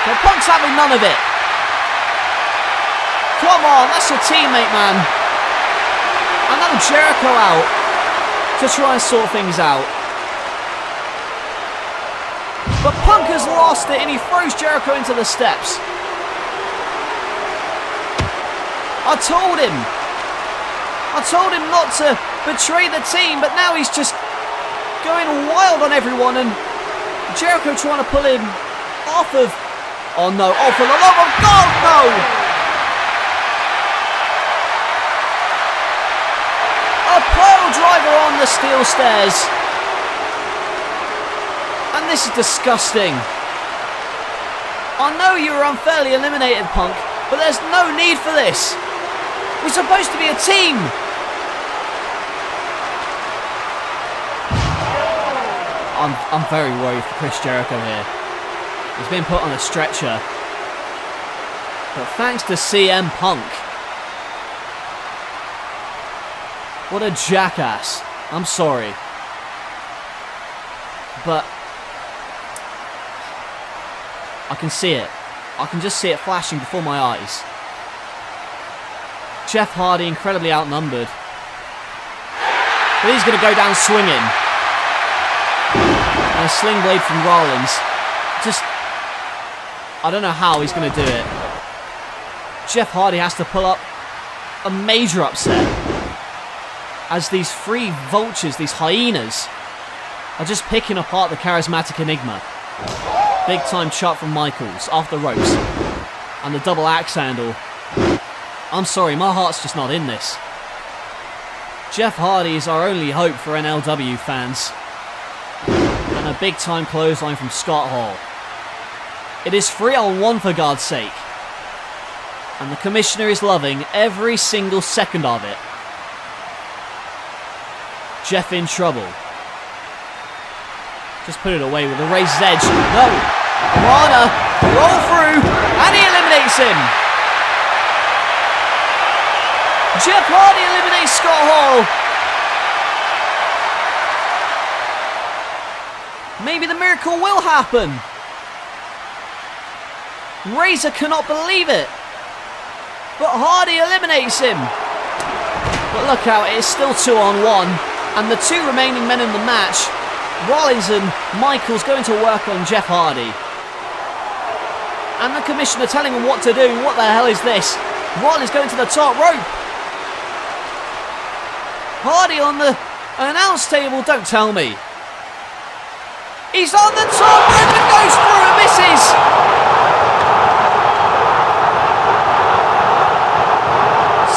But Punk's having none of it. Come on, that's your teammate, man. And now Jericho out to try and sort things out. But Punk has lost it and he throws Jericho into the steps. I told him not to betray the team, but now he's just going wild on everyone, and Jericho trying to pull him off of... Oh no, oh for the love of God, no! A pile driver on the steel stairs. And this is disgusting. I know you were unfairly eliminated, Punk, but there's no need for this. We're supposed to be a team. I'm very worried for Chris Jericho here. He's been put on a stretcher. But thanks to CM Punk. What a jackass. I'm sorry. But I can see it. I can just see it flashing before my eyes. Jeff Hardy incredibly outnumbered. But he's going to go down swinging. And a sling blade from Rollins. Just... I don't know how he's going to do it. Jeff Hardy has to pull up a major upset. As these three vultures, these hyenas, are just picking apart the charismatic Enigma. Big time chop from Michaels off the ropes. And the double axe handle. I'm sorry, my heart's just not in this. Jeff Hardy is our only hope for NLW fans. And a big time clothesline from Scott Hall. It is 3-on-1 for God's sake. And the commissioner is loving every single second of it. Jeff in trouble. Just put it away with a razor's edge. No! Rana! Roll through, and he eliminates him. Jeff Hardy eliminates Scott Hall. Maybe the miracle will happen. Razor cannot believe it. But Hardy eliminates him. But look out, it is still 2-on-1. And the two remaining men in the match, Rollins and Michaels, going to work on Jeff Hardy. And the commissioner telling him what to do. What the hell is this? Rollins going to the top rope. Hardy on the announce table, don't tell me. He's on the top rope and goes through and misses.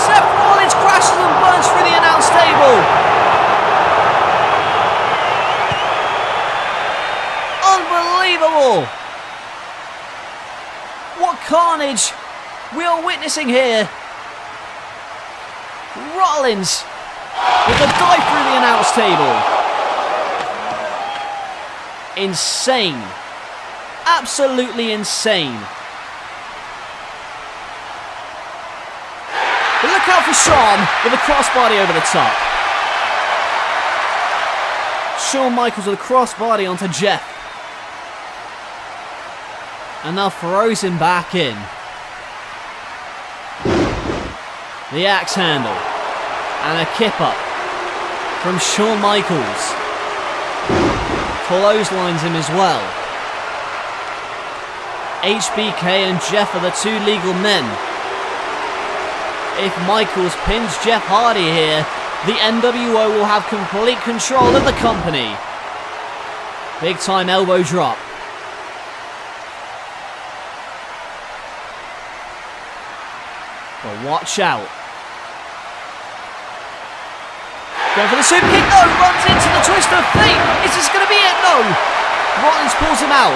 Seth Rollins crashes and burns through the announce table. Unbelievable. What carnage we are witnessing here. Rollins with a dive through the announce table. Insane. Absolutely insane. But look out for Shawn with a crossbody over the top. Shawn Michaels with a crossbody onto Jeff. And now throws him back in. The axe handle. And a kip up from Shawn Michaels. Clotheslines him as well. HBK and Jeff are the two legal men. If Michaels pins Jeff Hardy here, the NWO will have complete control of the company. Big time elbow drop. But watch out. Going for the super kick, no, runs into the twist of fate. Is this going to be it? No. Rollins pulls him out.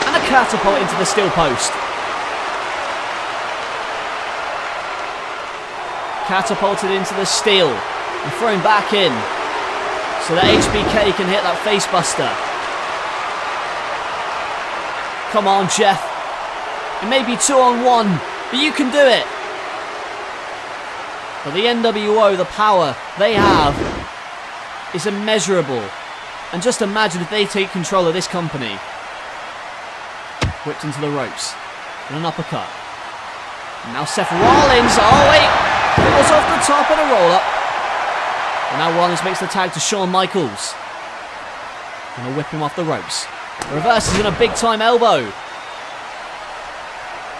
And a catapult into the steel post. Catapulted into the steel and thrown back in so that HBK can hit that face buster. Come on, Jeff. It may be 2-on-1, but you can do it. But the NWO, the power they have is immeasurable. And just imagine if they take control of this company. Whipped into the ropes. And an uppercut. And now Seth Rollins. Oh wait. Falls off the top and a roll up. And now Rollins makes the tag to Shawn Michaels. Gonna whip him off the ropes. Reverses in a big time elbow.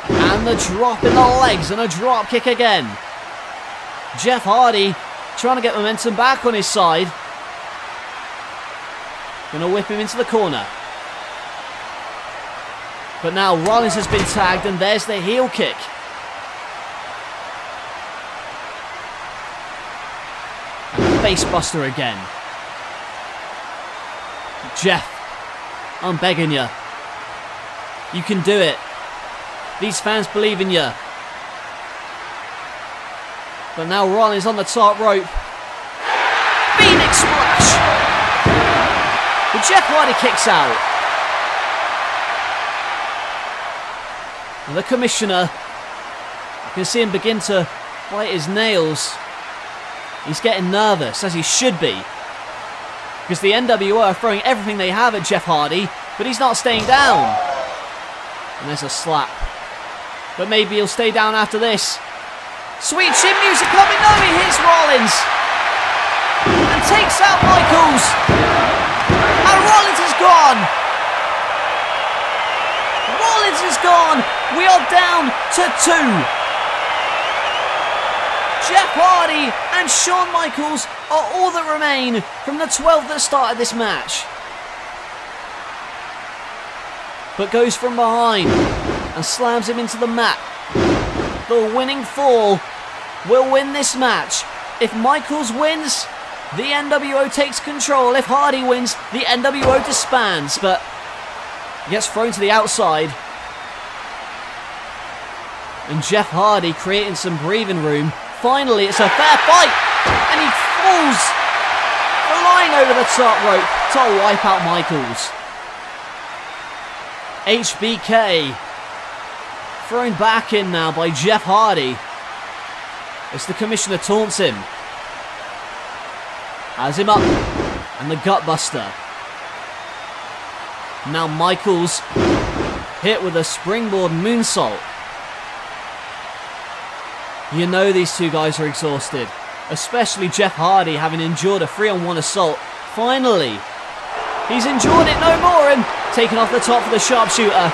And the drop in the legs and a drop kick again. Jeff Hardy trying to get momentum back on his side. Gonna whip him into the corner. But now Rollins has been tagged and there's the heel kick. And face buster again. Jeff, I'm begging you. You can do it. These fans believe in you. But now Rollins on the top rope. Phoenix splash! But Jeff Hardy kicks out. And the commissioner, you can see him begin to bite his nails. He's getting nervous, as he should be. Because the NWO are throwing everything they have at Jeff Hardy, but he's not staying down. And there's a slap. But maybe he'll stay down after this. Sweet chin music coming, no, he hits Rollins. And takes out Michaels. And Rollins is gone. Rollins is gone. We are down to 2. Jeff Hardy and Shawn Michaels are all that remain from the 12 that started this match. But goes from behind and slams him into the mat. The winning fall will win this match. If Michaels wins, the NWO takes control. If Hardy wins, the NWO disbands. But he gets thrown to the outside. And Jeff Hardy creating some breathing room. Finally, it's a fair fight. And he falls flying over the top rope to wipe out Michaels. HBK thrown back in now by Jeff Hardy as the Commissioner taunts him. Has him up, and the Gutbuster. Now Michaels hit with a springboard moonsault. You know these two guys are exhausted, especially Jeff Hardy having endured a 3-on-1 assault. Finally, he's endured it no more and taken off the top for the sharpshooter.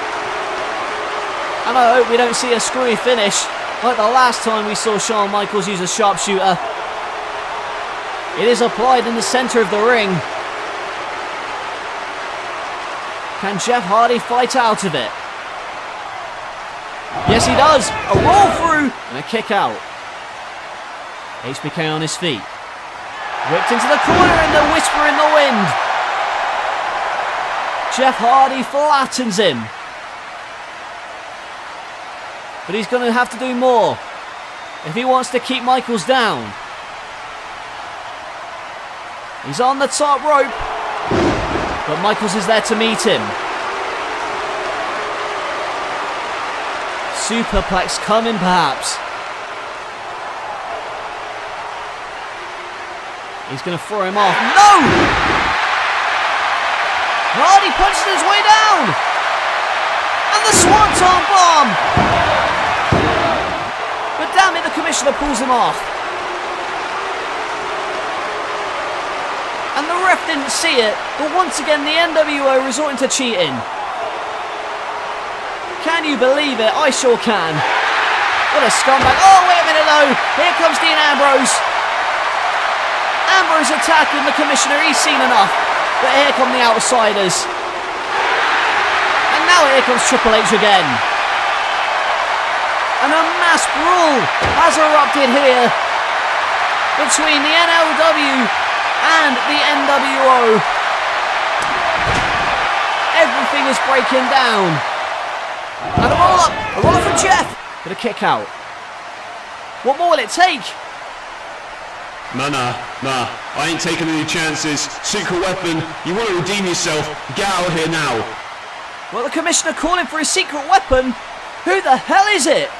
And I hope we don't see a screwy finish like the last time we saw Shawn Michaels use a sharpshooter. It is applied in the centre of the ring. Can Jeff Hardy fight out of it? Yes, he does. A roll through and a kick out. HBK on his feet. Whipped into the corner and the whisper in the wind. Jeff Hardy flattens him. But he's going to have to do more if he wants to keep Michaels down. He's on the top rope, but Michaels is there to meet him. Superplex coming perhaps. He's going to throw him off. No! Hardy punches his way down! And the Swanton Bomb! But damn it, the Commissioner pulls him off. And the ref didn't see it, but once again the NWO resorting to cheating. Can you believe it? I sure can. What a scumbag. Oh, wait a minute though. Here comes Dean Ambrose. Ambrose attacking the Commissioner. He's seen enough. But here come the outsiders. And now here comes Triple H again. And a mass brawl has erupted here between the NLW and the NWO. Everything is breaking down. And a roll up from Jeff, but a kick out. What more will it take? Nah, I ain't taking any chances. Secret weapon, you want to redeem yourself, get out of here now. Well, the Commissioner calling for his secret weapon. Who the hell is it?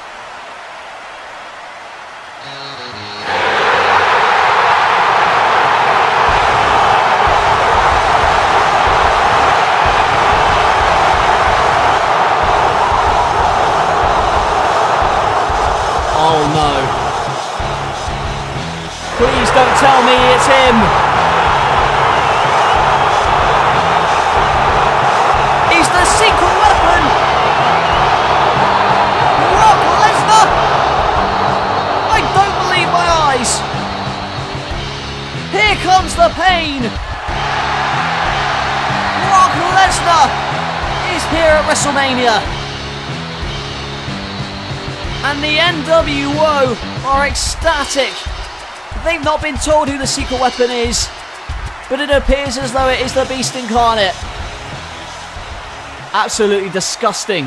Oh no. Please don't tell me it's him. He's the secret weapon. Brock Lesnar. I don't believe my eyes. Here comes the pain. Brock Lesnar is here at WrestleMania. And the NWO are ecstatic. They've not been told who the secret weapon is, but it appears as though it is the Beast Incarnate. Absolutely disgusting.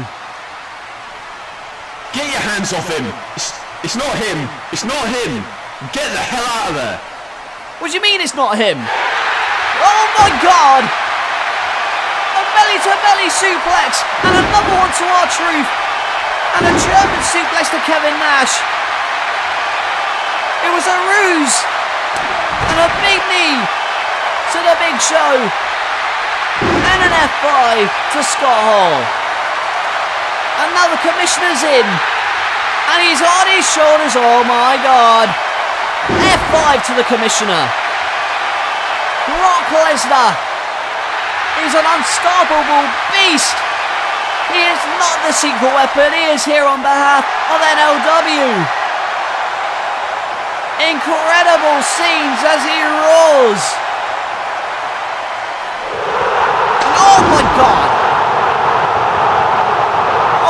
Get your hands off him. It's not him. It's not him. Get the hell out of there. What do you mean it's not him? Oh my God! A belly-to-belly suplex and another one to R-Truth. And a German suplex to Kevin Nash. It was a ruse. And a big knee to the Big Show. And an F5 to Scott Hall. And now the Commissioner's in. And he's on his shoulders. Oh my God. F5 to the Commissioner. Brock Lesnar is an unstoppable beast. He is not the secret weapon, he is here on behalf of NLW. Incredible scenes as he roars. And oh my God.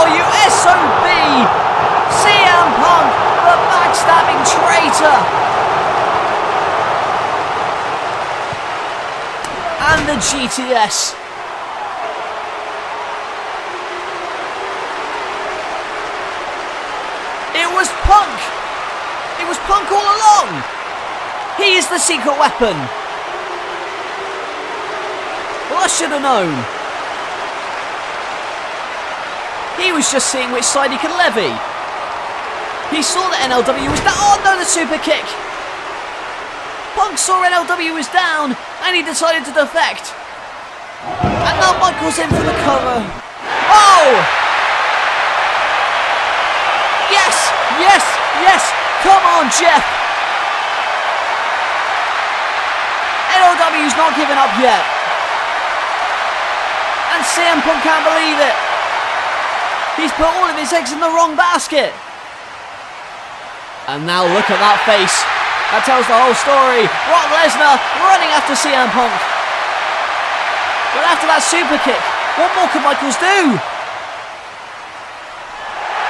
Oh, you SOB. CM Punk, the backstabbing traitor. And the GTS. It was Punk! It was Punk all along! He is the secret weapon! Well, I should have known. He was just seeing which side he could levy. He saw that NLW was down. Oh no, the super kick. Punk saw NLW was down and he decided to defect. And now Michael's in for the cover. Oh! Yes, yes, yes. Come on, Jeff. NLW's not giving up yet. And CM Punk can't believe it. He's put all of his eggs in the wrong basket. And now look at that face. That tells the whole story. Brock Lesnar running after CM Punk. But after that super kick, what more could Michaels do?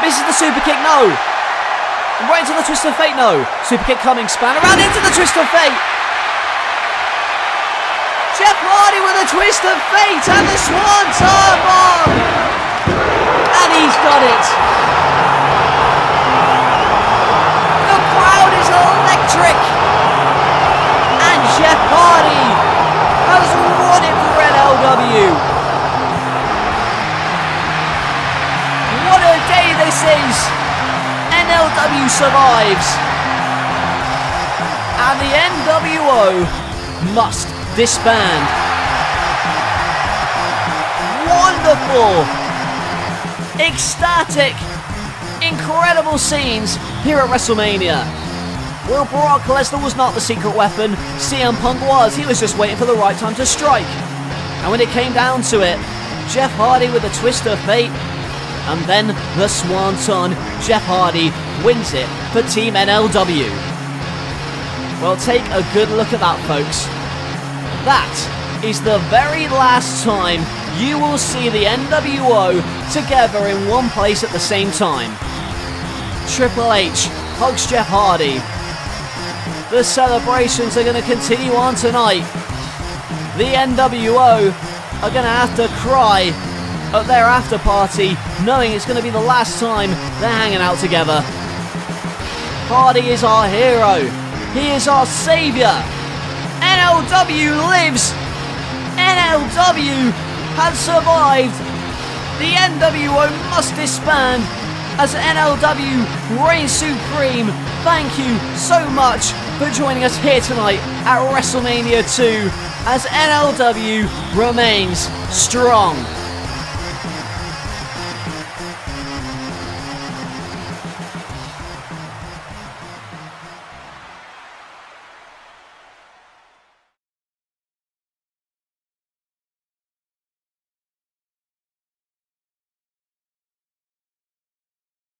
Misses the super kick, no. Right into the twist of fate, no. Super kick coming, span around into the twist of fate. Jeff Hardy with a twist of fate and the Swanton bomb. And he's got it. The crowd is electric. And Jeff Hardy has won it for NLW. What a day this is. NLW survives. And the NWO must disband. Wonderful, ecstatic, incredible scenes here at WrestleMania. Well, Brock Lesnar was not the secret weapon. CM Punk was. He was just waiting for the right time to strike. And when it came down to it, Jeff Hardy with a twist of fate, and then the Swanton. Jeff Hardy wins it for Team NLW. Well, take a good look at that, folks. That is the very last time you will see the NWO together in one place at the same time. Triple H hugs Jeff Hardy. The celebrations are going to continue on tonight. The NWO are going to have to cry at their after party, knowing it's going to be the last time they're hanging out together. Hardy is our hero. He is our saviour. NLW lives. NLW has survived. The NWO must disband as NLW reigns supreme. Thank you so much for joining us here tonight at WrestleMania 2 as NLW remains strong.